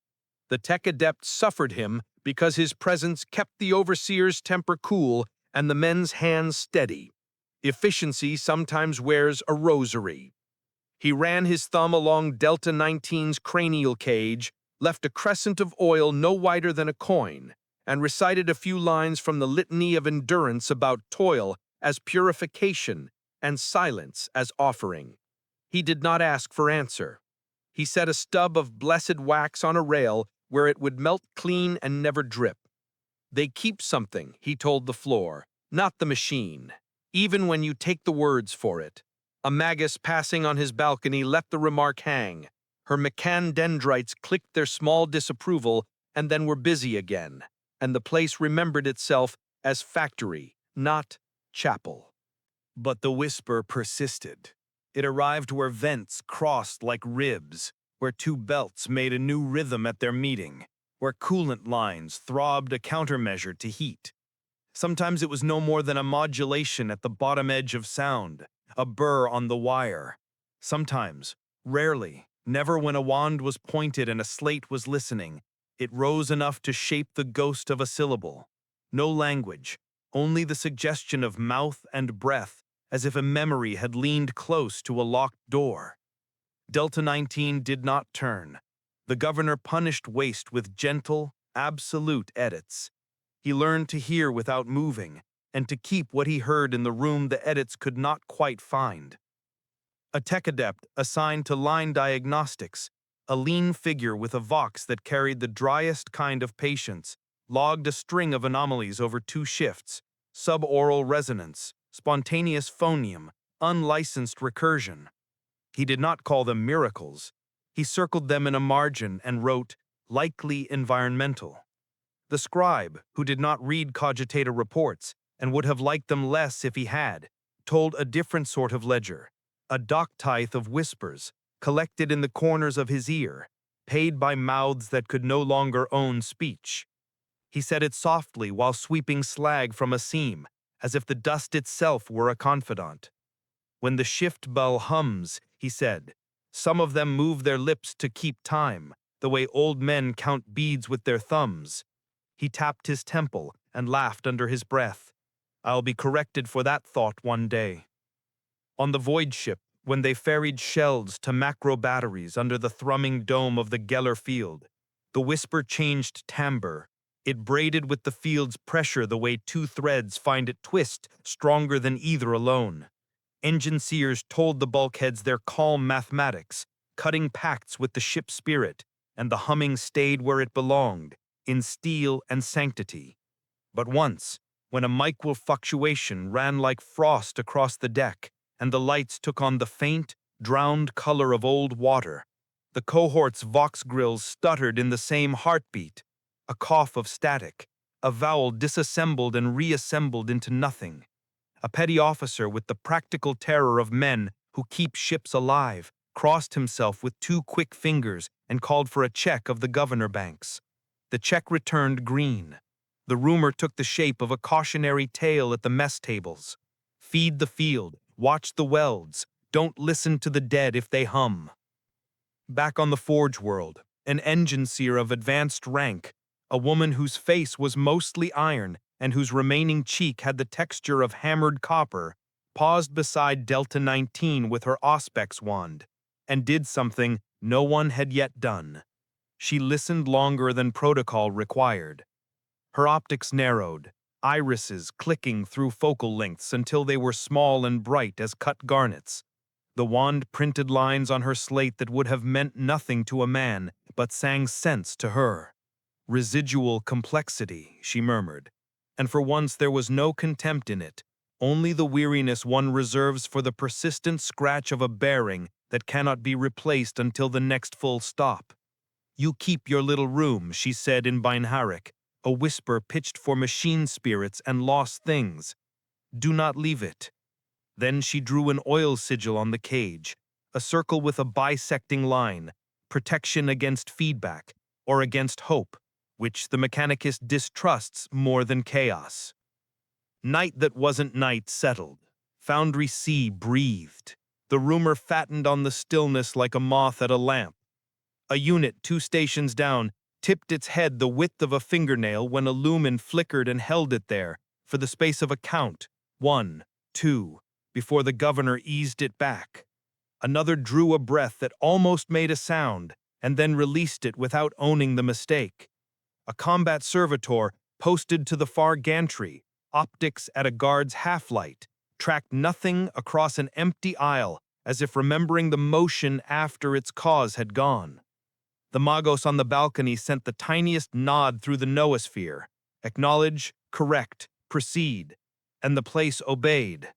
A: The tech adept suffered him because his presence kept the overseer's temper cool and the men's hands steady. Efficiency sometimes wears a rosary. He ran his thumb along Delta 19's cranial cage, left a crescent of oil no wider than a coin, and recited a few lines from the litany of endurance about toil as purification and silence as offering. He did not ask for answer. He set a stub of blessed wax on a rail where it would melt clean and never drip. They keep something, he told the floor, not the machine, even when you take the words for it. A magus passing on his balcony let the remark hang. Her McCann dendrites clicked their small disapproval and then were busy again, and the place remembered itself as factory, not chapel.
F: But the whisper persisted. It arrived where vents crossed like ribs, where 2 belts made a new rhythm at their meeting, where coolant lines throbbed a countermeasure to heat. Sometimes it was no more than a modulation at the bottom edge of sound, a burr on the wire. Sometimes, rarely, never when a wand was pointed and a slate was listening, it rose enough to shape the ghost of a syllable. No language, only the suggestion of mouth and breath, as if a memory had leaned close to a locked door. Delta 19 did not turn. The governor punished waste with gentle, absolute edits. He learned to hear without moving,
J: and to keep what he heard in the room the edits could not quite find. A tech adept assigned to line diagnostics, a lean figure with a vox that carried the driest kind of patience, logged a string of anomalies over 2 shifts: suboral resonance, spontaneous phonium, unlicensed recursion. He did not call them miracles. He circled them in a margin and wrote, likely environmental. The scribe, who did not read cogitator reports and would have liked them less if he had, told a different sort of ledger, a doctithe of whispers, collected in the corners of his ear, paid by mouths that could no longer own speech. He said it softly while sweeping slag from a seam, as if the dust itself were a confidant. When the shift bell hums, he said, some of them move their lips to keep time, the way old men count beads with their thumbs. He tapped his temple and laughed under his breath. I'll be corrected for that thought one day. On the void ship, when they ferried shells to macro batteries under the thrumming dome of the Geller field, the whisper changed timbre. It braided with the field's pressure the way 2 threads find it twist stronger than either alone. Engine seers told the bulkheads their calm mathematics, cutting pacts with the ship's spirit, and the humming stayed where it belonged, in steel and sanctity. But once, when a micro fluctuation ran like frost across the deck, and the lights took on the faint, drowned color of old water, the cohort's vox grills stuttered in the same heartbeat, a cough of static, a vowel disassembled and reassembled into nothing. A petty officer with the practical terror of men who keep ships alive crossed himself with 2 quick fingers and called for a check of the governor banks. The check returned green. The rumor took the shape of a cautionary tale at the mess tables. Feed the field, watch the welds, don't listen to the dead if they hum. Back on the Forge world, an engine seer of advanced rank, a woman whose face was mostly iron and whose remaining cheek had the texture of hammered copper, paused beside Delta 19 with her Auspex wand, and did something no one had yet done. She listened longer than protocol required. Her optics narrowed, irises clicking through focal lengths until they were small and bright as cut garnets. The wand printed lines on her slate that would have meant nothing to a man, but sang sense to her. Residual complexity, she murmured, and for once there was no contempt in it, only the weariness one reserves for the persistent scratch of a bearing that cannot be replaced until the next full stop. You keep your little room, she said in Beinharik, a whisper pitched for machine spirits and lost things. Do not leave it. Then she drew an oil sigil on the cage, a circle with a bisecting line, protection against feedback, or against hope, which the mechanicist distrusts more than chaos. Night that wasn't night settled. Foundry C breathed. The rumor fattened on the stillness like a moth at a lamp. A unit 2 stations down tipped its head the width of a fingernail when a lumen flickered and held it there for the space of a count, 1, 2, before the governor eased it back. Another drew a breath that almost made a sound and then released it without owning the mistake. A combat servitor posted to the far gantry, optics at a guard's half-light, tracked nothing across an empty aisle as if remembering the motion after its cause had gone. The Magos on the balcony sent the tiniest nod through the noosphere. Acknowledge, correct, proceed. And the place obeyed.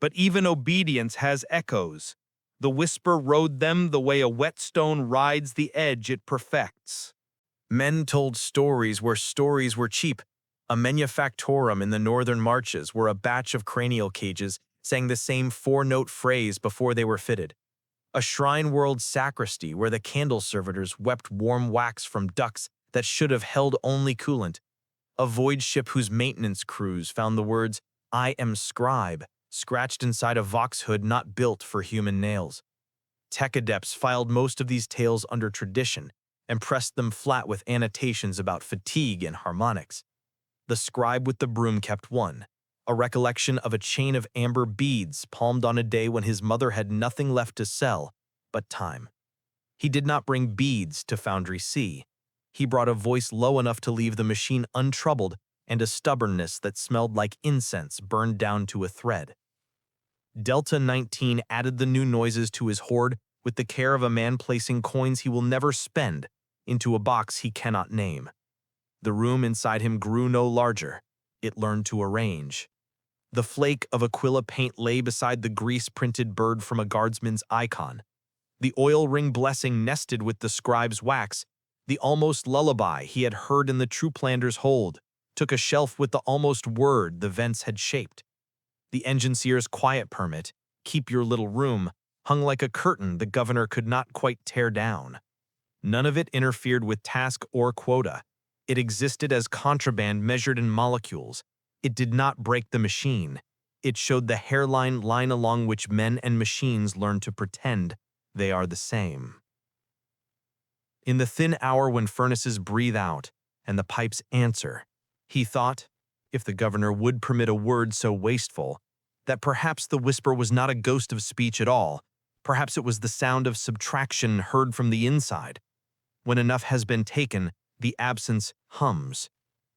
J: But even obedience has echoes. The whisper rode them the way a whetstone rides the edge it perfects.
B: Men told stories where stories were cheap. A manufactorum in the northern marches where a batch of cranial cages sang the same 4-note phrase before they were fitted. A shrine world sacristy where the candle servitors wept warm wax from ducts that should have held only coolant. A void ship whose maintenance crews found the words, I am scribe, scratched inside a vox hood not built for human nails. Tech adepts filed most of these tales under tradition and pressed them flat with annotations about fatigue and harmonics. The scribe with the broom kept one, a recollection of a chain of amber beads palmed on a day when his mother had nothing left to sell but time. He did not bring beads to Foundry C. He brought a voice low enough to leave the machine untroubled and a stubbornness that smelled like incense burned down to a thread. Delta 19 added the new noises to his hoard with the care of a man placing coins he will never spend into a box he cannot name. The room inside him grew no larger. It learned to arrange. The flake of Aquila paint lay beside the grease-printed bird from a guardsman's icon. The oil ring blessing nested with the scribe's wax. The almost lullaby he had heard in the Trooplander's hold took a shelf with the almost word the vents had shaped. The engineer's quiet permit, keep your little room, hung like a curtain the governor could not quite tear down. None of it interfered with task or quota. It existed as contraband measured in molecules. It did not break the machine. It showed the hairline line along which men and machines learn to pretend they are the same. In the thin hour when furnaces breathe out and the pipes answer, he thought, if the governor would permit a word so wasteful, that perhaps the whisper was not a ghost of speech at all. Perhaps it was the sound of subtraction heard from the inside. When enough has been taken, the absence hums.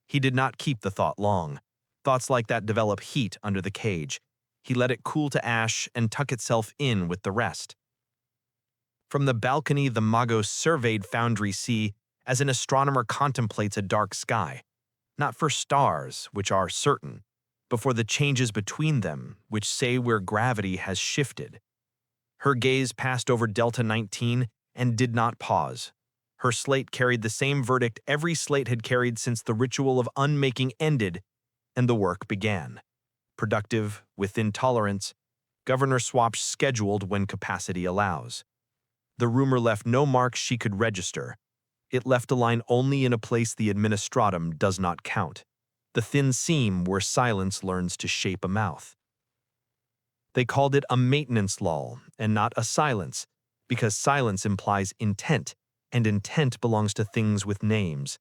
B: He did not keep the thought long. Thoughts like that develop heat under the cage. He let it cool to ash and tuck itself in with the rest. From the balcony, the Magos surveyed Foundry C as an astronomer contemplates a dark sky, not for stars, which are certain, but for the changes between them, which say where gravity has shifted. Her gaze passed over Delta 19 and did not pause. Her slate carried the same verdict every slate had carried since the ritual of unmaking ended and the work began. Productive, within tolerance, Governor Swapsh scheduled when capacity allows. The rumor left no marks she could register. It left a line only in a place the administratum does not count, the thin seam where silence learns to shape a mouth. They called it a maintenance lull and not a silence, because silence implies intent, and intent belongs to things with names.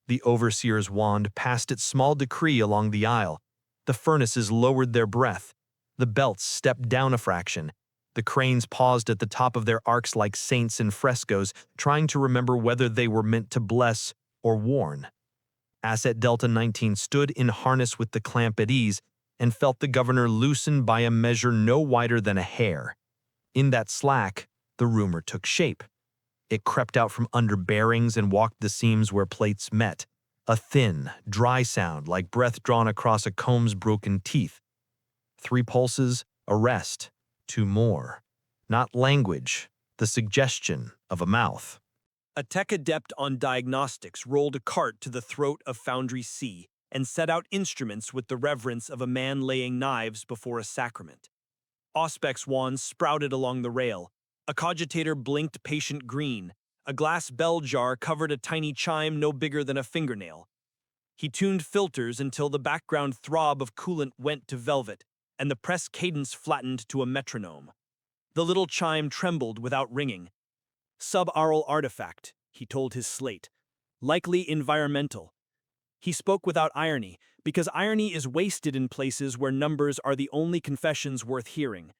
B: The overseer's wand passed its small decree along the aisle. The furnaces lowered their breath. The belts stepped down a fraction. The cranes paused at the top of their arcs like saints in frescoes, trying to remember whether they were meant to bless or warn. Asset Delta 19 stood in harness with the clamp at ease and felt the governor loosen by a measure no wider than a hair. In that slack, the rumor took shape. It crept out from under bearings and walked the seams where plates met, a thin, dry sound like breath drawn across a comb's broken teeth. 3 pulses, a rest, 2 more. Not language, the suggestion of a mouth.
C: A tech adept on diagnostics rolled a cart to the throat of Foundry C and set out instruments with the reverence of a man laying knives before a sacrament. Auspex wands sprouted along the rail. A cogitator blinked patient green. A glass bell jar covered a tiny chime no bigger than a fingernail. He tuned filters until the background throb of coolant went to velvet, and the press cadence flattened to a metronome. The little chime trembled without ringing. Sub-aural artifact, he told his slate. Likely environmental. He spoke without irony, because irony is wasted in places where numbers are the only confessions worth hearing.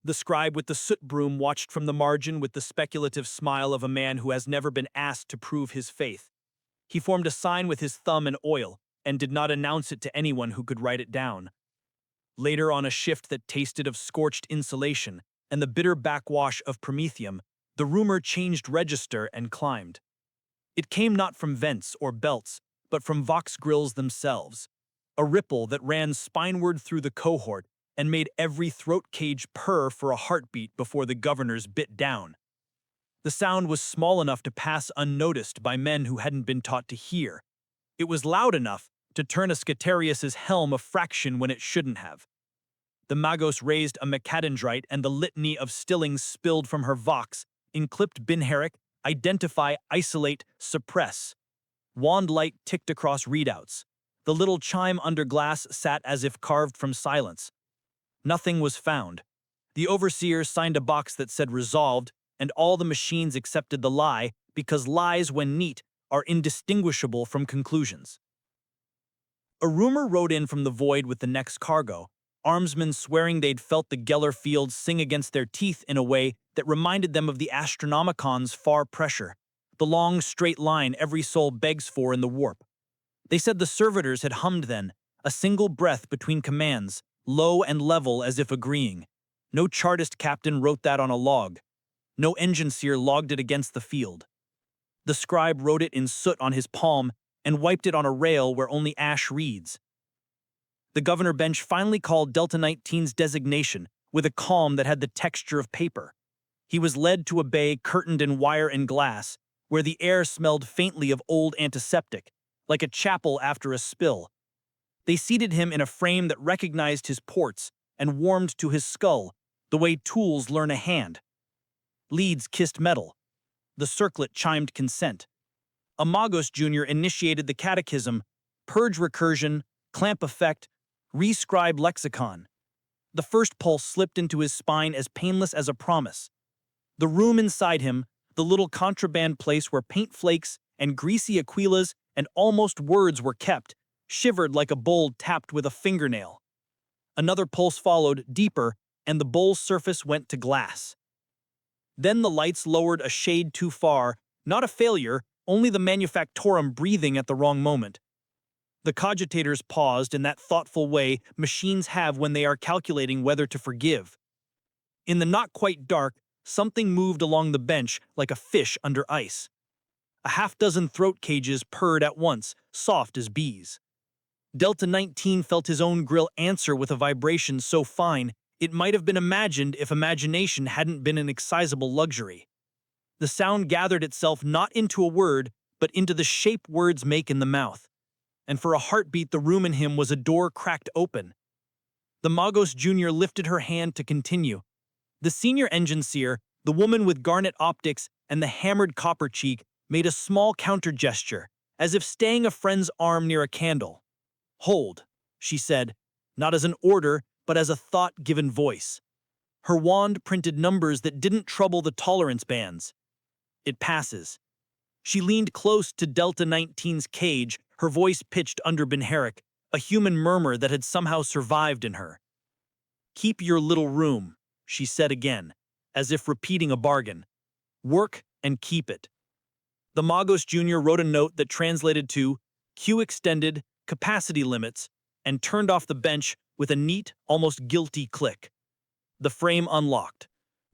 C: The scribe with the soot broom watched from the margin with the speculative smile of a man who has never been asked to prove his faith. He formed a sign with his thumb and oil, and did not announce it to anyone who could write it down. Later, on a shift that tasted of scorched insulation and the bitter backwash of promethium, the rumor changed register and climbed. It came not from vents or belts, but from vox grills themselves, a ripple that ran spineward through the cohort and made every throat cage purr for a heartbeat before the governors bit down. The sound was small enough to pass unnoticed by men who hadn't been taught to hear. It was loud enough to turn a Scatarius's helm a fraction when it shouldn't have. The Magos raised a macadendrite and the litany of stillings spilled from her vox, enclipped binheric, identify, isolate, suppress. Wand light ticked across readouts. The little chime under glass sat as if carved from silence. Nothing was found. The overseer signed a box that said resolved, and all the machines accepted the lie because lies, when neat, are indistinguishable from conclusions. A rumor rode in from the void with the next cargo, armsmen swearing they'd felt the Geller fields sing against their teeth in a way that reminded them of the Astronomicon's far pressure, the long, straight line every soul begs for in the warp.
B: They said the servitors had hummed then, a single breath between commands, low and level as if agreeing. No chartist captain wrote that on a log. No engine seer logged it against the field. The scribe wrote it in soot on his palm and wiped it on a rail where only ash reads. The governor bench finally called Delta 19's designation with a calm that had the texture of paper. He was led to a bay curtained in wire and glass, where the air smelled faintly of old antiseptic, like a chapel after a spill. They seated him in a frame that recognized his ports and warmed to his skull, the way tools learn a hand. Leads kissed metal. The circlet chimed consent. Amagos Jr. initiated the catechism, purge recursion, clamp effect, rescribe lexicon. The first pulse slipped into his spine as painless as a promise. The room inside him, the little contraband place where paint flakes and greasy aquilas and almost words were kept, shivered like a bowl tapped with a fingernail. Another pulse followed, deeper, and the bowl's surface went to glass. Then the lights lowered a shade too far, not a failure, only the manufactorum breathing at the wrong moment. The cogitators paused in that thoughtful way machines have when they are calculating whether to forgive. In the not quite dark, something moved along the bench like a fish under ice. A half-dozen throat cages purred at once, soft as bees. Delta 19 felt his own grill answer with a vibration so fine it might have been imagined if imagination hadn't been an excisable luxury. The sound gathered itself not into a word, but into the shape words make in the mouth. And for a heartbeat the room in him was a door cracked open. The Magos Jr. lifted her hand to continue. The senior engine seer, the woman with garnet optics and the hammered copper cheek, made a small counter gesture, as if staying a friend's arm near a candle. "Hold," she said, not as an order, but as a thought-given voice. Her wand printed numbers that didn't trouble the tolerance bands. "It passes." She leaned close to Delta 19's cage, her voice pitched under Benheric, a human murmur that had somehow survived in her. "Keep your little room," she said again, as if repeating a bargain. "Work and keep it." The Magos Jr. wrote a note that translated to "Queue extended, capacity limits," and turned off the bench with a neat, almost guilty click. The frame unlocked.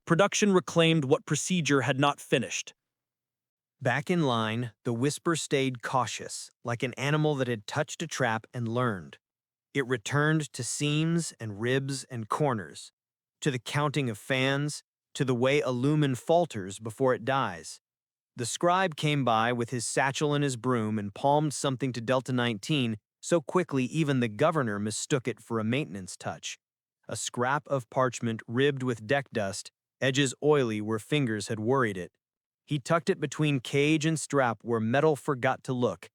B: Production reclaimed what procedure had not finished.
C: Back in line, the whisper stayed cautious, like an animal that had touched a trap and learned. It returned to seams and ribs and corners, to the counting of fans, to the way a lumen falters before it dies. The scribe came by with his satchel and his broom and palmed something to Delta 19 so quickly even the governor mistook it for a maintenance touch. A scrap of parchment ribbed with deck dust, edges oily where fingers had worried it. He tucked it between cage and strap where metal forgot to look.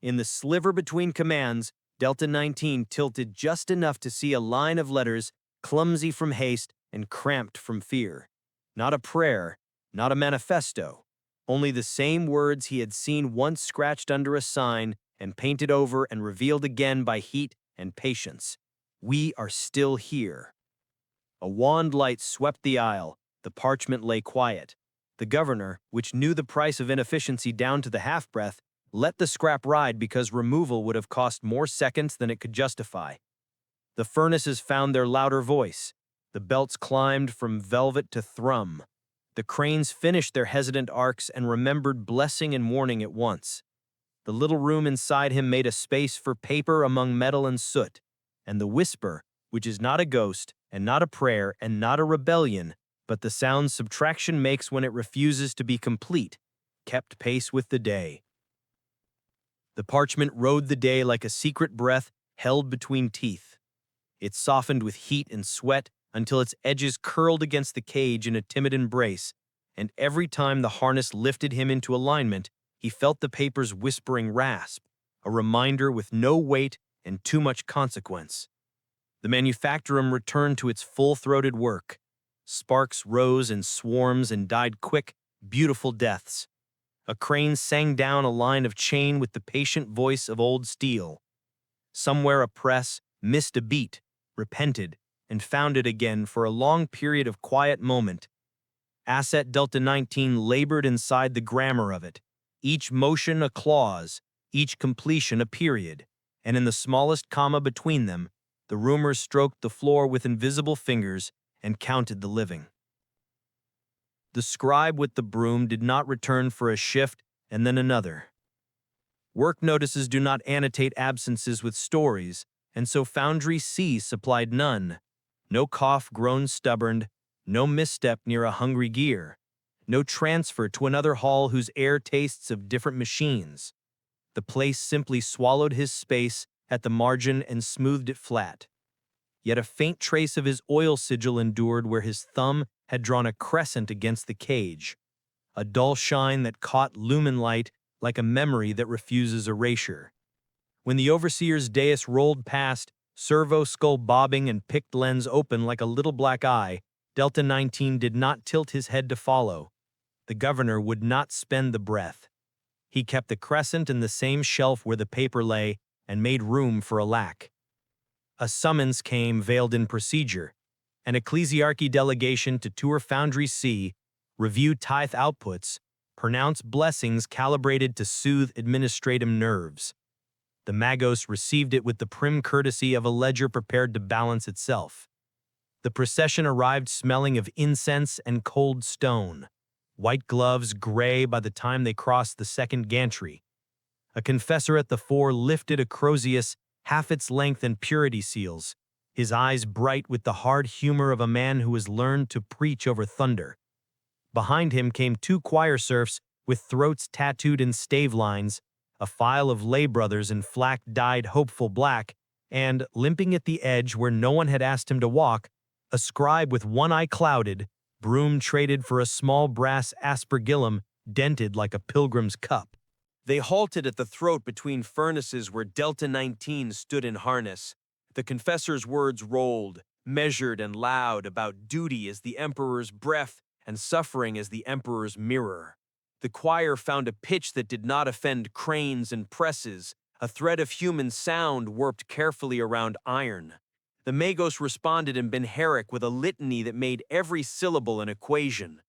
C: In the sliver between commands, Delta 19 tilted just enough to see a line of letters, clumsy from haste and cramped from fear. Not a prayer, not a manifesto, only the same words he had seen once scratched under a sign and painted over and revealed again by heat and patience. "We are still here." A wand light swept the aisle. The parchment lay quiet. The governor, which knew the price of inefficiency down to the half-breath, let the scrap ride because removal would have cost more seconds than it could justify. The furnaces found their louder voice. The belts climbed from velvet to thrum. The cranes finished their hesitant arcs and remembered blessing and warning at once. The little room inside him made a space for paper among metal and soot, and the whisper, which is not a ghost and not a prayer and not a rebellion, but the sound subtraction makes when it refuses to be complete, kept pace with the day. The parchment rode the day like a secret breath held between teeth. It softened with heat and sweat until its edges curled against the cage in a timid embrace, and every time the harness lifted him into alignment, he felt the paper's whispering rasp, a reminder with no weight and too much consequence. The manufactorum returned to its full-throated work. Sparks rose in swarms and died quick, beautiful deaths. A crane sang down a line of chain with the patient voice of old steel. Somewhere a press missed a beat, repented, and found it again for a long period of quiet moment. Asset Delta 19 labored inside the grammar of it, each motion a clause, each completion a period, and in the smallest comma between them, the roomers stroked the floor with invisible fingers and counted the living. The scribe with the broom did not return for a shift and then another. Work notices do not annotate absences with stories, and so Foundry C supplied none. No cough grown stubborn, no misstep near a hungry gear, no transfer to another hall whose air tastes of different machines. The place simply swallowed his space at the margin and smoothed it flat. Yet a faint trace of his oil sigil endured where his thumb had drawn a crescent against the cage, a dull shine that caught lumen light like a memory that refuses erasure. When the overseer's dais rolled past, servo skull bobbing and picked lens open like a little black eye, Delta 19 did not tilt his head to follow. The governor would not spend the breath. He kept the crescent in the same shelf where the paper lay and made room for a lack. A summons came veiled in procedure. An ecclesiarchy delegation to tour Foundry C, review tithe outputs, pronounce blessings calibrated to soothe administrative nerves. The Magos received it with the prim courtesy of a ledger prepared to balance itself. The procession arrived smelling of incense and cold stone, white gloves gray by the time they crossed the second gantry. A confessor at the fore lifted a crozius half its length and purity seals, his eyes bright with the hard humor of a man who has learned to preach over thunder. Behind him came two choir serfs with throats tattooed in stave lines, a file of lay brothers in flack-dyed hopeful black, and, limping at the edge where no one had asked him to walk, a scribe with one eye clouded, broom traded for a small brass aspergillum dented like a pilgrim's cup.
H: They halted at the throat between furnaces where Delta 19 stood in harness. The confessor's words rolled, measured and loud, about duty as the Emperor's breath and suffering as the Emperor's mirror. The choir found a pitch that did not offend cranes and presses, a thread of human sound warped carefully around iron. The Magos responded in Benheric with a litany that made every syllable an equation.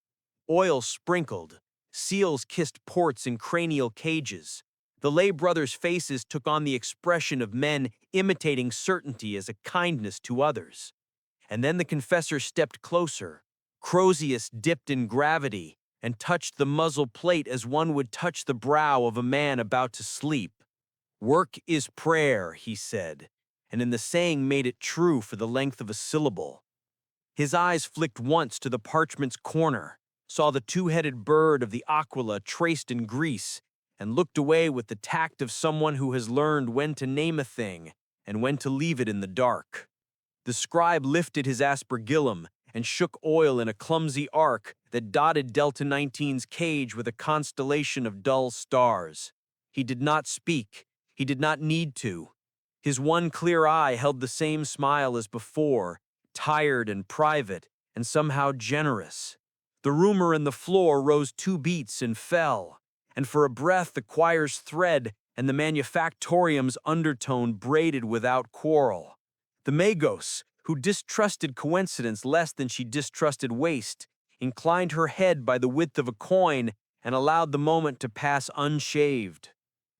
H: Oil sprinkled, seals kissed ports in cranial cages. The lay brothers' faces took on the expression of men imitating certainty as a kindness to others. And then the confessor stepped closer. Crozius dipped in gravity and touched the muzzle plate as one would touch the brow of a man about to sleep. "Work is prayer," he said, and in the saying made it true for the length of a syllable. His eyes flicked once to the parchment's corner, saw the two-headed bird of the Aquila traced in grease, and looked away with the tact of someone who has learned when to name a thing and when to leave it in the dark. The scribe lifted his aspergillum and shook oil in a clumsy arc that dotted Delta 19's cage with a constellation of dull stars. He did not speak. He did not need to. His one clear eye held the same smile as before, tired and private, and somehow generous. The rumor in the floor rose 2 beats and fell, and for a breath the choir's thread and the manufactorium's undertone braided without quarrel. The Magos, who distrusted coincidence less than she distrusted waste, inclined her head by the width of a coin and allowed the moment to pass unshaved.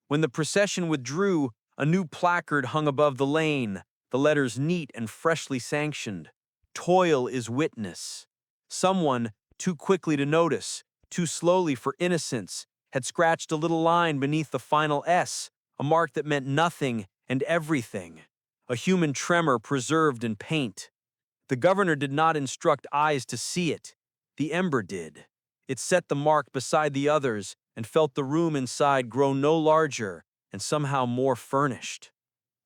H: When the procession withdrew, a new placard hung above the lane, the letters neat and freshly sanctioned. Toil is witness. Someone, too quickly to notice, too slowly for innocence, had scratched a little line beneath the final S, a mark that meant nothing and everything. A human tremor preserved in paint. The governor did not instruct eyes to see it. The ember did. It set the mark beside the others and felt the room inside grow no larger and somehow more furnished.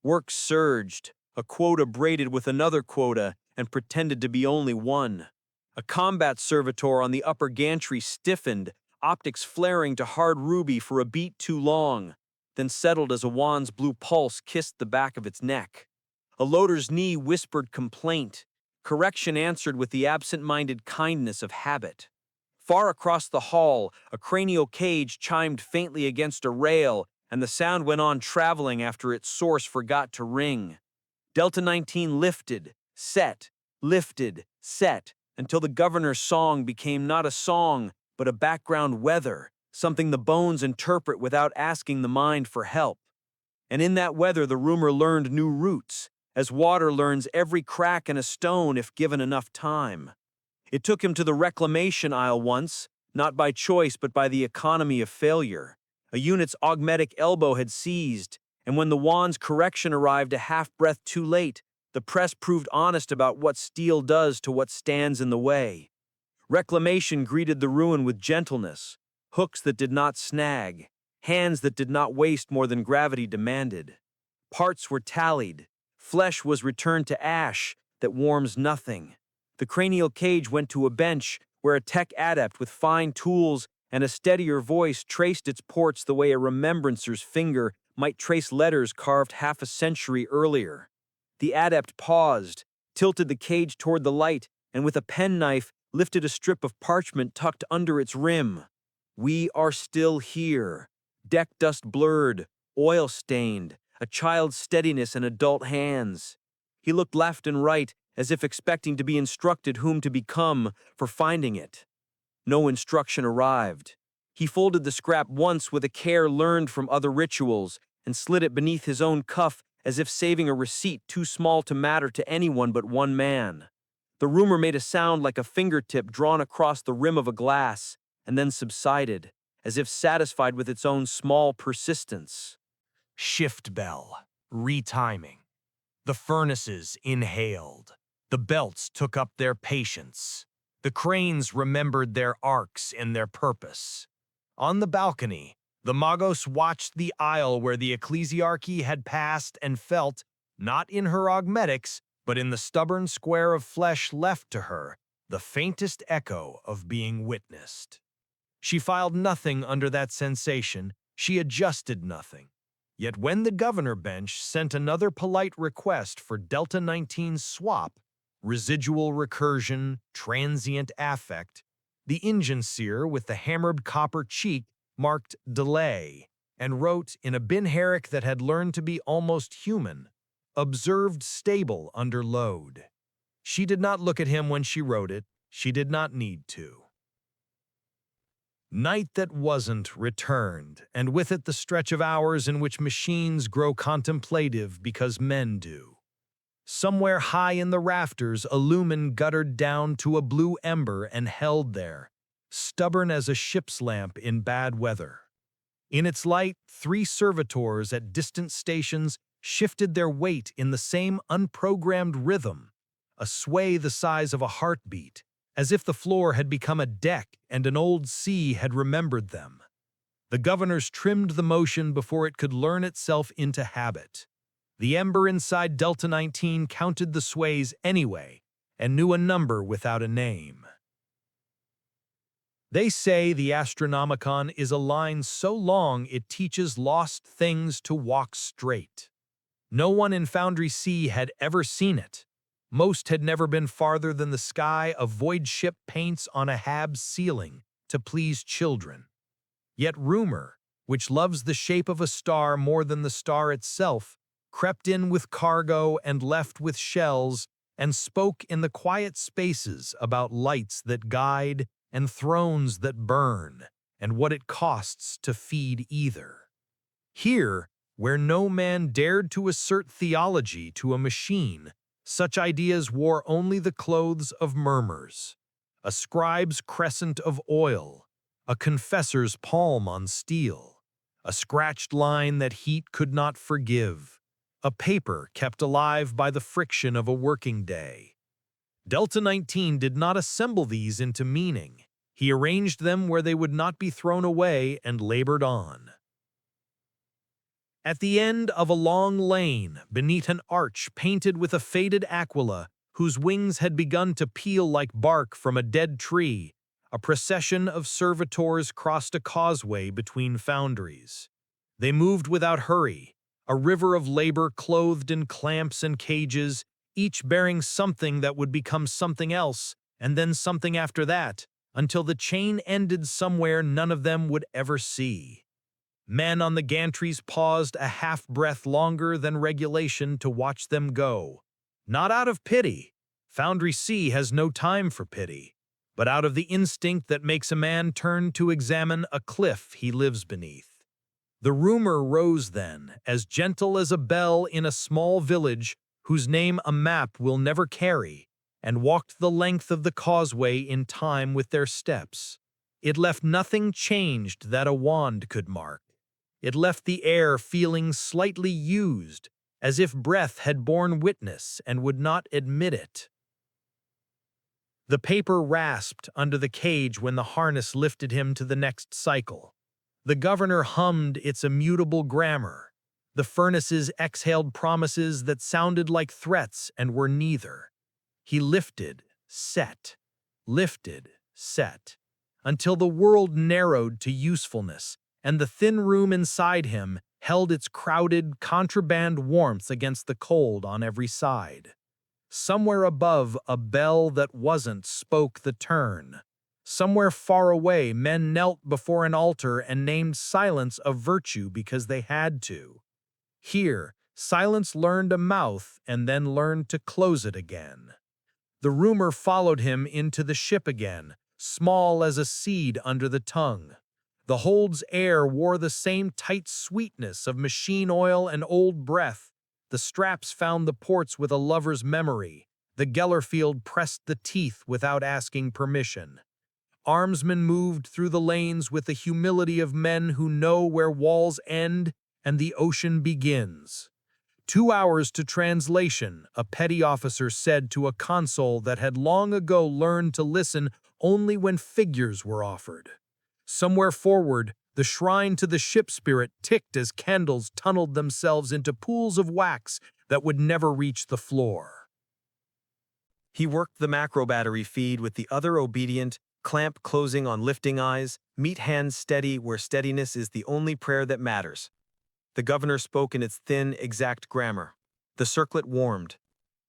H: Work surged, a quota braided with another quota and pretended to be only one. A combat servitor on the upper gantry stiffened, optics flaring to hard ruby for a beat too long, then settled as a wand's blue pulse kissed the back of its neck. A loader's knee whispered complaint. Correction answered with the absent-minded kindness of habit. Far across the hall, a cranial cage chimed faintly against a rail, and the sound went on traveling after its source forgot to ring. Delta 19 lifted, set, until the governor's song became not a song, but a background weather,
I: something the bones interpret without asking the mind for help. And in that weather, the rumor learned new roots, as water learns every crack in a stone if given enough time. It took him to the reclamation aisle once, not by choice but by the economy of failure. A unit's augmetic elbow had seized, and when the wand's correction arrived a half-breath too late, the press proved honest about what steel does to what stands in the way. Reclamation greeted the ruin with gentleness, hooks that did not snag, hands that did not waste more than gravity demanded. Parts were tallied, flesh was returned to ash that warms nothing. The cranial cage went to a bench where a tech adept with fine tools and a steadier voice traced its ports the way a remembrancer's finger might trace letters carved half a century earlier. The adept paused, tilted the cage toward the light, and with a penknife lifted a strip of parchment tucked under its rim. We are still here. Deck dust blurred, oil stained, a child's steadiness in adult hands. He looked left and right as if expecting to be instructed whom to become for finding it. No instruction arrived. He folded the scrap once with a care learned from other rituals and slid it beneath his own cuff as if saving a receipt too small to matter to anyone but one man. The rumor made a sound like a fingertip drawn across the rim of a glass and then subsided, as if satisfied with its own small persistence.
A: Shift bell, retiming. The furnaces inhaled. The belts took up their patience. The cranes remembered their arcs and their purpose. On the balcony, the Magos watched the aisle where the ecclesiarchy had passed and felt, not in her augmetics, but in the stubborn square of flesh left to her, the faintest echo of being witnessed. She filed nothing under that sensation, she adjusted nothing. Yet when the governor bench sent another polite request for Delta 19's swap, residual recursion, transient affect, the engine seer with the hammered copper cheek marked delay and wrote in a binheric that had learned to be almost human, observed stable under load. She did not look at him when she wrote it, she did not need to. Night that wasn't returned, and with it the stretch of hours in which machines grow contemplative because men do. Somewhere high in the rafters, a lumen guttered down to a blue ember and held there, stubborn as a ship's lamp in bad weather. In its light, 3 servitors at distant stations shifted their weight in the same unprogrammed rhythm, a sway the size of a heartbeat, as if the floor had become a deck and an old sea had remembered them. The governors trimmed the motion before it could learn itself into habit. The ember inside Delta 19 counted the sways anyway and knew a number without a name. They say the Astronomicon is a line so long it teaches lost things to walk straight. No one in Foundry C had ever seen it. Most had never been farther than the sky a void ship paints on a hab's ceiling to please children. Yet rumor, which loves the shape of a star more than the star itself, crept in with cargo and left with shells and spoke in the quiet spaces about lights that guide and thrones that burn and what it costs to feed either. Here, where no man dared to assert theology to a machine, such ideas wore only the clothes of murmurs, a scribe's crescent of oil, a confessor's palm on steel, a scratched line that heat could not forgive, a paper kept alive by the friction of a working day. Delta 19 did not assemble these into meaning. He arranged them where they would not be thrown away and labored on. At the end of a long lane, beneath an arch painted with a faded aquila whose wings had begun to peel like bark from a dead tree, a procession of servitors crossed a causeway between foundries. They moved without hurry, a river of labor clothed in clamps and cages, each bearing something that would become something else, and then something after that, until the chain ended somewhere none of them would ever see. Men on the gantries paused a half-breath longer than regulation to watch them go. Not out of pity. Foundry C has no time for pity. but out of the instinct that makes a man turn to examine a cliff he lives beneath. The rumor rose then, as gentle as a bell in a small village whose name a map will never carry, and walked the length of the causeway in time with their steps. It left nothing changed that a wand could mark. It left the air feeling slightly used, as if breath had borne witness and would not admit it. The paper rasped under the cage when the harness lifted him to the next cycle. The governor hummed its immutable grammar. The furnaces exhaled promises that sounded like threats and were neither. He lifted, set, until the world narrowed to usefulness, and the thin room inside him held its crowded, contraband warmth against the cold on every side. Somewhere above, a bell that wasn't spoke the turn. Somewhere far away, men knelt before an altar and named silence a virtue because they had to. Here, silence learned a mouth and then learned to close it again. The rumor followed him into the ship again, small as a seed under the tongue. The hold's air wore the same tight sweetness of machine oil and old breath. The straps found the ports with a lover's memory. The Gellerfield pressed the teeth without asking permission. Armsmen moved through the lanes with the humility of men who know where walls end and the ocean begins. 2 hours to translation, a petty officer said to a consul that had long ago learned to listen only when figures were offered. Somewhere forward, the shrine to the ship spirit ticked as candles tunneled themselves into pools of wax that would never reach the floor.
C: He worked the macro battery feed with the other obedient, clamp closing on lifting eyes, meat hands steady where steadiness is the only prayer that matters. The governor spoke in its thin, exact grammar. The circlet warmed.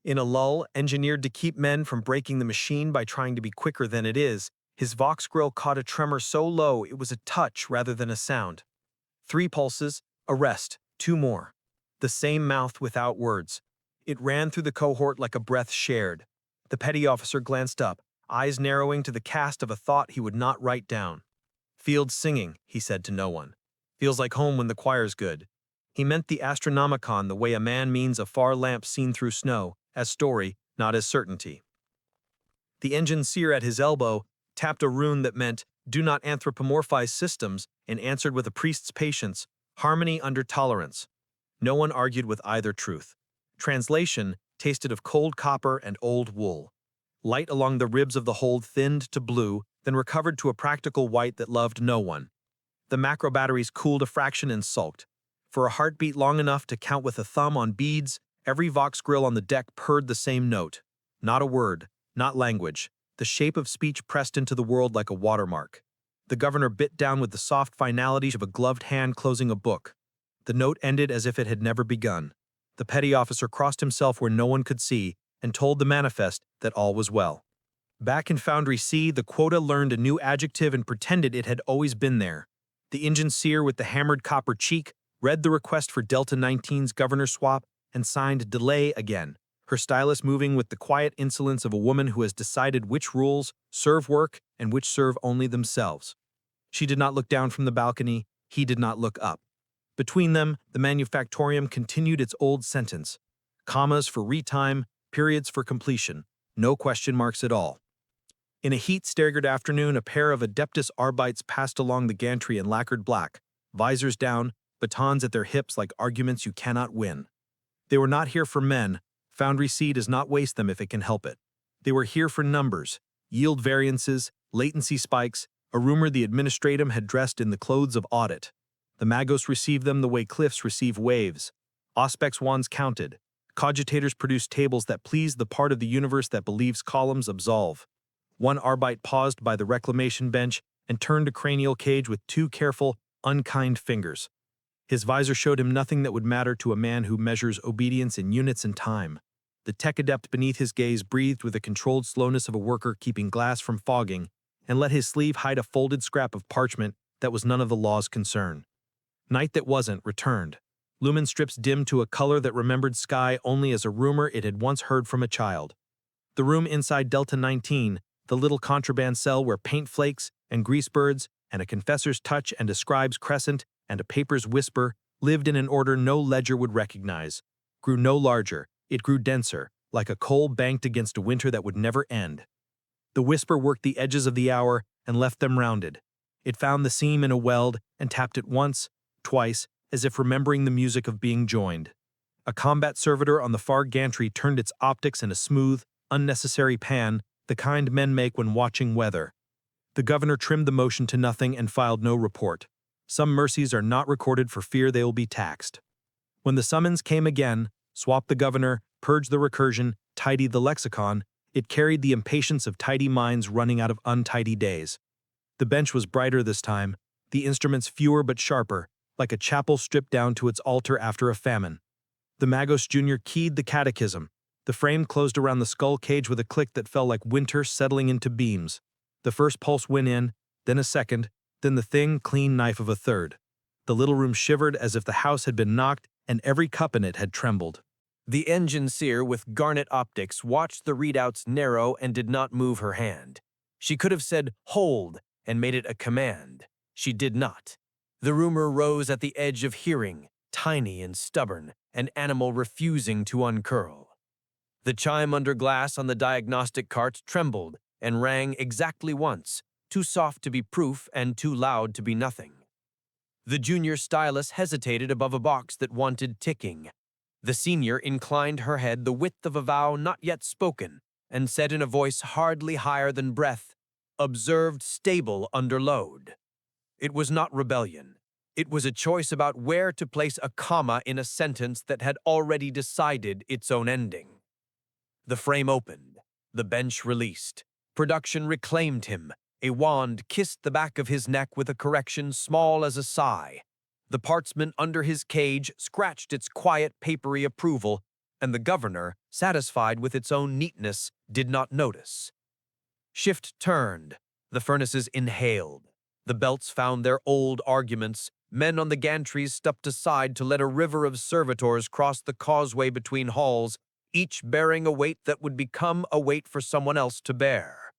C: In a lull, engineered to keep men from breaking the machine by trying to be quicker than it is, his vox grill caught a tremor so low it was a touch rather than a sound. 3 pulses, a rest, 2 more. The same mouth without words. It ran through the cohort like a breath shared. The petty officer glanced up, eyes narrowing to the cast of a thought he would not write down. Field singing, he said to no one. Feels like home when the choir's good. He meant the Astronomicon the way a man means a far lamp seen through snow, as story, not as certainty. The engine seer at his elbow tapped a rune that meant, do not anthropomorphize systems, and answered with a priest's patience, harmony under tolerance. No one argued with either truth. Translation tasted of cold copper and old wool. Light along the ribs of the hold thinned to blue, then recovered to a practical white that loved no one. The macro batteries cooled a fraction and sulked. For a heartbeat long enough to count with a thumb on beads, every vox grill on the deck purred the same note. Not a word, not language. The shape of speech pressed into the world like a watermark. The governor bit down with the soft finality of a gloved hand closing a book. The note ended as if it had never begun. The petty officer crossed himself where no one could see and told the manifest that all was well. Back in Foundry C, the quota learned a new adjective and pretended it had always been there. The engine seer with the hammered copper cheek read the request for Delta 19's governor swap and signed delay again, her stylus moving with the quiet insolence of a woman who has decided which rules serve work and which serve only themselves. She did not look down from the balcony, he did not look up. Between them, the manufactorium continued its old sentence. Commas for retime, periods for completion, no question marks at all. In a heat-staggered afternoon, a pair of Adeptus Arbites passed along the gantry in lacquered black, visors down, batons at their hips like arguments you cannot win. They were not here for men. Foundry C does not waste them if it can help it. They were here for numbers, yield variances, latency spikes, a rumor the administratum had dressed in the clothes of audit. The Magos received them the way cliffs receive waves. Auspex wands counted. Cogitators produced tables that please the part of the universe that believes columns absolve. One Arbite paused by the reclamation bench and turned a cranial cage with 2 careful, unkind fingers. His visor showed him nothing that would matter to a man who measures obedience in units and time. The tech adept beneath his gaze breathed with the controlled slowness of a worker keeping glass from fogging, and let his sleeve hide a folded scrap of parchment that was none of the law's concern. Night that wasn't returned. Lumen strips dimmed to a color that remembered sky only as a rumor it had once heard from a child. The room inside Delta 19,
B: the little contraband cell where paint flakes and grease birds and a confessor's touch and a scribe's crescent and a paper's whisper lived in an order no ledger would recognize, grew no larger, it grew denser, like a coal banked against a winter that would never end. The whisper worked the edges of the hour and left them rounded. It found the seam in a weld and tapped it once, twice, as if remembering the music of being joined. A combat servitor on the far gantry turned its optics in a smooth, unnecessary pan, the kind men make when watching weather. The governor trimmed the motion to nothing and filed no report. Some mercies are not recorded for fear they will be taxed. When the summons came again, swap the governor, purge the recursion, tidy the lexicon, it carried the impatience of tidy minds running out of untidy days. The bench was brighter this time, the instruments fewer but sharper, like a chapel stripped down to its altar after a famine. The Magos Jr. keyed the catechism. The frame closed around the skull cage with a click that fell like winter settling into beams. The first pulse went in, then a second, then the thin, clean knife of a third. The little room shivered as if the house had been knocked and every cup in it had trembled.
H: The engine seer with garnet optics watched the readouts narrow and did not move her hand. She could have said, "Hold," and made it a command. She did not. The rumor rose at the edge of hearing, tiny and stubborn, an animal refusing to uncurl. The chime under glass on the diagnostic cart trembled and rang exactly once, too soft to be proof and too loud to be nothing. The junior stylus hesitated above a box that wanted ticking. The senior inclined her head the width of a vow not yet spoken, and said in a voice hardly higher than breath, "Observed stable under load." It was not rebellion. It was a choice about where to place a comma in a sentence that had already decided its own ending. The frame opened. The bench released. Production reclaimed him. A wand kissed the back of his neck with a correction small as a sigh. The partsman under his cage scratched its quiet, papery approval, and the governor, satisfied with its own neatness, did not notice. Shift turned. The furnaces inhaled. The belts found their old arguments. Men on the gantries stepped aside to let a river of servitors cross the causeway between halls, each bearing a weight that would become a weight for someone else to bear.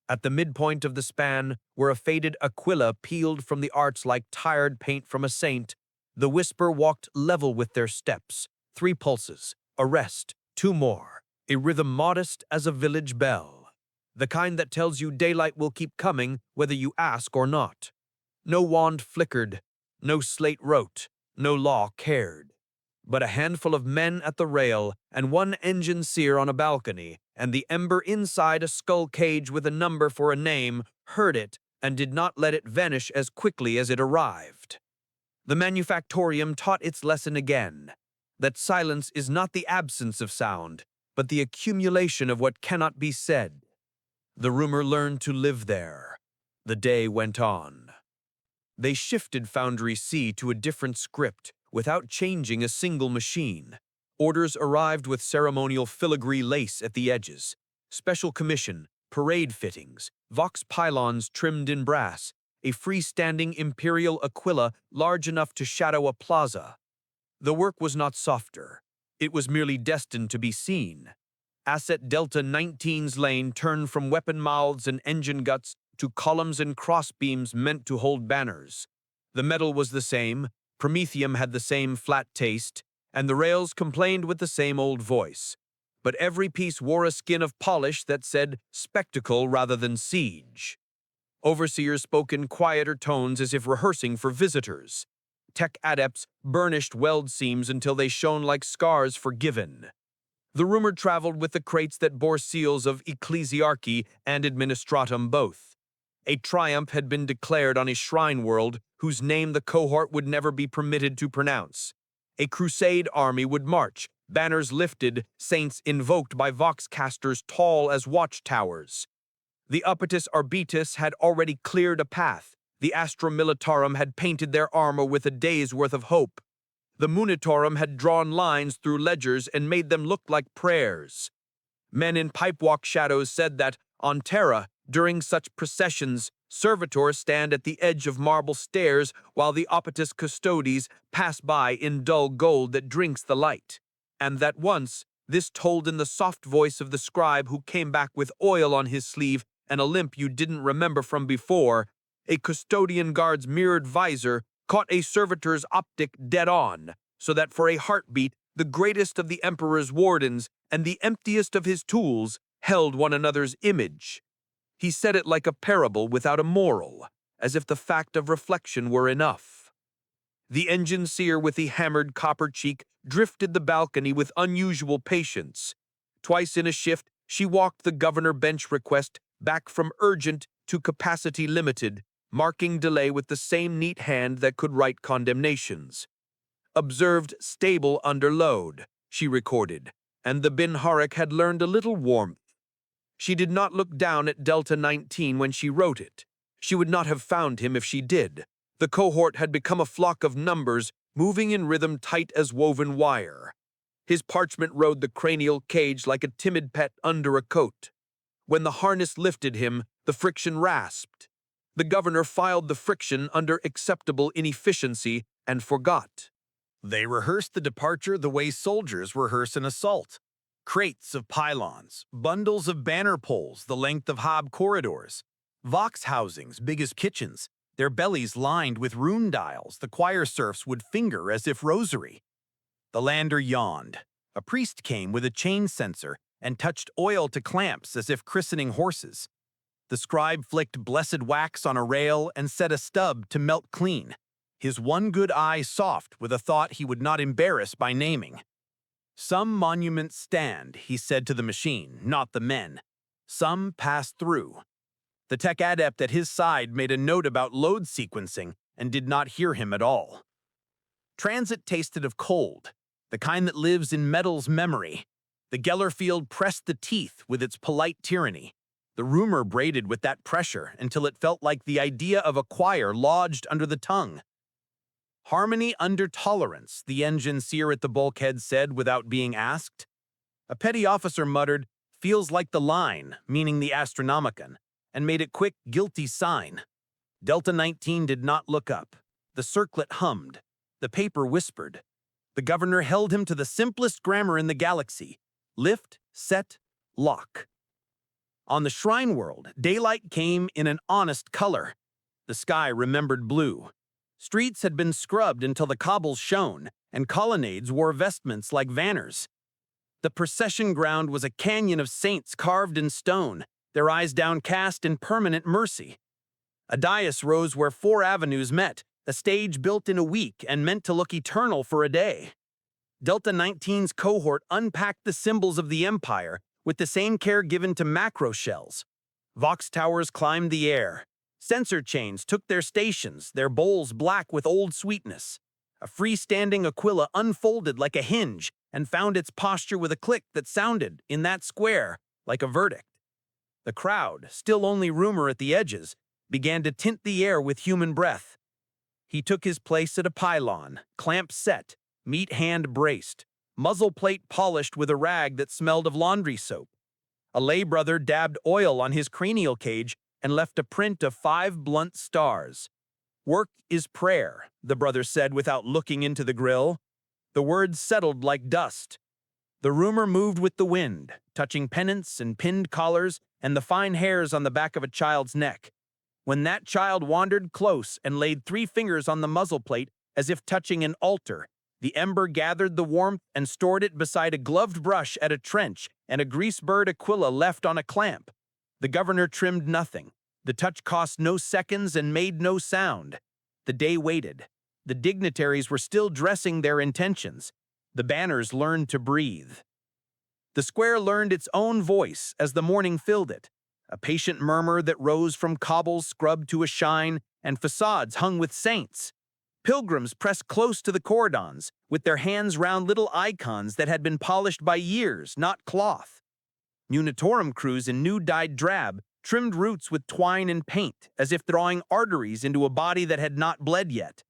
H: At the midpoint of the span, where a faded aquila peeled from the arch like tired paint from a saint, the whisper walked level with their steps. 3 pulses, a rest, 2 more, a rhythm modest as a village bell. The kind that tells you daylight will keep coming whether you ask or not. No wand flickered, no slate wrote, no law cared. But a handful of men at the rail, and one engine seer on a balcony, and the ember inside a skull cage with a number for a name, heard it and did not let it vanish as quickly as it arrived. The manufactorium taught its lesson again, that silence is not the absence of sound, but the accumulation of what cannot be said. The rumor learned to live there. The day went on. They shifted Foundry C to a different script, without changing a single machine. Orders arrived with ceremonial filigree lace at the edges, special commission, parade fittings, vox pylons trimmed in brass, a freestanding imperial aquila large enough to shadow a plaza. The work was not softer. It was merely destined to be seen. Asset Delta 19's lane turned from weapon mouths and engine guts to columns and crossbeams meant to hold banners. The metal was the same, Promethium had the same flat taste, and the rails complained with the same old voice. But every piece wore a skin of polish that said spectacle rather than siege. Overseers spoke in quieter tones as if rehearsing for visitors. Tech adepts burnished weld seams until they shone like scars forgiven. The rumor traveled with the crates that bore seals of ecclesiarchy and administratum both. A triumph had been declared on a shrine world whose name the cohort would never be permitted to pronounce. A crusade army would march, banners lifted, saints invoked by voxcasters tall as watchtowers. The Upetus Arbitus had already cleared a path. The Astra Militarum had painted their armor with a day's worth of hope. The Munitorum had drawn lines through ledgers and made them look like prayers. Men in pipewalk shadows said that, on Terra, during such processions, servitors stand at the edge of marble stairs while the Upetus Custodes pass by in dull gold that drinks the light. And that once, this told in the soft voice of the scribe who came back with oil on his sleeve
A: and a limp you didn't remember from before, a custodian guard's mirrored visor caught a servitor's optic dead on, so that for a heartbeat, the greatest of the Emperor's wardens and the emptiest of his tools held one another's image. He said it like a parable without a moral, as if the fact of reflection were enough. The engine seer with the hammered copper cheek drifted the balcony with unusual patience. Twice in a shift, she walked the governor bench request back from urgent to capacity limited, marking delay with the same neat hand that could write condemnations. Observed stable under load, she recorded, and the Binharek had learned a little warmth. She did not look down at Delta 19 when she wrote it. She would not have found him if she did. The cohort had become a flock of numbers, moving in rhythm tight as woven wire. His parchment rode the cranial cage like a timid pet under a coat. When the harness lifted him, the friction rasped. The governor filed the friction under acceptable inefficiency and forgot.
F: They rehearsed the departure the way soldiers rehearse an assault. Crates of pylons, bundles of banner poles the length of hob corridors, vox housings big as kitchens, their bellies lined with rune dials the choir serfs would finger as if rosary. The lander yawned. A priest came with a chain sensor and touched oil to clamps as if christening horses. The scribe flicked blessed wax on a rail and set a stub to melt clean, his one good eye soft with a thought he would not embarrass by naming. Some monuments stand, he said to the machine, not the men. Some pass through. The tech adept at his side made a note about load sequencing and did not hear him at all. Transit tasted of cold, the kind that lives in metal's memory. The Gellerfield pressed the teeth with its polite tyranny. The rumor braided with that pressure until it felt like the idea of a choir lodged under the tongue. Harmony under tolerance, the engine seer at the bulkhead said without being asked. A petty officer muttered, feels like the line, meaning the Astronomicon, and made a quick, guilty sign. Delta 19 did not look up. The circlet hummed. The paper whispered. The governor held him to the simplest grammar in the galaxy. Lift, set, lock. On the shrine world, daylight came in an honest color. The sky remembered blue. Streets had been scrubbed until the cobbles shone, and colonnades wore vestments like vanners. The procession ground was a canyon of saints carved in stone, their eyes downcast in permanent mercy. A dais rose where 4 avenues met, a stage built in a week and meant to look eternal for a day. Delta 19's cohort unpacked the symbols of the Empire with the same care given to macro shells. Vox towers climbed the air. Sensor chains took their stations, their bowls black with old sweetness. A freestanding Aquila unfolded like a hinge and found its posture with a click that sounded, in that square, like a verdict. The crowd, still only rumor at the edges, began to tint the air with human breath. He took his place at a pylon, clamp set, meat hand braced, muzzle plate polished with a rag that smelled of laundry soap. A lay brother dabbed oil on his cranial cage and left a print of 5 blunt stars. Work is prayer, the brother said without looking into the grill. The words settled like dust. The rumor moved with the wind, touching pennants and pinned collars and the fine hairs on the back of a child's neck. When that child wandered close and laid 3 fingers on the muzzle plate as if touching an altar, the ember gathered the warmth and stored it beside a gloved brush at a trench and a grease-bird Aquila left on a clamp. The governor trimmed nothing. The touch cost no seconds and made no sound. The day waited. The dignitaries were still dressing their intentions. The banners learned to breathe. The square learned its own voice as the morning filled it, a patient murmur that rose from cobbles scrubbed to a shine and facades hung with saints. Pilgrims pressed close to the cordons, with their hands round little icons that had been polished by years, not cloth. Unitorum crews in new dyed drab trimmed roots with twine and paint, as if drawing arteries into a body that had not bled yet.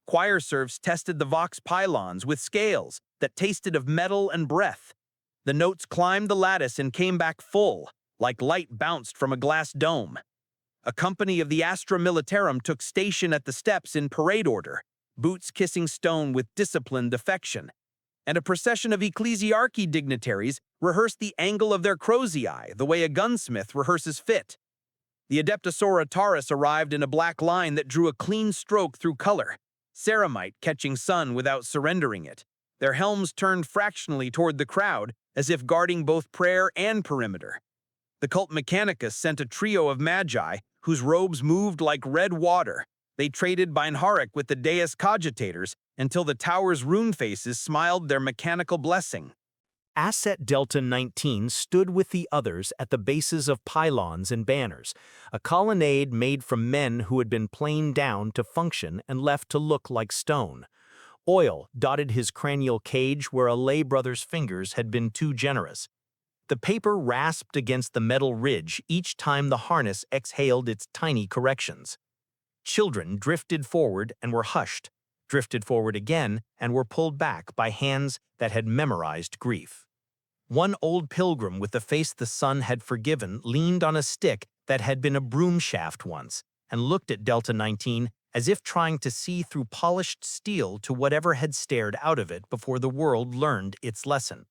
F: Choir serfs tested the vox pylons with scales that tasted of metal and breath. The notes climbed the lattice and came back full, like light bounced from a glass dome. A company of the Astra Militarum took station at the steps in parade order, boots kissing stone with disciplined affection. And a procession of ecclesiarchy dignitaries rehearsed the angle of their crow's eye the way a gunsmith rehearses fit.
I: The Adeptosaura Taurus arrived in a black line that drew a clean stroke through color, ceramite catching sun without surrendering it. Their helms turned fractionally toward the crowd, as if guarding both prayer and perimeter. The cult Mechanicus sent a trio of magi, whose robes moved like red water. They traded Beinharik with the Deus Cogitators until the tower's rune faces smiled their mechanical blessing.
G: Asset Delta 19 stood with the others at the bases of pylons and banners, a colonnade made from men who had been planed down to function and left to look like stone. Oil dotted his cranial cage where a lay brother's fingers had been too generous. The paper rasped against the metal ridge each time the harness exhaled its tiny corrections. Children drifted forward and were hushed, drifted forward again and were pulled back by hands that had memorized grief. One old pilgrim with the face the sun had forgiven leaned on a stick that had been a broom shaft once and looked at Delta 19 as if trying to see through polished steel to whatever had stared out of it before the world learned its lesson.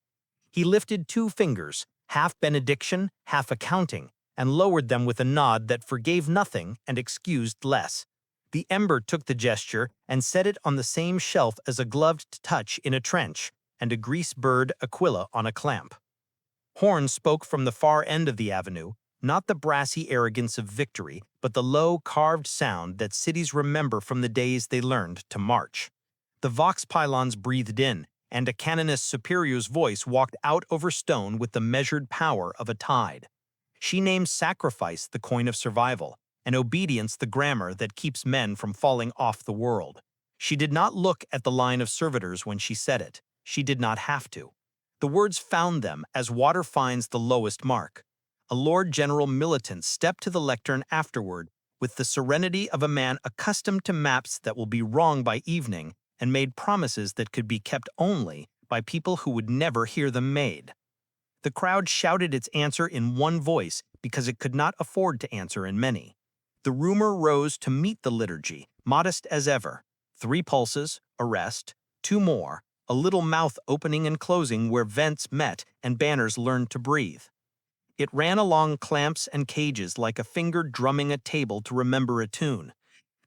G: He lifted 2 fingers, half benediction, half accounting, and lowered them with a nod that forgave nothing and excused less. The ember took the gesture and set it on the same shelf as a gloved touch in a trench, and a grease bird Aquila on a clamp. Horn spoke from the far end of the avenue, not the brassy arrogance of victory, but the low, carved sound that cities remember from the days they learned to march. The vox pylons breathed in, and a canoness superior's voice walked out over stone with the measured power of a tide. She named sacrifice the coin of survival, and obedience the grammar that keeps men from falling off the world. She did not look at the line of servitors when she said it. She did not have to. The words found them as water finds the lowest mark. A Lord General militant stepped to the lectern afterward with the serenity of a man accustomed to maps that will be wrong by evening and made promises that could be kept only by people who would never hear them made. The crowd shouted its answer in one voice because it could not afford to answer in many. The rumor rose to meet the liturgy, modest as ever. 3 pulses, a rest, 2 more, a little mouth opening and closing where vents met and banners learned to breathe. It ran along clamps and cages like a finger drumming a table to remember a tune.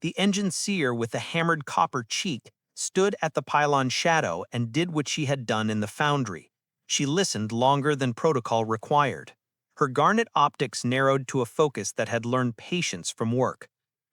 G: The engine seer with the hammered copper cheek stood at the pylon shadow and did what she had done in the foundry. She listened longer than protocol required. Her garnet optics narrowed to a focus that had learned patience from work.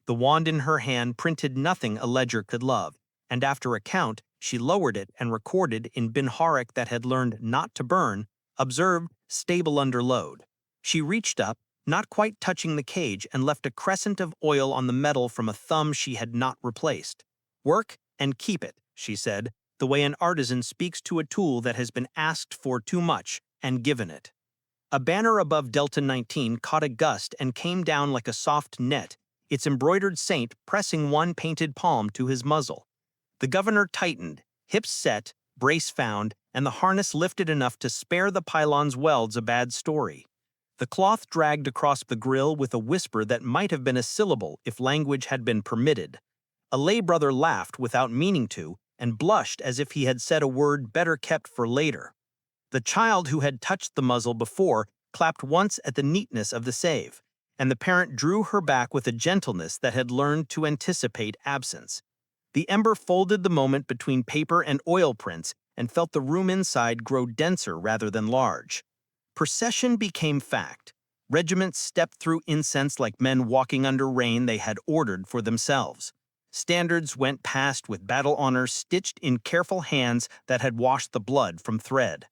G: The wand in her hand printed nothing a ledger could love, and after a count, she lowered it and recorded in Beinharik that had learned not to burn, observed, stable under load. She reached up, not quite touching the cage, and left a crescent of oil on the metal from a thumb she had not replaced. Work and keep it, she said, the way an artisan speaks to a tool that has been asked for too much and given it. A banner above Delta 19 caught a gust and came down like a soft net, its embroidered saint pressing one painted palm to his muzzle. The governor tightened, hips set, brace found, and the harness lifted enough to spare the pylon's welds a bad story. The cloth dragged across the grill with a whisper that might have been a syllable if language had been permitted. A lay brother laughed without meaning to and blushed as if he had said a word better kept for later. The child who had touched the muzzle before clapped once at the neatness of the save, and the parent drew her back with a gentleness that had learned to anticipate absence. The ember folded the moment between paper and oil prints and felt the room inside grow denser rather than large. Procession became fact. Regiments stepped through incense like men walking under rain they had ordered for themselves. Standards went past with battle honors stitched in careful hands that had washed the blood from thread.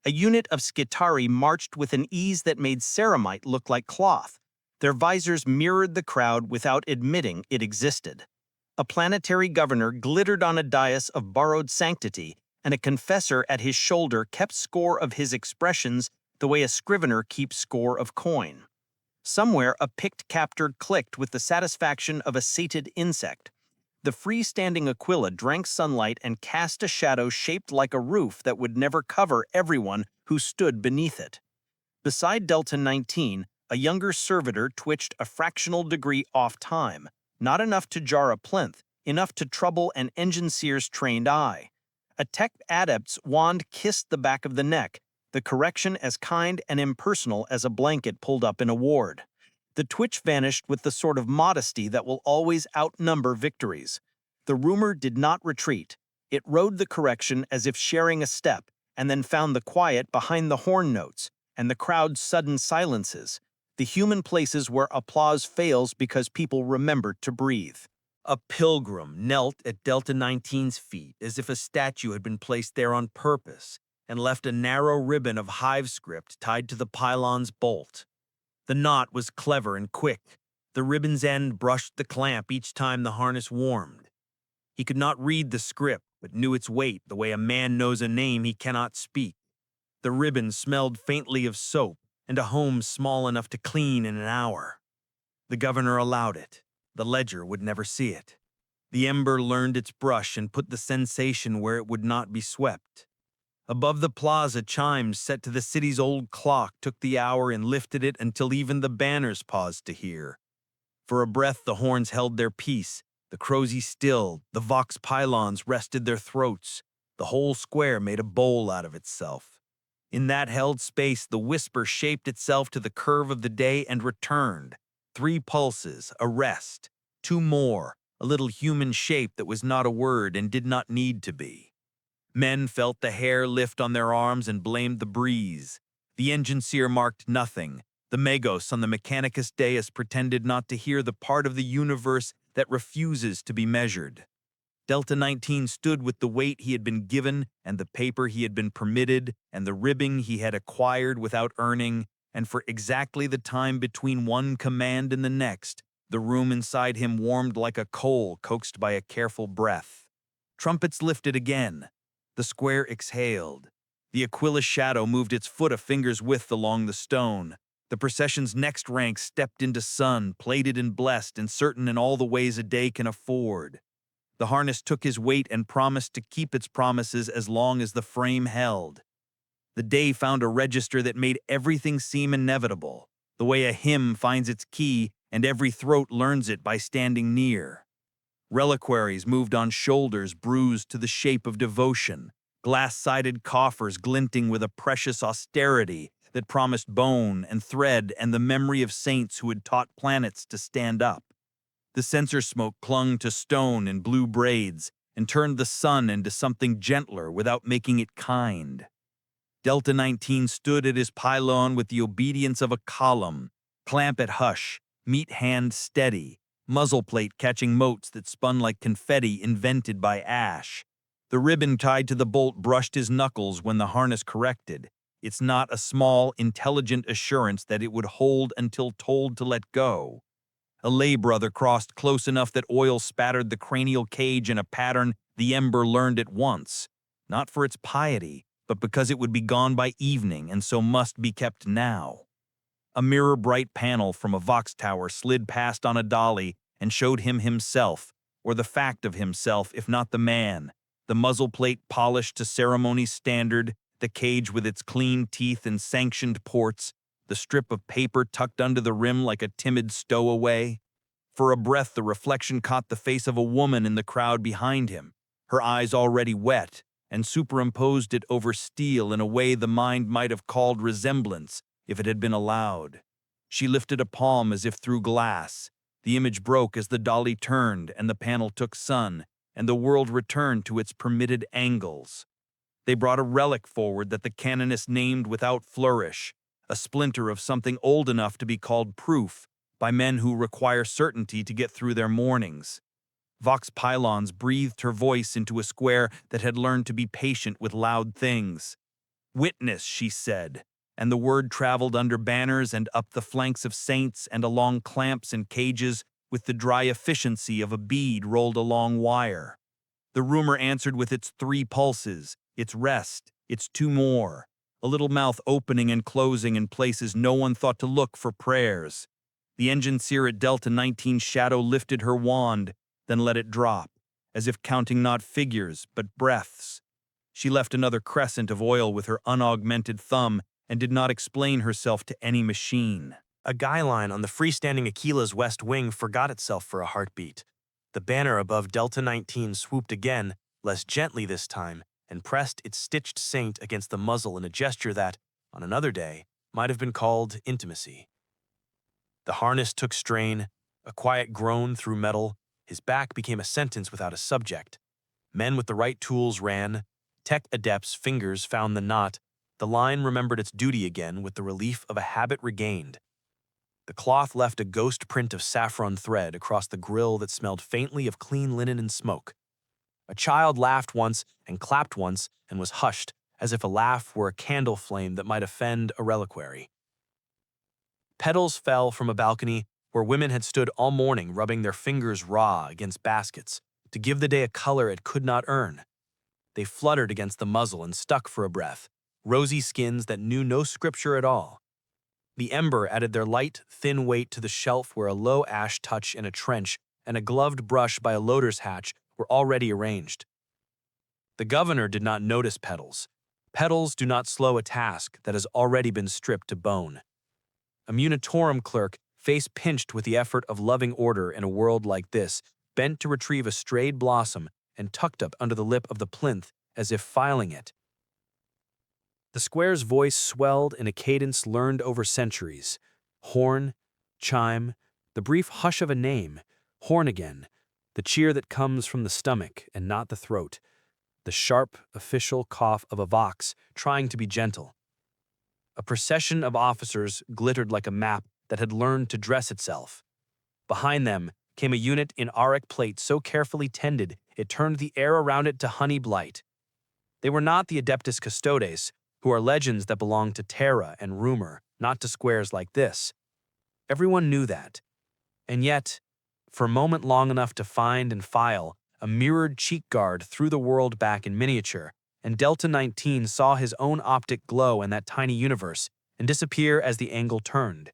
G: A unit of Skitari marched with an ease that made ceramite look like cloth. Their visors mirrored the crowd without admitting it existed. A planetary governor glittered on a dais of borrowed sanctity, and a confessor at his shoulder kept score of his expressions the way a scrivener keeps score of coin. Somewhere a picked captor clicked with the satisfaction of a sated insect. The freestanding Aquila drank sunlight and cast a shadow shaped like a roof that would never cover everyone who stood beneath it. Beside Delta 19, a younger servitor twitched a fractional degree off time, not enough to jar a plinth, enough to trouble an engine seer's trained eye. A tech adept's wand kissed the back of the neck, the correction as kind and impersonal as a blanket pulled up in a ward.
B: The twitch vanished with the sort of modesty that will always outnumber victories. The rumor did not retreat. It rode the correction as if sharing a step, and then found the quiet behind the horn notes and the crowd's sudden silences, the human places where applause fails because people remembered to breathe.
F: A pilgrim knelt at Delta 19's feet as if a statue had been placed there on purpose and left a narrow ribbon of hive script tied to the pylon's bolt. The knot was clever and quick. The ribbon's end brushed the clamp each time the harness warmed. He could not read the script, but knew its weight the way a man knows a name he cannot speak. The ribbon smelled faintly of soap and a home small enough to clean in an hour. The governor allowed it. The ledger would never see it. The ember learned its brush and put the sensation where it would not be swept. Above the plaza, chimes set to the city's old clock took the hour and lifted it until even the banners paused to hear. For a breath the horns held their peace, the crosy stilled, the vox pylons rested their throats, the whole square made a bowl out of itself. In that held space the whisper shaped itself to the curve of the day and returned. 3 pulses, a rest, 2 more, a little human shape that was not a word and did not need to be. Men felt the hair lift on their arms and blamed the breeze. The engine seer marked nothing. The Magos on the Mechanicus dais pretended not to hear the part of the universe that refuses to be measured. Delta 19 stood with the weight he had been given and the paper he had been permitted and the ribbing he had acquired without earning, and for exactly the time between one command and the next, the room inside him warmed like a coal coaxed by a careful breath. Trumpets lifted again. The square exhaled. The Aquila shadow moved its foot a finger's width along the stone. The procession's next rank stepped into sun, plated and blessed and certain in all the ways a day can afford. The harness took his weight and promised to keep its promises as long as the frame held. The day found a register that made everything seem inevitable, the way a hymn finds its key and every throat learns it by standing near. Reliquaries moved on shoulders bruised to the shape of devotion, glass-sided coffers glinting with a precious austerity that promised bone and thread and the memory of saints who had taught planets to stand up. The censer smoke clung to stone in blue braids and turned the sun into something gentler without making it kind. Delta 19 stood at his pylon with the obedience of a column, clamp at hush, meat hand steady, muzzle plate catching motes that spun like confetti invented by ash. The ribbon tied to the bolt brushed his knuckles when the harness corrected. It's not a small, intelligent assurance that it would hold until told to let go. A lay brother crossed close enough that oil spattered the cranial cage in a pattern the ember learned at once, not for its piety, but because it would be gone by evening and so must be kept now. A mirror-bright panel from a Vox tower slid past on a dolly and showed him himself, or the fact of himself if not the man, the muzzle plate polished to ceremony's standard, the cage with its clean teeth and sanctioned ports, the strip of paper tucked under the rim like a timid stowaway. For a breath the reflection caught the face of a woman in the crowd behind him, her eyes already wet, and superimposed it over steel in a way the mind might have called resemblance, if it had been allowed. She lifted a palm as if through glass. The image broke as the dolly turned and the panel took sun, and the world returned to its permitted angles. They brought a relic forward that the canonist named without flourish, a splinter of something old enough to be called proof by men who require certainty to get through their mornings. Vox pylons breathed her voice into a square that had learned to be patient with loud things. "Witness," she said, and the word traveled under banners and up the flanks of saints and along clamps and cages with the dry efficiency of a bead rolled along wire. The rumor answered with its 3 pulses, its rest, its 2 more, a little mouth opening and closing in places no one thought to look for prayers. The engine seer at Delta 19's shadow lifted her wand, then let it drop, as if counting not figures but breaths. She left another crescent of oil with her unaugmented thumb and did not explain herself to any machine.
K: A guy line on the freestanding Aquila's west wing forgot itself for a heartbeat. The banner above Delta 19 swooped again, less gently this time, and pressed its stitched saint against the muzzle in a gesture that, on another day, might have been called intimacy. The harness took strain, a quiet groan through metal. His back became a sentence without a subject. Men with the right tools ran. Tech adepts' fingers found the knot. The line remembered its duty again with the relief of a habit regained. The cloth left a ghost print of saffron thread across the grill that smelled faintly of clean linen and smoke. A child laughed once and clapped once and was hushed, as if a laugh were a candle flame that might offend a reliquary. Petals fell from a balcony where women had stood all morning rubbing their fingers raw against baskets to give the day a color it could not earn. They fluttered against the muzzle and stuck for a breath, rosy skins that knew no scripture at all. The ember added their light, thin weight to the shelf where a low ash touch in a trench and a gloved brush by a loader's hatch were already arranged. The governor did not notice petals. Petals do not slow a task that has already been stripped to bone. A munitorum clerk, face pinched with the effort of loving order in a world like this, bent to retrieve a strayed blossom and tucked up under the lip of the plinth as if filing it. The square's voice swelled in a cadence learned over centuries. Horn, chime, the brief hush of a name, horn again, the cheer that comes from the stomach and not the throat, the sharp, official cough of a vox trying to be gentle. A procession of officers glittered like a map that had learned to dress itself. Behind them came a unit in auric plate so carefully tended it turned the air around it to honey blight. They were not the Adeptus Custodes, who are legends that belong to terra and rumor, not to squares like this. Everyone knew that. And yet, for a moment long enough to find and file, a mirrored cheek guard threw the world back in miniature, and Delta 19 saw his own optic glow in that tiny universe and disappear as the angle turned.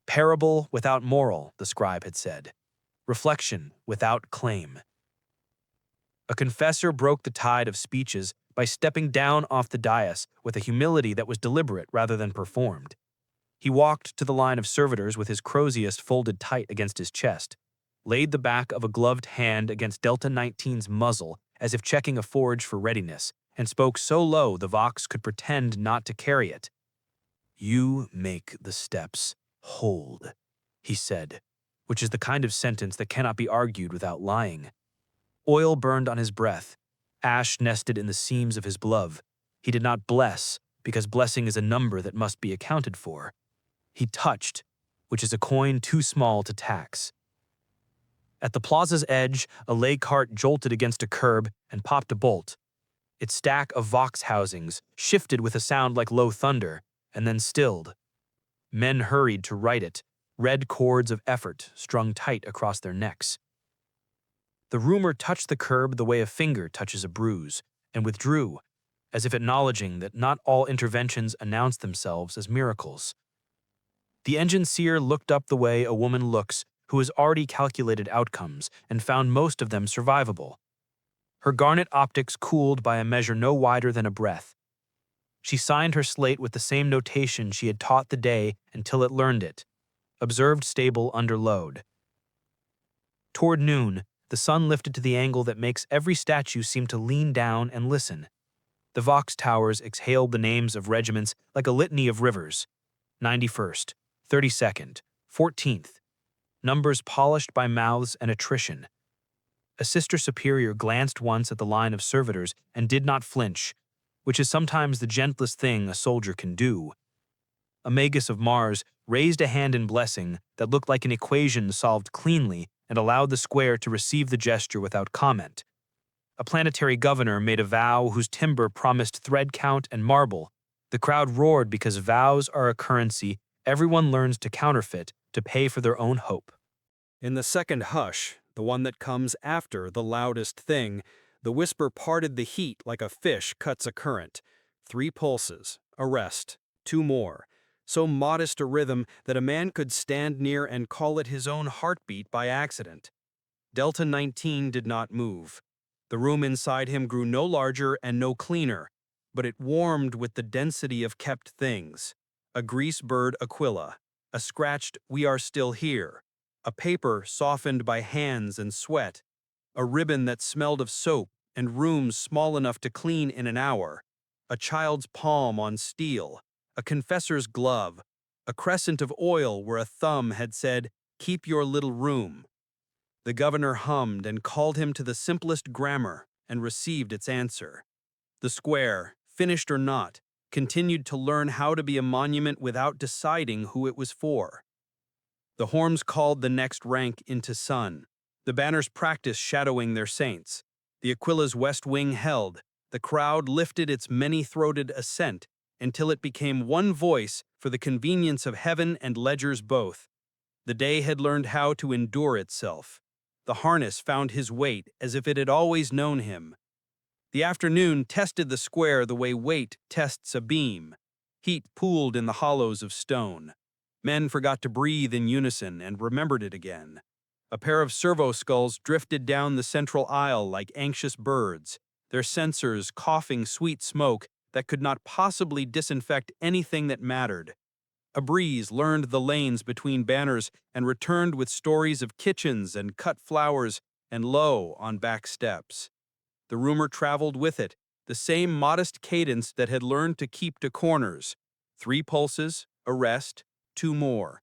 K: Parable without moral, the scribe had said. Reflection without claim. A confessor broke the tide of speeches by stepping down off the dais with a humility that was deliberate rather than performed. He walked to the line of servitors with his croziest folded tight against his chest, laid the back of a gloved hand against Delta 19's muzzle as if checking a forge for readiness, and spoke so low the vox could pretend not to carry it. "You make the steps hold," he said, which is the kind of sentence that cannot be argued without lying. Oil burned on his breath. Ash nested in the seams of his glove. He did not bless, because blessing is a number that must be accounted for. He touched, which is a coin too small to tax. At the plaza's edge, a lay cart jolted against a curb and popped a bolt. Its stack of vox housings shifted with a sound like low thunder, and then stilled. Men hurried to right it, red cords of effort strung tight across their necks. The rumor touched the curb the way a finger touches a bruise, and withdrew, as if acknowledging that not all interventions announce themselves as miracles. The engine seer looked up the way a woman looks who has already calculated outcomes and found most of them survivable. Her garnet optics cooled by a measure no wider than a breath. She signed her slate with the same notation she had taught the day until it learned it. Observed stable under load. Toward noon, the sun lifted to the angle that makes every statue seem to lean down and listen. The Vox towers exhaled the names of regiments like a litany of rivers. 91st, 32nd, 14th. Numbers polished by mouths and attrition. A sister superior glanced once at the line of servitors and did not flinch, which is sometimes the gentlest thing a soldier can do. A magus of Mars raised a hand in blessing that looked like an equation solved cleanly and allowed the square to receive the gesture without comment. A planetary governor made a vow whose timber promised thread count and marble. The crowd roared because vows are a currency everyone learns to counterfeit to pay for their own hope.
I: In the second hush, the one that comes after the loudest thing, the whisper parted the heat like a fish cuts a current. 3 pulses, a rest, 2 more. So modest a rhythm that a man could stand near and call it his own heartbeat by accident. Delta 19 did not move. The room inside him grew no larger and no cleaner, but it warmed with the density of kept things. A grease bird Aquila, a scratched "We are still here," a paper softened by hands and sweat, a ribbon that smelled of soap and rooms small enough to clean in an hour, a child's palm on steel, a confessor's glove,
J: a crescent of oil where a thumb had said, "Keep your little room." The governor hummed and called him to the simplest grammar and received its answer. The square, finished or not, continued to learn how to be a monument without deciding who it was for. The horns called the next rank into sun. The banners practiced shadowing their saints. The Aquila's west wing held. The crowd lifted its many-throated ascent until it became one voice for the convenience of heaven and ledgers both. The day had learned how to endure itself. The harness found his weight as if it had always known him. The afternoon tested the square the way weight tests a beam. Heat pooled in the hollows of stone. Men forgot to breathe in unison and remembered it again. A pair of servo skulls drifted down the central aisle like anxious birds, their sensors coughing sweet smoke that could not possibly disinfect anything that mattered. A breeze learned the lanes between banners and returned with stories of kitchens and cut flowers and low on back steps. The rumor traveled with it, the same modest cadence that had learned to keep to corners. 3 pulses, a rest, 2 more.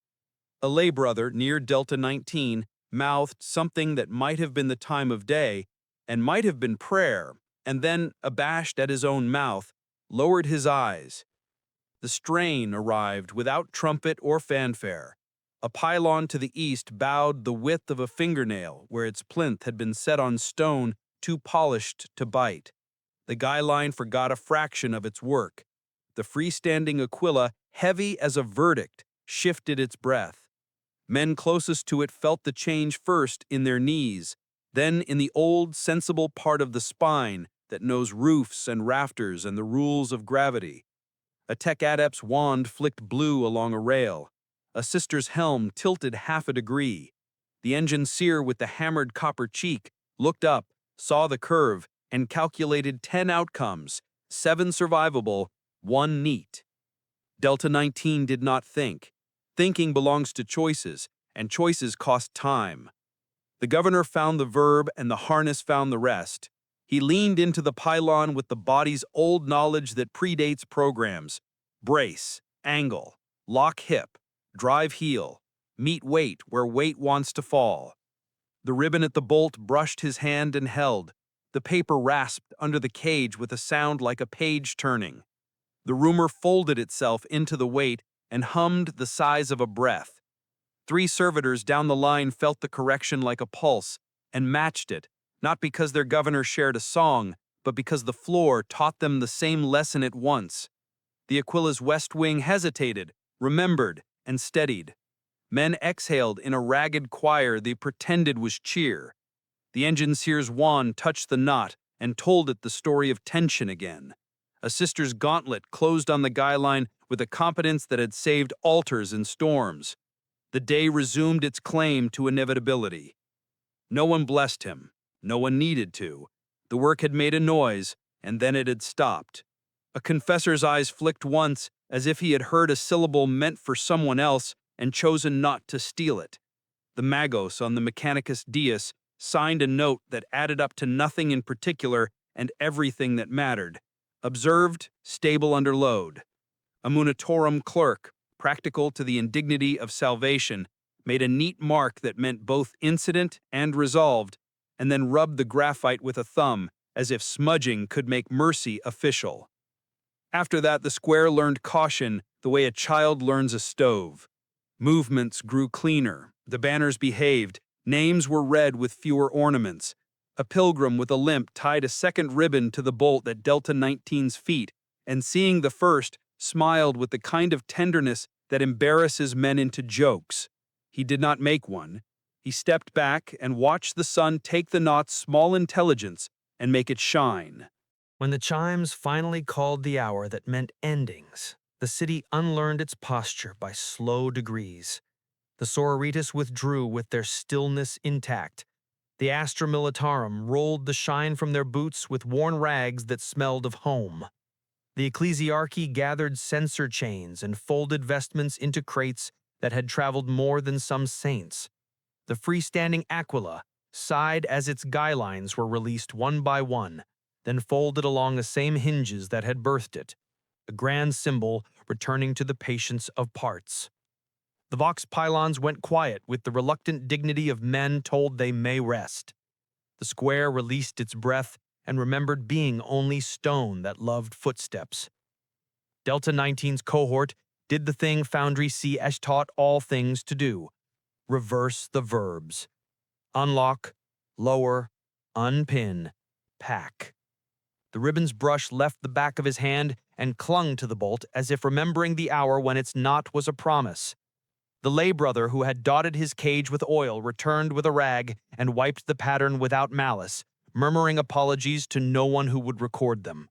J: A lay brother near Delta 19 mouthed something that might have been the time of day and might have been prayer, and then, abashed at his own mouth, lowered his eyes. The strain arrived without trumpet or fanfare. A pylon to the east bowed the width of a fingernail where its plinth had been set on stone too polished to bite. The guy line forgot a fraction of its work. The freestanding Aquila, heavy as a verdict, shifted its breath. Men closest to it felt the change first in their knees, then in the old, sensible part of the spine that knows roofs and rafters and the rules of gravity. A tech adept's wand flicked blue along a rail. A sister's helm tilted half a degree. The engine seer with the hammered copper cheek looked up, saw the curve, and calculated 10 outcomes, 7 survivable, 1 neat. Delta 19 did not think. Thinking belongs to choices, and choices cost time. The governor found the verb and the harness found the rest. He leaned into the pylon with the body's old knowledge that predates programs. Brace, angle, lock hip, drive heel, meet weight where weight wants to fall. The ribbon at the bolt brushed his hand and held. The paper rasped under the cage with a sound like a page turning. The rumor folded itself into the weight and hummed the size of a breath. 3 servitors down the line felt the correction like a pulse and matched it, not because their governor shared a song, but because the floor taught them the same lesson at once. The Aquila's west wing hesitated, remembered, and steadied. Men exhaled in a ragged choir they pretended was cheer. The engine seer's wand touched the knot and told it the story of tension again. A sister's gauntlet closed on the guy line with a competence that had saved altars in storms. The day resumed its claim to inevitability. No one blessed him. No one needed to. The work had made a noise, and then it had stopped. A confessor's eyes flicked once, as if he had heard a syllable meant for someone else and chosen not to steal it. The magos on the Mechanicus Dius signed a note that added up to nothing in particular and everything that mattered. Observed, stable under load. A munitorum clerk, practical to the indignity of salvation, made a neat mark that meant both incident and resolved, and then rubbed the graphite with a thumb, as if smudging could make mercy official. After that, the square learned caution the way a child learns a stove. Movements grew cleaner, the banners behaved, names were read with fewer ornaments. A pilgrim with a limp tied a second ribbon to the bolt at Delta 19's feet, and seeing the first, smiled with the kind of tenderness that embarrasses men into jokes. He did not make one. He stepped back and watched the sun take the knot's small intelligence and make it shine.
B: When the chimes finally called the hour that meant endings, the city unlearned its posture by slow degrees. The Servitors withdrew with their stillness intact. The Astra Militarum rolled the shine from their boots with worn rags that smelled of home. The ecclesiarchy gathered censer chains and folded vestments into crates that had traveled more than some saints. The freestanding Aquila sighed as its guy lines were released one by one, then folded along the same hinges that had birthed it, a grand symbol returning to the patience of parts. The Vox pylons went quiet with the reluctant dignity of men told they may rest. The square released its breath and remembered being only stone that loved footsteps. Delta 19's cohort did the thing Foundry C has taught all things to do. Reverse the verbs. Unlock, lower, unpin, pack. The ribbon's brush left the back of his hand and clung to the bolt as if remembering the hour when its knot was a promise. The lay brother who had dotted his cage with oil returned with a rag and wiped the pattern without malice, murmuring apologies to no one who would record them.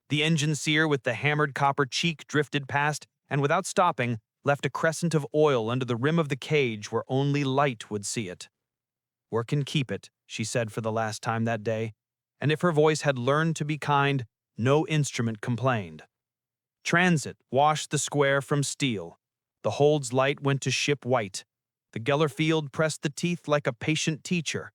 B: The engine seer with the hammered copper cheek drifted past and without stopping left a crescent of oil under the rim of the cage where only light would see it. "Work and keep it," she said for the last time that day, and if her voice had learned to be kind, no instrument complained. Transit washed the square from steel. The hold's light went to ship white. The Geller field pressed the teeth like a patient teacher.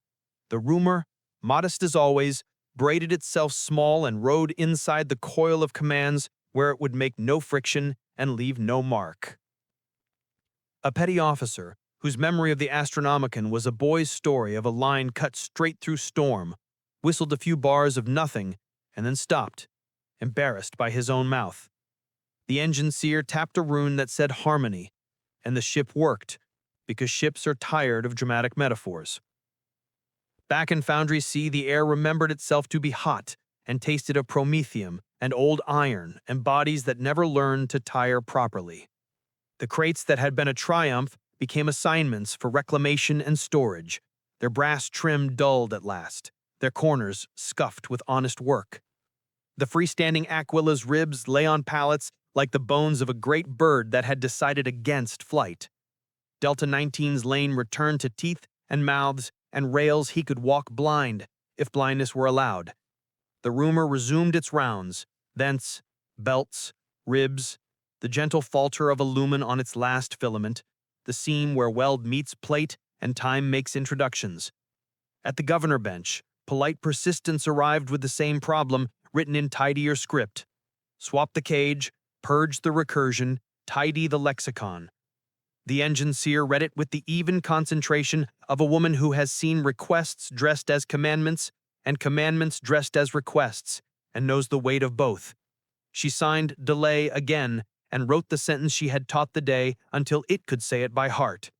B: The rumor, modest as always, braided itself small and rode inside the coil of commands where it would make no friction and leave no mark. A petty officer, whose memory of the Astronomicon was a boy's story of a line cut straight through storm, whistled a few bars of nothing and then stopped, embarrassed by his own mouth. The engine seer tapped a rune that said harmony, and the ship worked, because ships are tired of dramatic metaphors. Back in Foundry C, the air remembered itself to be hot and tasted of promethium and old iron and bodies that never learned to tire properly. The crates that had been a triumph became assignments for reclamation and storage, their brass trim dulled at last, their corners scuffed with honest work. The freestanding Aquila's ribs lay on pallets like the bones of a great bird that had decided against flight. Delta 19's lane returned to teeth and mouths and rails he could walk blind, if blindness were allowed. The rumor resumed its rounds, thence, belts, ribs, the gentle falter of a lumen on its last filament, the seam where weld meets plate and time makes introductions. At the governor bench, polite persistence arrived with the same problem, written in tidier script. Swap the cage, purge the recursion, tidy the lexicon. The engine seer read it with the even concentration of a woman who has seen requests dressed as commandments and commandments dressed as requests, and knows the weight of both. She signed delay again and wrote the sentence she had taught the day until it could say it by heart.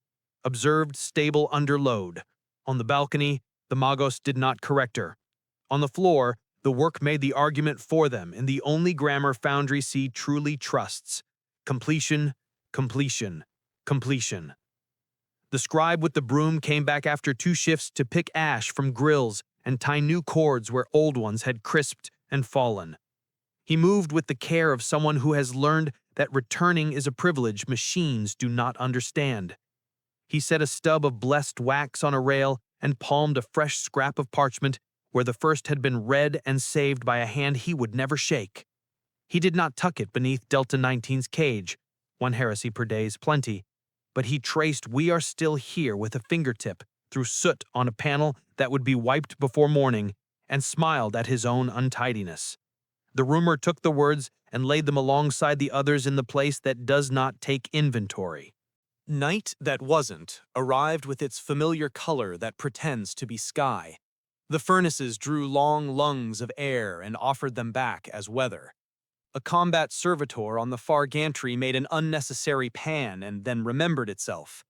B: Observed stable under load. On the balcony, the Magos did not correct her. On the floor, the work made the argument for them in the only grammar Foundry C truly trusts. Completion, completion, completion. The scribe with the broom came back after 2 shifts to pick ash from grills and tie new cords where old ones had crisped and fallen. He moved with the care of someone who has learned that returning is a privilege machines do not understand. He set a stub of blessed wax on a rail and palmed a fresh scrap of parchment where the first had been read and saved by a hand he would never shake. He did not tuck it beneath Delta 19's cage, 1 heresy per day is plenty, but he traced "We are still here" with a fingertip through soot on a panel that would be wiped before morning, and smiled at his own untidiness. The rumor took the words and laid them alongside the others in the place that does not take inventory.
K: Night that wasn't arrived with its familiar color that pretends to be sky. The furnaces drew long lungs of air and offered them back as weather. A combat servitor on the far gantry made an unnecessary pan and then remembered itself.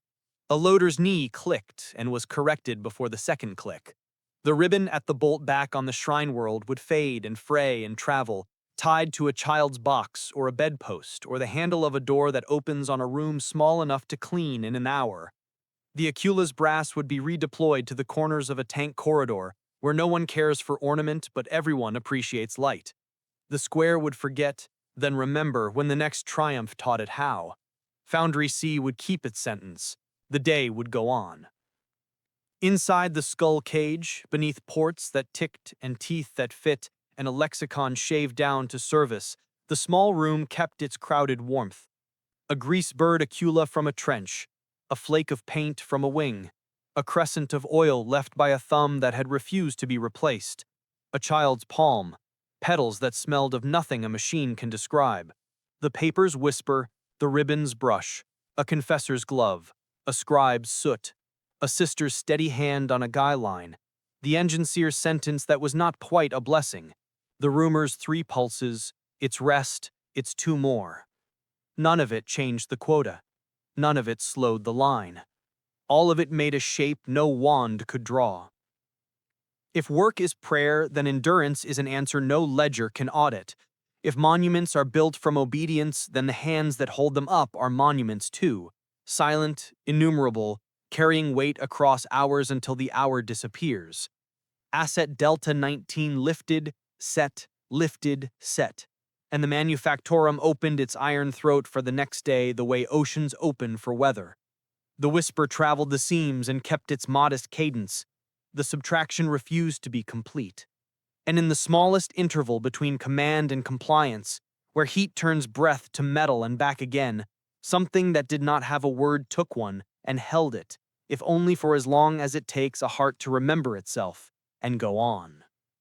K: A loader's knee clicked and was corrected before the second click. The ribbon at the bolt back on the shrine world would fade and fray and travel, tied to a child's box or a bedpost or the handle of a door that opens on a room small enough to clean in an hour. The Acula's brass would be redeployed to the corners of a tank corridor where no one cares for ornament but everyone appreciates light. The square would forget, then remember when the next triumph taught it how. Foundry C would keep its sentence. The day would go on. Inside the skull cage, beneath ports that ticked and teeth that fit, and a lexicon shaved down to service, the small room kept its crowded warmth. A grease bird Acula from a trench, a flake of paint from a wing, a crescent of oil left by a thumb that had refused to be replaced, a child's palm, petals that smelled of nothing a machine can describe. The papers whisper, the ribbons brush,
B: A confessor's glove, a scribe's soot, a sister's steady hand on a guy line, the engine seer's sentence that was not quite a blessing, the rumor's 3 pulses, its rest, its 2 more. None of it changed the quota. None of it slowed the line. All of it made a shape no wand could draw. If work is prayer, then endurance is an answer no ledger can audit. If monuments are built from obedience, then the hands that hold them up are monuments too, silent, innumerable, carrying weight across hours until the hour disappears. Asset Delta 19 lifted, set, and the manufactorum opened its iron throat for the next day the way oceans open for weather. The whisper traveled the seams and kept its modest cadence. The subtraction refused to be complete. And in the smallest interval between command and compliance, where heat turns breath to metal and back again, something that did not have a word took one and held it, if only for as long as it takes a heart to remember itself and go on.